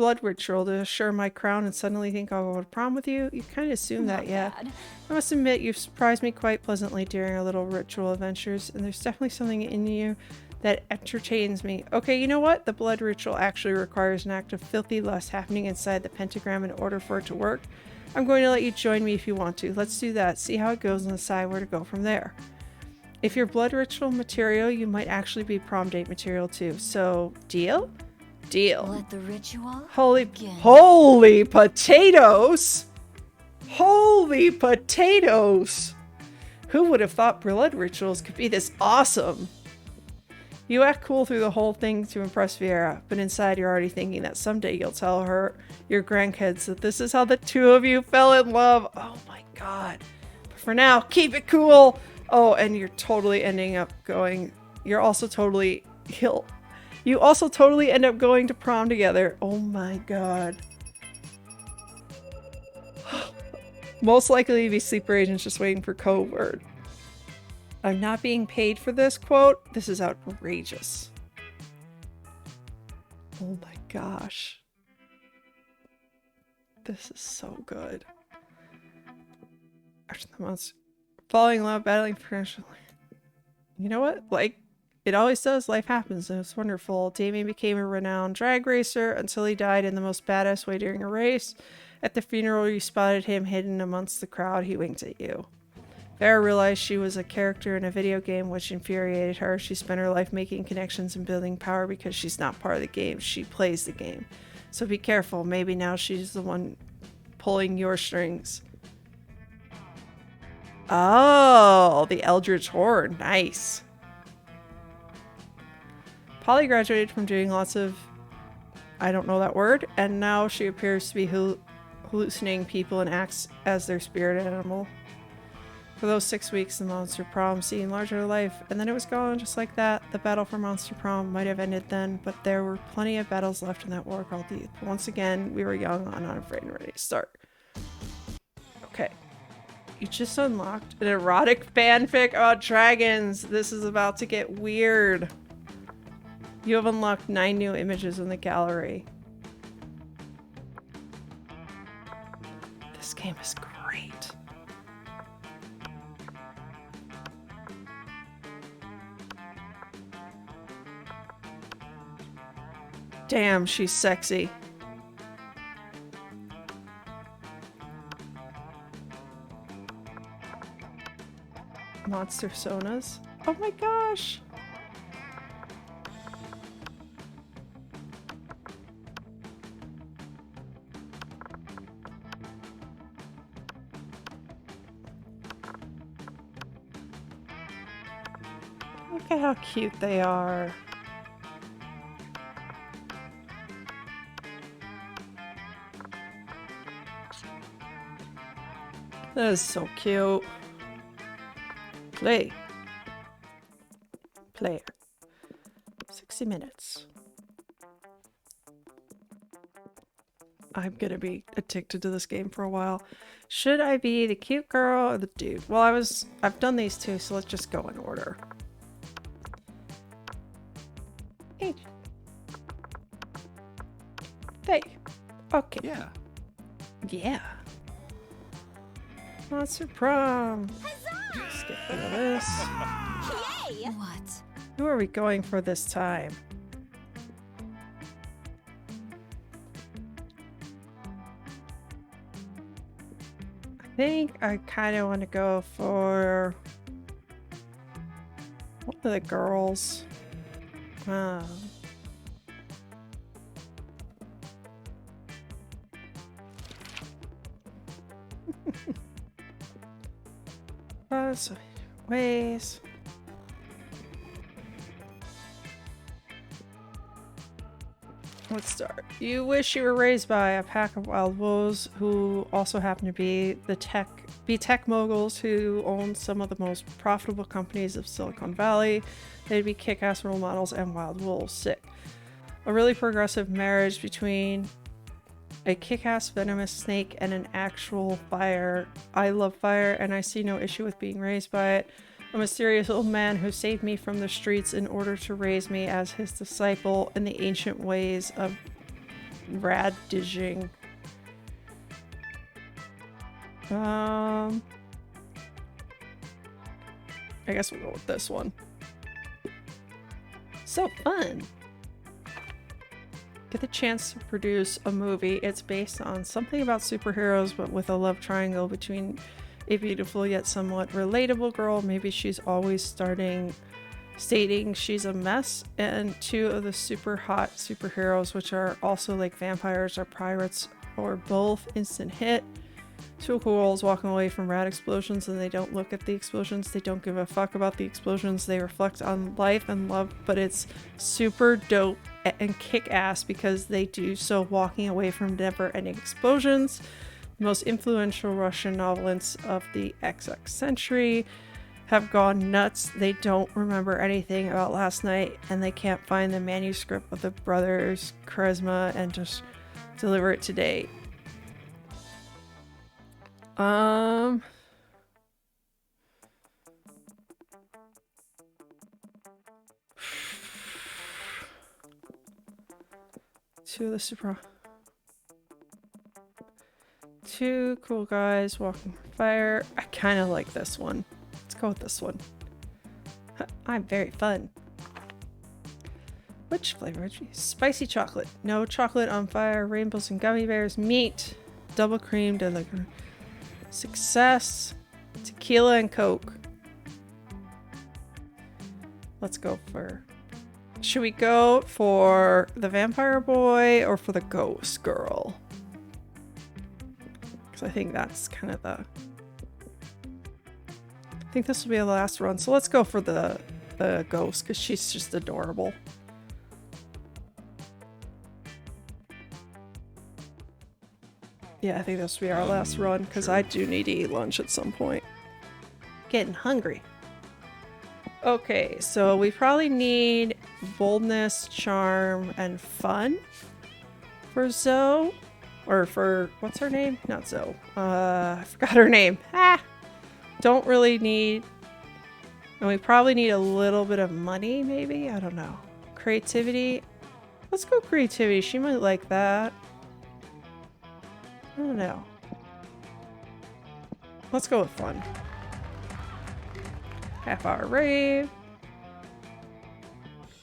blood ritual to assure my crown and suddenly think I'll go to prom with you? You kind of assume that, yeah. Bad. I must admit, you've surprised me quite pleasantly during our little ritual adventures, and there's definitely something in you that entertains me. Okay, you know what? The blood ritual actually requires an act of filthy lust happening inside the pentagram in order for it to work. I'm going to let you join me if you want to. Let's do that, see how it goes, and decide where to go from there. If you're blood ritual material, you might actually be prom date material too. So, deal? Deal. Let the ritual Holy begin. potatoes! Holy potatoes! Who would have thought blood rituals could be this awesome? You act cool through the whole thing to impress Viera, but inside you're already thinking that someday you'll tell her, your grandkids, that this is how the two of you fell in love. Oh my god. But for now, keep it cool! Oh, and you're totally ending up going... You also totally end up going to prom together. Oh my god. Most likely to be sleeper agents just waiting for code word. I'm not being paid for this quote. This is outrageous. Oh my gosh. This is so good. Falling in love, battling for... You know what? Like, it always does. Life happens, and it's wonderful. Damien became a renowned drag racer until he died in the most badass way during a race. At the funeral, you spotted him hidden amongst the crowd. He winked at you. Vera realized she was a character in a video game, which infuriated her. She spent her life making connections and building power because she's not part of the game. She plays the game. So be careful. Maybe now she's the one pulling your strings. Oh, the Eldritch Horror. Nice. Polly graduated from doing lots of... I don't know that word. And now she appears to be hallucinating people and acts as their spirit animal. For those 6 weeks, the Monster Prom seemed larger than life, and then it was gone just like that. The battle for Monster Prom might have ended then, but there were plenty of battles left in that war called Youth. But once again, we were young, unafraid, and ready to start. Okay. You just unlocked an erotic fanfic about dragons. This is about to get weird. You have unlocked 9 new images in the gallery. This game is great. Damn, she's sexy. Monster Sonas. Oh my gosh. Look at how cute they are. That is so cute. Play. Player. 60 minutes. I'm gonna be addicted to this game for a while. Should I be the cute girl or the dude? Well, I've done these two, so let's just go in order. Hey. Hey. Okay. Yeah. Yeah. Monster Prom. Let's get rid of this. Yay! What? Who are we going for this time? I think I kind of want to go for one of the girls. Ways. Let's start. You wish you were raised by a pack of wild wolves who also happen to be tech moguls who own some of the most profitable companies of Silicon Valley. They'd be kick-ass role models and wild wolves. Sick. A really progressive marriage between a kick-ass venomous snake and an actual fire. I love fire and I see no issue with being raised by it. A mysterious old man who saved me from the streets in order to raise me as his disciple in the ancient ways of radishing. I guess we'll go with this one. So fun! Get the chance to produce a movie. It's based on something about superheroes, but with a love triangle between a beautiful yet somewhat relatable girl. Maybe she's always stating she's a mess, and two of the super hot superheroes, which are also like vampires or pirates or both. Instant hit. Two girls walking away from rad explosions, and they don't look at the explosions. They don't give a fuck about the explosions. They reflect on life and love, but it's super dope and kick-ass because they do so walking away from never-ending explosions. The most influential Russian novelists of the XX century have gone nuts. They don't remember anything about last night, and they can't find the manuscript of the brothers' charisma and just deliver it today. Two cool guys walking on fire. I kind of like this one. Let's go with this one. I'm very fun. Which flavor? Spicy chocolate. No chocolate on fire. Rainbows and gummy bears. Meat. Double creamed and liquor. Success. Tequila and Coke. Let's go for... Should we go for the vampire boy or for the ghost girl? Because I think that's kind of the... I think this will be the last run. So let's go for the ghost because she's just adorable. Yeah, I think this will be our last run because I do need to eat lunch at some point. Getting hungry. Okay, so we probably need boldness, charm, and fun for Zoe. Or for, what's her name? Not Zoe. I forgot her name. Don't really need, and we probably need a little bit of money, maybe? I don't know. Creativity. Let's go creativity. She might like that. I don't know. Let's go with fun. Half-hour rave.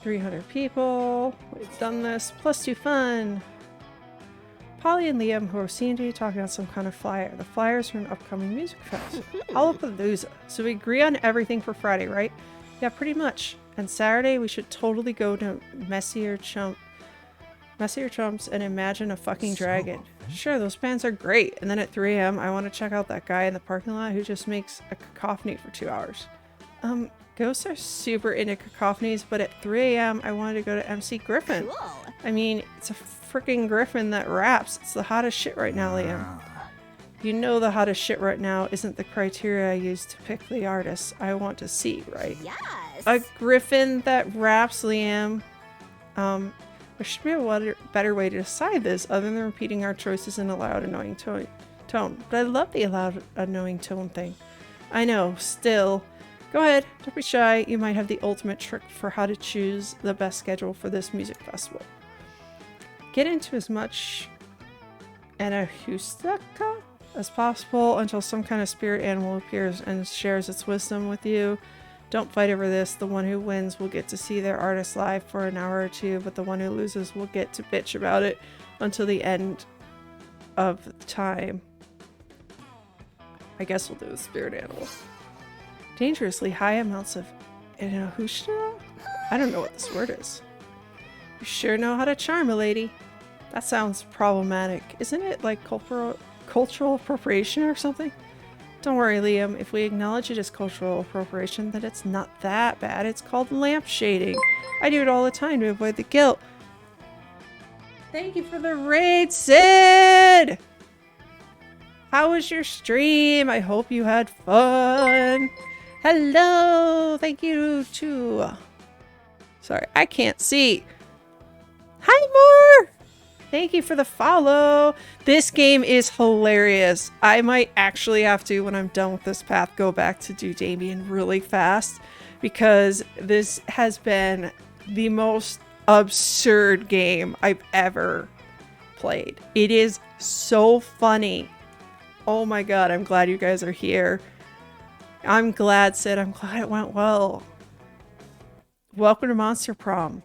300 people. We've done this. +2 fun. Polly and Liam, who are seen to be talking about some kind of flyer. The flyers for an upcoming music fest. Lollapalooza. So we agree on everything for Friday, right? Yeah, pretty much. And Saturday, we should totally go to Messier Chumps and imagine a fucking dragon. Sure, those bands are great. And then at 3 a.m., I want to check out that guy in the parking lot who just makes a cacophony for 2 hours. Ghosts are super into cacophonies, but at 3 a.m., I wanted to go to MC Griffin. Cool. I mean, it's a freaking Griffin that raps. It's the hottest shit right now, Liam. You know the hottest shit right now isn't the criteria I use to pick the artists I want to see, right? Yes. A Griffin that raps, Liam. There should be a better way to decide this other than repeating our choices in a loud, annoying tone. But I love the loud, annoying tone thing. I know, still. Go ahead, don't be shy. You might have the ultimate trick for how to choose the best schedule for this music festival. Get into as much Anahustaka as possible until some kind of spirit animal appears and shares its wisdom with you. Don't fight over this. The one who wins will get to see their artist live for an hour or two, but the one who loses will get to bitch about it until the end of time. I guess we'll do the spirit animal. Dangerously high amounts of Anahustaka? I don't know what this word is. You sure know how to charm a lady. That sounds problematic. Isn't it like cultural appropriation or something? Don't worry, Liam. If we acknowledge it as cultural appropriation, then it's not that bad. It's called lampshading. I do it all the time to avoid the guilt. Thank you for the raid, Sid! How was your stream? I hope you had fun. Hello! Thank you too. Sorry, I can't see. Hi, Moore! Thank you for the follow. This game is hilarious. I might actually have to, when I'm done with this path, go back to do Damien really fast because this has been the most absurd game I've ever played. It is so funny. Oh my god, I'm glad you guys are here. I'm glad, Sid. I'm glad it went well. Welcome to Monster Prom.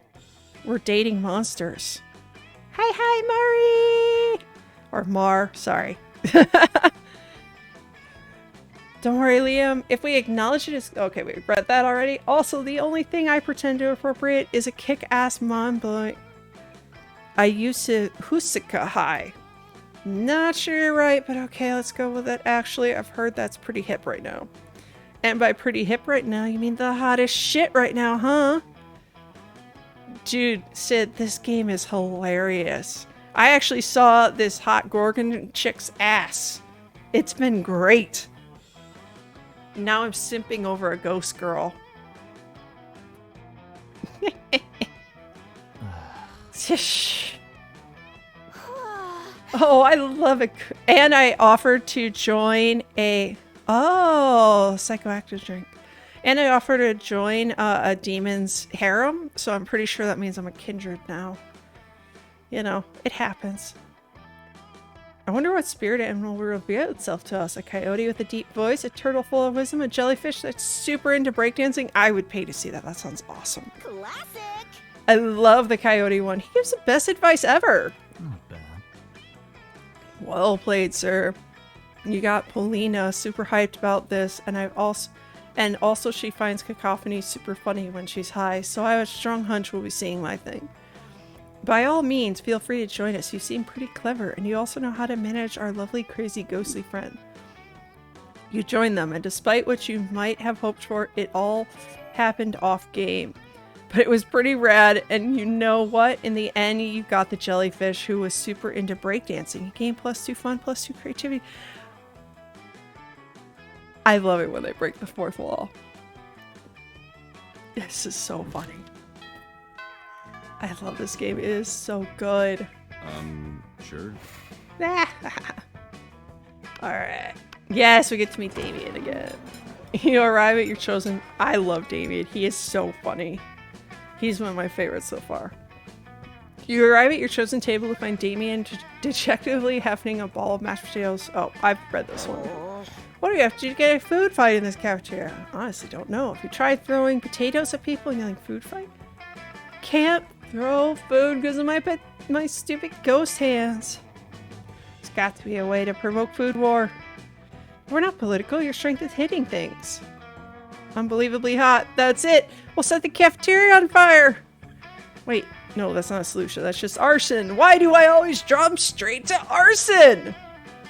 We're dating monsters. Hi, Murray! Or Mar, sorry. Don't worry, Liam. If we acknowledge it as... Okay, we read that already. Also, the only thing I pretend to appropriate is a kick-ass mom boy. I used to Husika high. Not sure you're right, but okay, let's go with it. Actually, I've heard that's pretty hip right now. And by pretty hip right now, you mean the hottest shit right now, huh? Dude, Sid, this game is hilarious. I actually saw this hot Gorgon chick's ass. It's been great. Now I'm simping over a ghost girl. Oh, I love it. And I offered to join a... Oh, psychoactive drink. And I offered to join a demon's harem, so I'm pretty sure that means I'm a kindred now. You know, it happens. I wonder what spirit animal will reveal itself to us. A coyote with a deep voice, a turtle full of wisdom, a jellyfish that's super into breakdancing. I would pay to see that. That sounds awesome. Classic. I love the coyote one. He gives the best advice ever. Not bad. Well played, sir. You got Polina super hyped about this, and also she finds Cacophony super funny when she's high, so I have a strong hunch we'll be seeing my thing. By all means, feel free to join us. You seem pretty clever, and you also know how to manage our lovely, crazy, ghostly friend. You join them, and despite what you might have hoped for, it all happened off game. But it was pretty rad, and you know what? In the end, you got the jellyfish who was super into breakdancing. Game +2 fun, +2 creativity. I love it when they break the fourth wall. This is so funny. I love this game. It is so good. Sure. Alright. Yes, we get to meet Damien again. You arrive at your chosen... I love Damien. He is so funny. He's one of my favorites so far. You arrive at your chosen table to find Damien dejectedly hefting a ball of mashed potatoes. Oh, I've read this one. What do you have to get a food fight in this cafeteria? Honestly, don't know. If you try throwing potatoes at people and yelling food fight? Can't throw food because of my stupid ghost hands. There's got to be a way to provoke food war. We're not political. Your strength is hitting things. Unbelievably hot. That's it. We'll set the cafeteria on fire. Wait, no, that's not a solution. That's just arson. Why do I always jump straight to arson?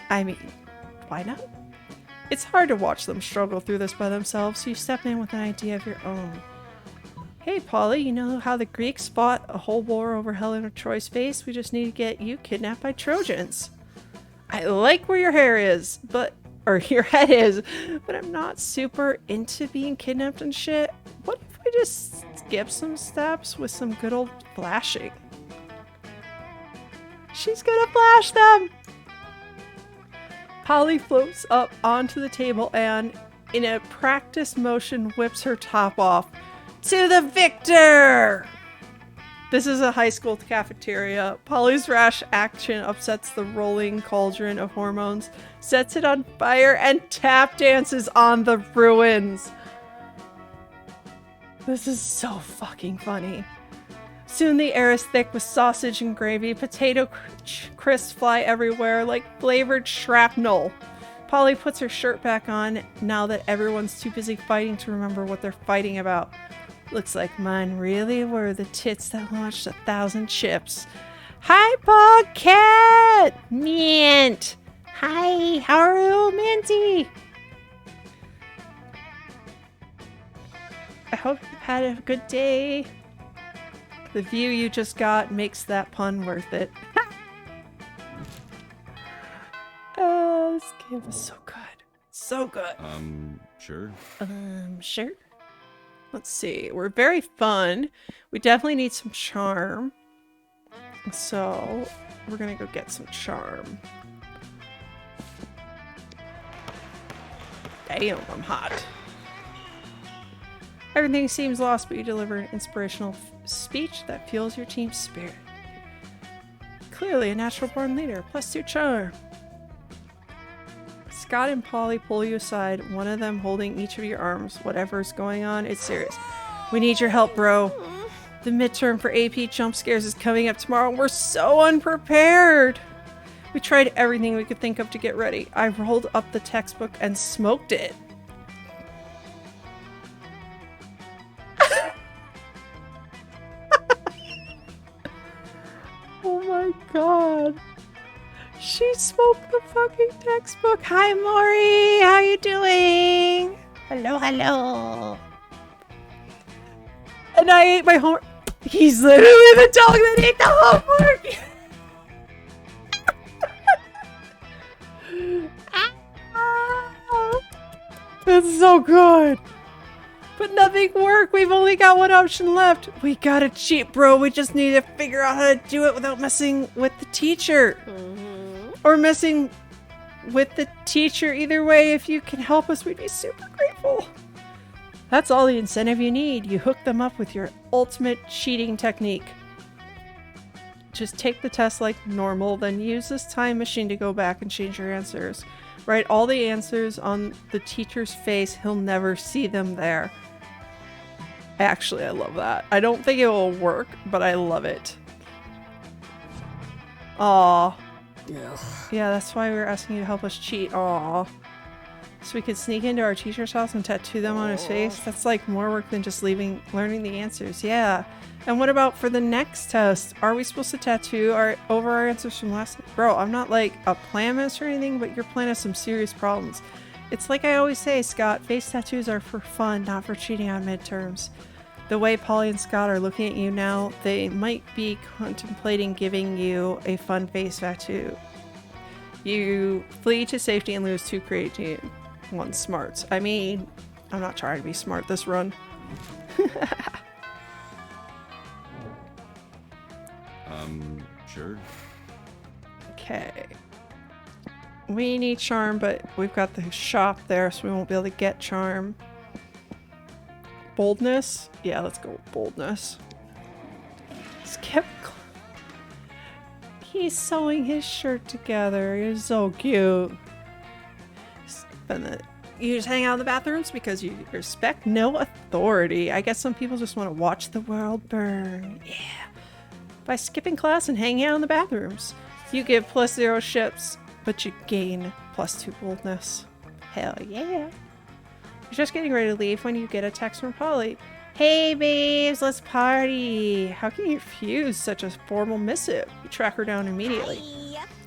I mean, why not? It's hard to watch them struggle through this by themselves, so you step in with an idea of your own. Hey, Polly, you know how the Greeks fought a whole war over Helen of Troy's face? We just need to get you kidnapped by Trojans. I like where your hair is, or your head is, but I'm not super into being kidnapped and shit. What if we just skip some steps with some good old flashing? She's gonna flash them! Polly floats up onto the table and, in a practice motion, whips her top off. To the victor! This is a high school cafeteria. Polly's rash action upsets the rolling cauldron of hormones, sets it on fire, and tap dances on the ruins. This is so fucking funny. Soon the air is thick with sausage and gravy. Potato crisps fly everywhere like flavored shrapnel. Polly puts her shirt back on now that everyone's too busy fighting to remember what they're fighting about. Looks like mine really were the tits that launched 1,000 chips. Hi, Bogcat! Mint! Hi, how are you, Minty? I hope you've had a good day. The view you just got makes that pun worth it. Oh, this game was so good. So good. Sure. Sure. Let's see. We're very fun. We definitely need some charm. So, we're gonna go get some charm. Damn, I'm hot. Everything seems lost, but you deliver an inspirational speech that fuels your team's spirit. clearly a natural born leader. +2 charm. Scott and Polly pull you aside, one of them holding each of your arms. Whatever's going on, it's serious. We need your help, bro. The midterm for AP jump scares is coming up tomorrow and we're so unprepared. We tried everything we could think of to get ready. I rolled up the textbook and smoked it. Oh my god. She smoked the fucking textbook. Hi, Maury. How you doing? Hello, hello. And I ate my homework. He's literally the dog that ate the homework. That's so good. But nothing worked. We've only got one option left. We gotta cheat, bro. We just need to figure out how to do it without messing with the teacher. Or messing with the teacher. Either way, if you can help us, we'd be super grateful. That's all the incentive you need. You hook them up with your ultimate cheating technique. Just take the test like normal, then use this time machine to go back and change your answers. Write all the answers on the teacher's face. He'll never see them there. Actually, I love that. I don't think it will work, but I love it. Aww. Yeah, that's why we were asking you to help us cheat. Aww. So we could sneak into our teacher's house and tattoo them on his face? That's like more work than just learning the answers. Yeah. And what about for the next test? Are we supposed to tattoo over our answers from last time? Bro, I'm not like a plan master or anything, but your plan has some serious problems. It's like I always say, Scott, face tattoos are for fun, not for cheating on midterms. The way Polly and Scott are looking at you now, they might be contemplating giving you a fun face tattoo. You flee to safety and lose 2 creatine. 1 smarts. I mean, I'm not trying to be smart this run. Sure. Okay. We need charm, but we've got the shop there, so we won't be able to get charm. Boldness? Yeah, let's go with boldness. Skip. He's sewing his shirt together. He's so cute. You just hang out in the bathrooms because you respect no authority. I guess some people just want to watch the world burn. Yeah. By skipping class and hanging out in the bathrooms. You get +0 ships, but you gain +2 boldness. Hell yeah. You're just getting ready to leave when you get a text from Polly. Hey babes, let's party. How can you refuse such a formal missive? You track her down immediately.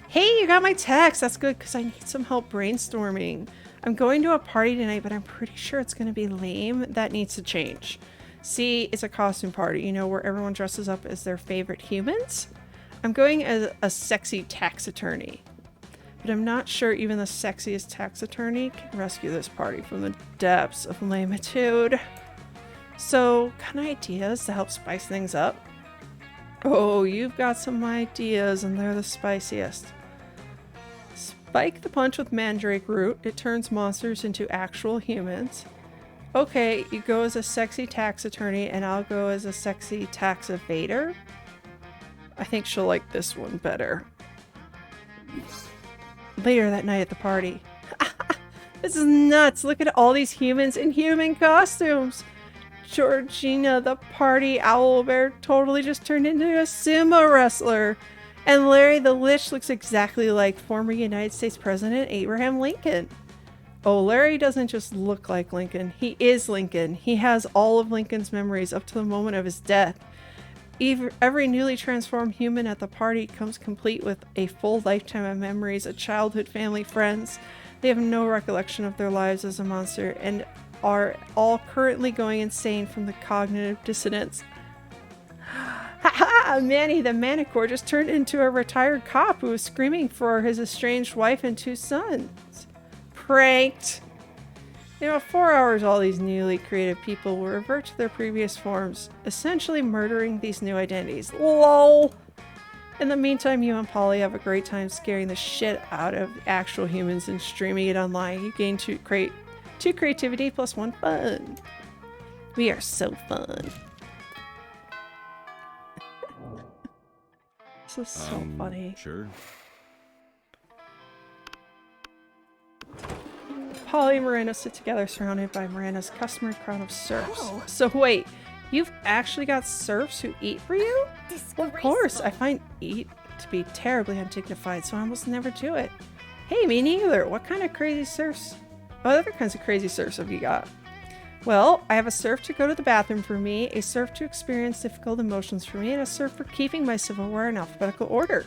Hey, you got my text. That's good because I need some help brainstorming. I'm going to a party tonight, but I'm pretty sure it's going to be lame. That needs to change. See, it's a costume party, you know, where everyone dresses up as their favorite humans. I'm going as a sexy tax attorney. But I'm not sure even the sexiest tax attorney can rescue this party from the depths of lamitude. So, kind of ideas to help spice things up? Oh, you've got some ideas and they're the spiciest. Spike the punch with mandrake root. It turns monsters into actual humans. Okay, you go as a sexy tax attorney and I'll go as a sexy tax evader. I think she'll like this one better. Later that night at the party. This is nuts. Look at all these humans in human costumes. Georgina, the party owl bear, totally just turned into a sumo wrestler. And Larry the Lich looks exactly like former United States President Abraham Lincoln. Oh, Larry doesn't just look like Lincoln. He is Lincoln. He has all of Lincoln's memories up to the moment of his death. Every newly transformed human at the party comes complete with a full lifetime of memories of childhood, family, friends. They have no recollection of their lives as a monster and are all currently going insane from the cognitive dissonance. Haha! Manny the Manicore just turned into a retired cop who was screaming for his estranged wife and 2 sons. Pranked! In about 4 hours, all these newly created people will revert to their previous forms, essentially murdering these new identities. LOL! In the meantime, you and Polly have a great time scaring the shit out of actual humans and streaming it online. You gain 2 creativity plus 1 fun. We are so fun. This is so funny. Sure. Polly and Miranda sit together surrounded by Miranda's customary crowd of serfs. Oh. So wait, you've actually got serfs who eat for you? Well, of course, I find eat to be terribly undignified, so I almost never do it. Hey, me neither. What kind of crazy serfs? What other kinds of crazy serfs have you got? Well, I have a serf to go to the bathroom for me, a serf to experience difficult emotions for me, and a serf for keeping my silverware in alphabetical order.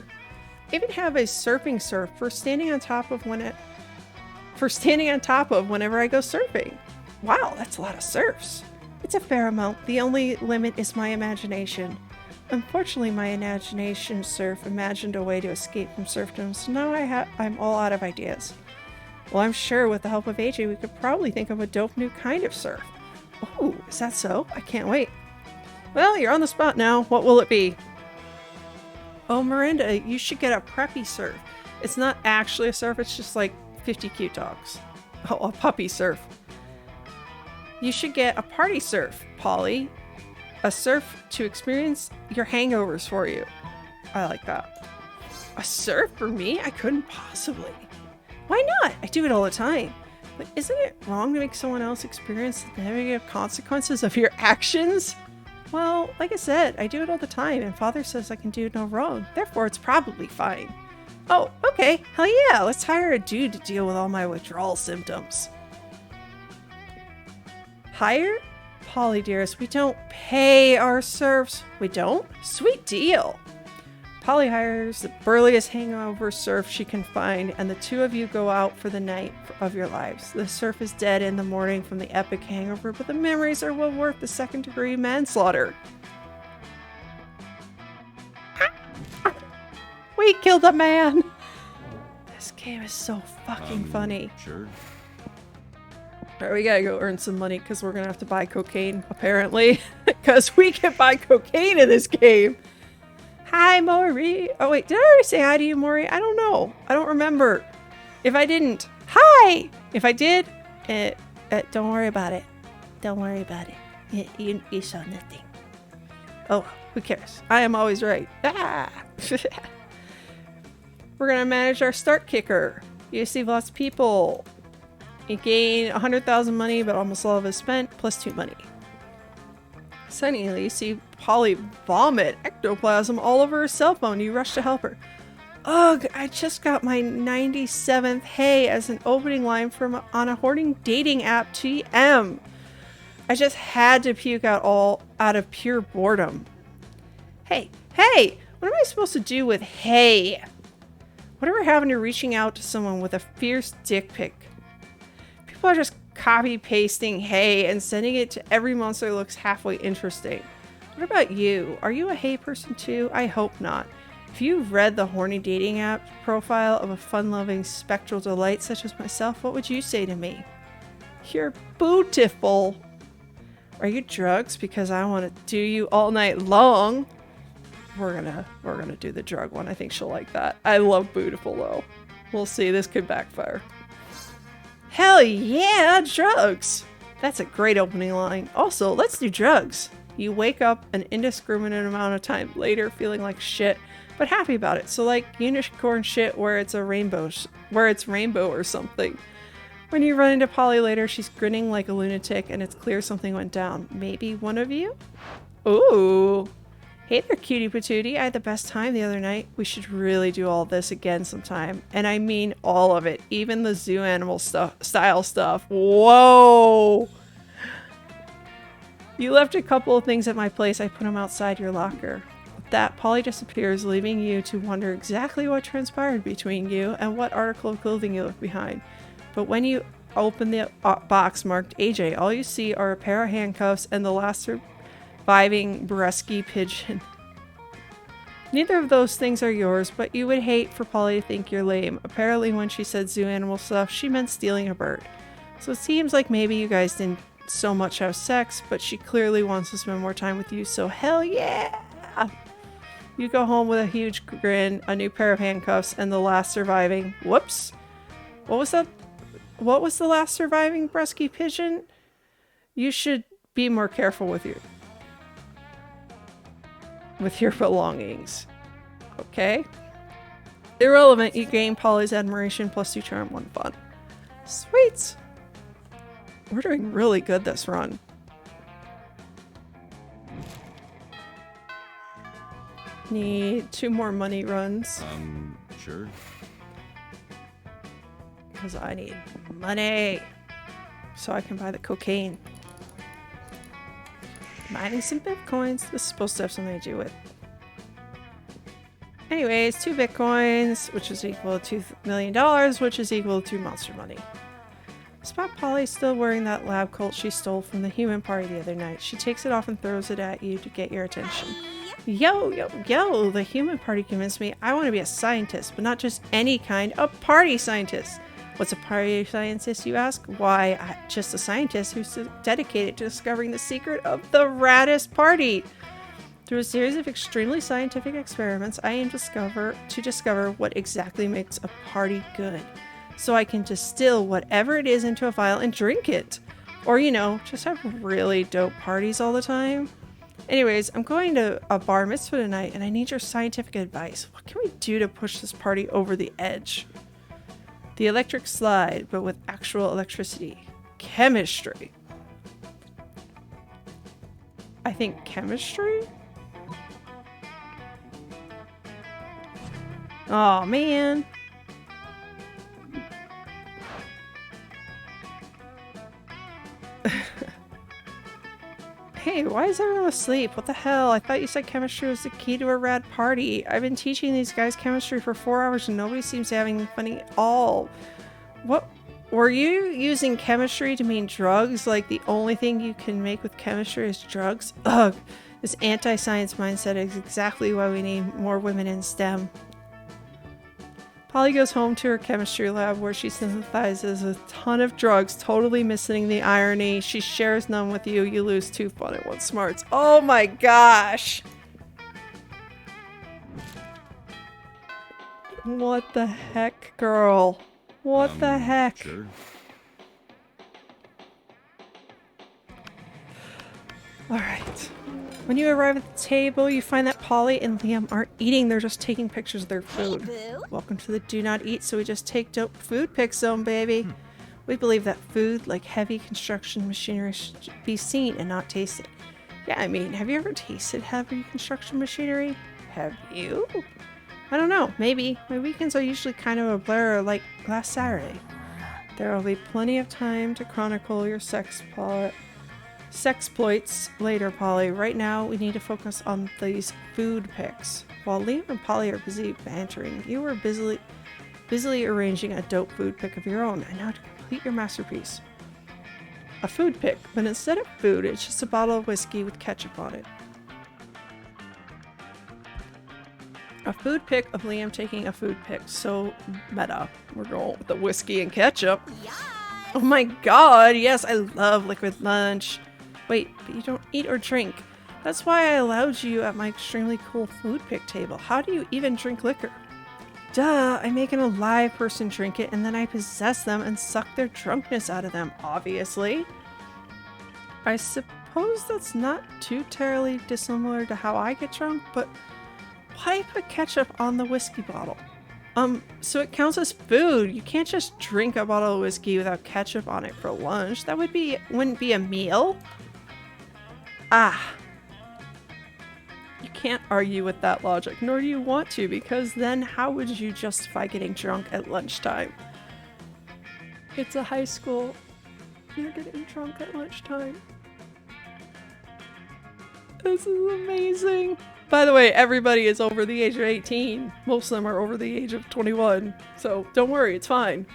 I even have a surfing serf for standing on top of whenever I go surfing. Wow, that's a lot of serfs. It's a fair amount. The only limit is my imagination. Unfortunately, my imagination serf imagined a way to escape from serfdom, so now I'm all out of ideas. Well, I'm sure with the help of AJ, we could probably think of a dope new kind of serf. Oh, is that so? I can't wait. Well, you're on the spot now. What will it be? Oh, Miranda, you should get a preppy serf. It's not actually a serf, it's just like 50 cute dogs. Oh, a puppy serf. You should get a party serf, Polly. A serf to experience your hangovers for you. I like that. A serf for me? I couldn't possibly. Why not? I do it all the time. But isn't it wrong to make someone else experience the negative consequences of your actions? Well, like I said, I do it all the time, and Father says I can do no wrong. Therefore, it's probably fine. Oh, okay. Hell yeah. Let's hire a dude to deal with all my withdrawal symptoms. Hire? Polly, dearest, we don't pay our serfs. We don't? Sweet deal. Polly hires the burliest hangover serf she can find, and the two of you go out for the night of your lives. The serf is dead in the morning from the epic hangover, but the memories are well worth the second-degree manslaughter. We killed a man! This game is so fucking funny. Sure. Alright, we gotta go earn some money because we're gonna have to buy cocaine, apparently. Because we can buy cocaine in this game! Hi, Maury! Oh wait, did I already say hi to you, Maury? I don't know. I don't remember. If I didn't, hi! If I did, don't worry about it. Don't worry about it. You saw nothing. Oh, who cares? I am always right. Ah! We're gonna manage our start kicker. You see lots of people. You gain 100,000 money, but almost all of it is spent, plus 2 money. Suddenly, you see Polly vomit ectoplasm all over her cell phone. You rush to help her. Ugh, I just got my 97th hey as an opening line on a hoarding dating app TM. I just had to puke out of pure boredom. Hey, what am I supposed to do with hey? Whatever happened to reaching out to someone with a fierce dick pic? People are just copy-pasting hey and sending it to every monster that looks halfway interesting. What about you? Are you a hey person too? I hope not. If you've read the horny dating app profile of a fun-loving spectral delight such as myself, what would you say to me? You're beautiful. Are you drugs? Because I want to do you all night long. We're gonna do the drug one. I think she'll like that. I love beautiful though. We'll see. This could backfire. Hell yeah, drugs! That's a great opening line. Also, let's do drugs. You wake up an indiscriminate amount of time later feeling like shit, but happy about it. So like unicorn shit where it's rainbow or something. When you run into Polly later, she's grinning like a lunatic and it's clear something went down. Maybe one of you? Ooh. Hey there, cutie patootie. I had the best time the other night. We should really do all this again sometime. And I mean all of it. Even the zoo animal style stuff. Whoa! You left a couple of things at my place. I put them outside your locker. With that, Polly disappears, leaving you to wonder exactly what transpired between you and what article of clothing you left behind. But when you open the box marked AJ, all you see are a pair of handcuffs and the last surviving Bresky pigeon. Neither of those things are yours, but you would hate for Polly to think you're lame. Apparently when she said zoo animal stuff, she meant stealing a bird. So it seems like maybe you guys didn't so much have sex, but she clearly wants to spend more time with you, so hell yeah! You go home with a huge grin, a new pair of handcuffs, and the last surviving... Whoops! What was that? What was the last surviving Bresky pigeon? You should be more careful with your belongings. Okay. Irrelevant, you gain Polly's admiration plus 2 charm, 1 fun. Sweet! We're doing really good this run. Need 2 more money runs. Sure. Because I need money. So I can buy the cocaine. Mining some bitcoins. This is supposed to have something to do with. Anyways, 2 bitcoins, which is equal to $2 million, which is equal to monster money. Spot Polly still wearing that lab coat she stole from the human party the other night. She takes it off and throws it at you to get your attention. Yo, yo, yo! The human party convinced me I want to be a scientist, but not just any kind, a party scientist. What's a party scientist, you ask? Why, just a scientist who's dedicated to discovering the secret of the raddest party. Through a series of extremely scientific experiments, I aim to discover what exactly makes a party good. So I can distill whatever it is into a vial and drink it. Or, you know, just have really dope parties all the time. Anyways, I'm going to a bar mitzvah tonight and I need your scientific advice. What can we do to push this party over the edge? The electric slide, but with actual electricity. Chemistry. I think chemistry? Oh man. Hey, why is everyone asleep? What the hell? I thought you said chemistry was the key to a rad party. I've been teaching these guys chemistry for 4 hours and nobody seems to have any fun at all. What? Were you using chemistry to mean drugs? Like the only thing you can make with chemistry is drugs? Ugh. This anti-science mindset is exactly why we need more women in STEM. Polly goes home to her chemistry lab where she synthesizes a ton of drugs, totally missing the irony. She shares none with you. You lose 2 fun and 1 smarts. Oh my gosh! What the heck, girl? What the heck? Sure. Alright. When you arrive at the table, you find that Polly and Liam aren't eating, they're just taking pictures of their food. Hey, boo. Welcome to the do not eat, so we just take dope food pic zone, baby. We believe that food, like heavy construction machinery, should be seen and not tasted. Yeah, I mean, have you ever tasted heavy construction machinery? Have you? I don't know, maybe. My weekends are usually kind of a blur, like last Saturday. There will be plenty of time to chronicle your sexploits later, Polly. Right now, we need to focus on these food pics. While Liam and Polly are busy bantering, you are busily arranging a dope food pic of your own. And now to complete your masterpiece. A food pic, but instead of food, it's just a bottle of whiskey with ketchup on it. A food pic of Liam taking a food pic. So meta. We're going with the whiskey and ketchup. Yeah. Oh my god, yes, I love liquid lunch. Wait, but you don't eat or drink. That's why I allowed you at my extremely cool food pic table. How do you even drink liquor? Duh, I make an alive person drink it and then I possess them and suck their drunkenness out of them, obviously. I suppose that's not too terribly dissimilar to how I get drunk, but why put ketchup on the whiskey bottle? So it counts as food. You can't just drink a bottle of whiskey without ketchup on it for lunch. That wouldn't be a meal. Ah. You can't argue with that logic, nor do you want to, because then how would you justify getting drunk at lunchtime? It's a high school. You're getting drunk at lunchtime. This is amazing. By the way, everybody is over the age of 18. Most of them are over the age of 21. So don't worry, it's fine.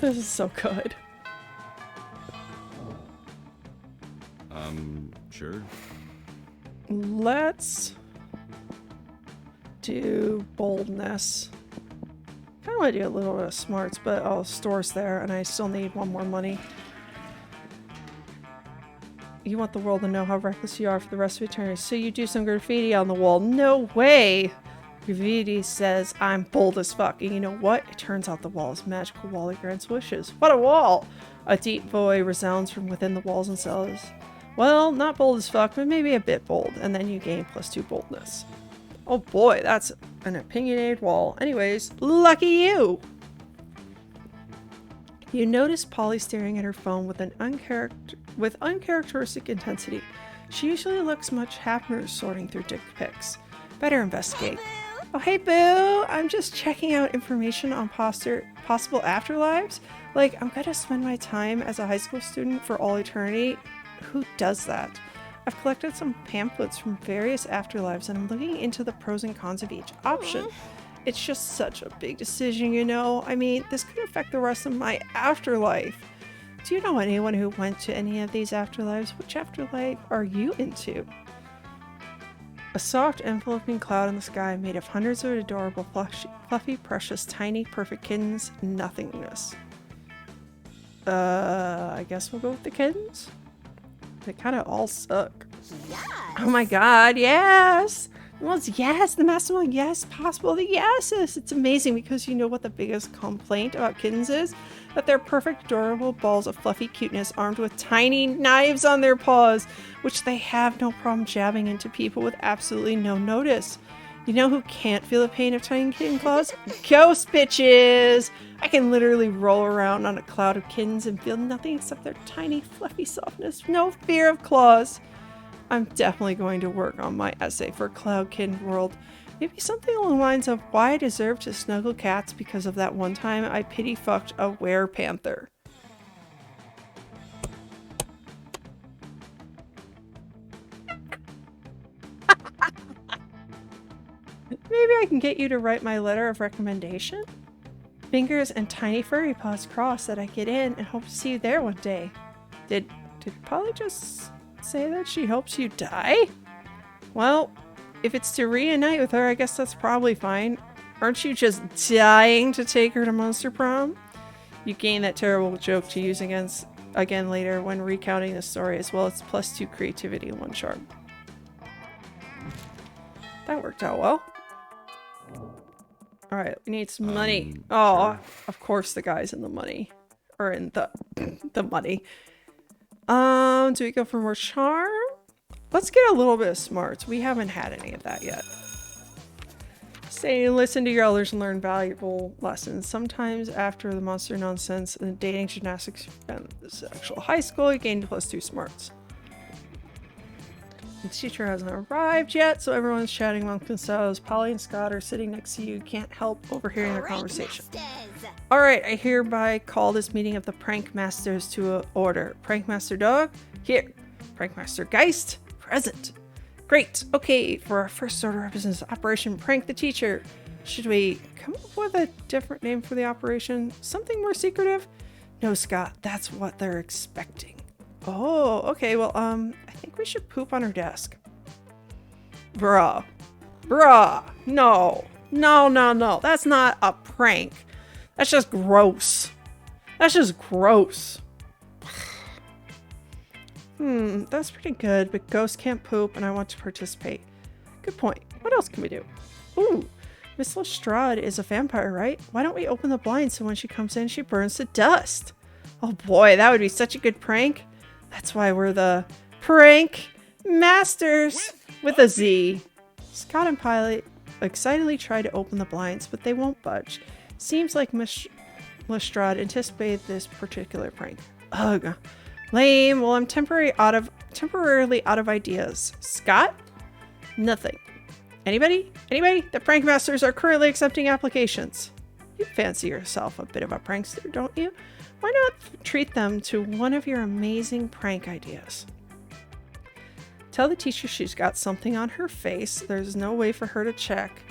This is so good. Sure. Let's do boldness. Kind of want to do a little bit of smarts, but oh, store's there and I still need 1 more money. You want the world to know how reckless you are for the rest of eternity, so you do some graffiti on the wall. No way! Graffiti says, I'm bold as fuck. And you know what? It turns out the wall is a magical wall that grants wishes. What a wall! A deep voice resounds from within the walls and says, well, not bold as fuck, but maybe a bit bold. And then you gain +2 boldness. Oh boy, that's an opinionated wall. Anyways, lucky you! You notice Polly staring at her phone with uncharacteristic intensity. She usually looks much happier sorting through dick pics. Better investigate. Oh hey boo! I'm just checking out information on possible afterlives. Like, I'm gonna spend my time as a high school student for all eternity. Who does that? I've collected some pamphlets from various afterlives and I'm looking into the pros and cons of each option. It's just such a big decision, you know? I mean, this could affect the rest of my afterlife. Do you know anyone who went to any of these afterlives? Which afterlife are you into? A soft enveloping cloud in the sky made of hundreds of adorable, fluffy, precious, tiny, perfect kittens. Nothingness. I guess we'll go with the kittens? They kind of all suck. Yes. Oh my god, yes! Well, it's yes, the master yes, possible, the yeses. It's amazing because you know what the biggest complaint about kittens is? That they're perfect, adorable balls of fluffy cuteness armed with tiny knives on their paws, which they have no problem jabbing into people with absolutely no notice. You know who can't feel the pain of tiny kitten claws? Ghost bitches! I can literally roll around on a cloud of kittens and feel nothing except their tiny, fluffy softness. No fear of claws. I'm definitely going to work on my essay for Cloud Kitten World. Maybe something along the lines of why I deserve to snuggle cats because of that one time I pity fucked a werepanther. Maybe I can get you to write my letter of recommendation? Fingers and tiny furry paws crossed that I get in and hope to see you there one day. Did Polly just say that she hopes you die? Well, if it's to reunite with her, I guess that's probably fine. Aren't you just dying to take her to Monster Prom? You gain that terrible joke to use again later when recounting the story, as well as +2 creativity and 1 charm. That worked out well. Alright, we need some money. Oh, Sure. of course the guy's in the money. Or in the money. Do we go for more charm? Let's get a little bit of smarts. We haven't had any of that yet. Say, listen to your elders and learn valuable lessons. Sometimes after the monster nonsense and the dating gymnastics and the sexual high school, you gain +2 smarts. The teacher hasn't arrived yet, so everyone's chatting amongst themselves. Polly and Scott are sitting next to you. Can't help overhearing their conversation. Alright, I hereby call this meeting of the Prank Masters to order. Prank Master Dog, here. Prank Master Geist, present. Great. Okay, for our first order of business, Operation Prank the Teacher. Should we come up with a different name for the operation? Something more secretive? No, Scott, that's what they're expecting. Oh, okay, well, I think we should poop on her desk. Bruh. No. That's not a prank. That's just gross. That's pretty good, but ghosts can't poop and I want to participate. Good point. What else can we do? Ooh, Miss Lestrade is a vampire, right? Why don't we open the blinds so when she comes in, she burns to dust? Oh boy, that would be such a good prank. That's why we're the Prank Masters with a Z. Scott and Pilot excitedly try to open the blinds, but they won't budge. Seems like Miss Lestrade anticipated this particular prank. Ugh. Lame. Well, I'm temporarily out of ideas. Scott? Nothing. Anybody? The Prank Masters are currently accepting applications. You fancy yourself a bit of a prankster, don't you? Why not treat them to one of your amazing prank ideas? Tell the teacher she's got something on her face. There's no way for her to check.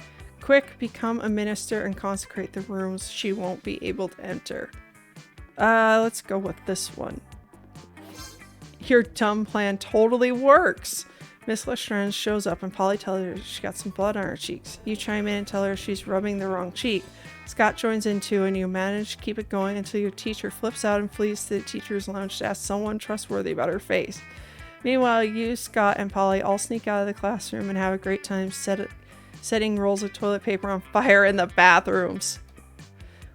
Quick, become a minister and consecrate the rooms she won't be able to enter. Let's go with this one. Your dumb plan totally works. Miss Lestrade shows up and Polly tells her she's got some blood on her cheeks. You chime in and tell her she's rubbing the wrong cheek. Scott joins in too and you manage to keep it going until your teacher flips out and flees to the teacher's lounge to ask someone trustworthy about her face. Meanwhile, you, Scott, and Polly all sneak out of the classroom and have a great time setting rolls of toilet paper on fire in the bathrooms.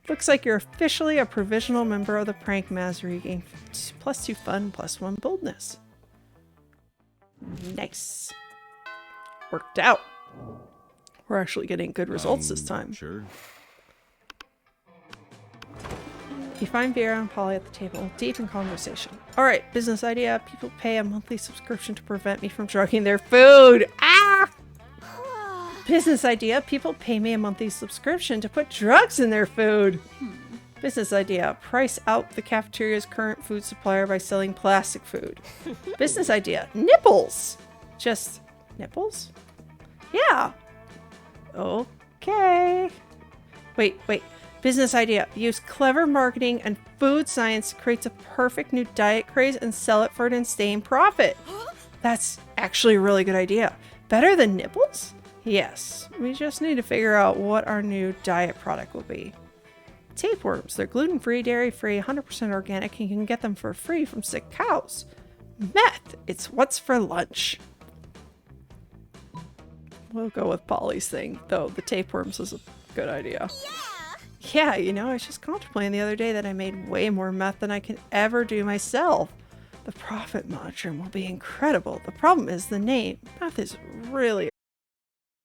Looks like you're officially a provisional member of the Prank Mastery. You gain +2 fun, +1 boldness. Nice. Worked out. We're actually getting good results this time. Sure. You find Vera and Polly at the table, deep in conversation. Alright, business idea. People pay a monthly subscription to prevent me from drugging their food. Ah! Business idea. People pay me a monthly subscription to put drugs in their food. Business idea. Price out the cafeteria's current food supplier by selling plastic food. Business idea. Nipples. Just nipples? Yeah. Okay. Wait. Business idea. Use clever marketing and food science to create a perfect new diet craze and sell it for an insane profit. That's actually a really good idea. Better than nipples? Yes. We just need to figure out what our new diet product will be. Tapeworms. They're gluten-free, dairy-free, 100% organic, and you can get them for free from sick cows. Meth. It's what's for lunch. We'll go with Polly's thing, though the tapeworms is a good idea. Yeah, you know, I was just contemplating the other day that I made way more meth than I can ever do myself. The profit margin will be incredible. The problem is the name. Meth is really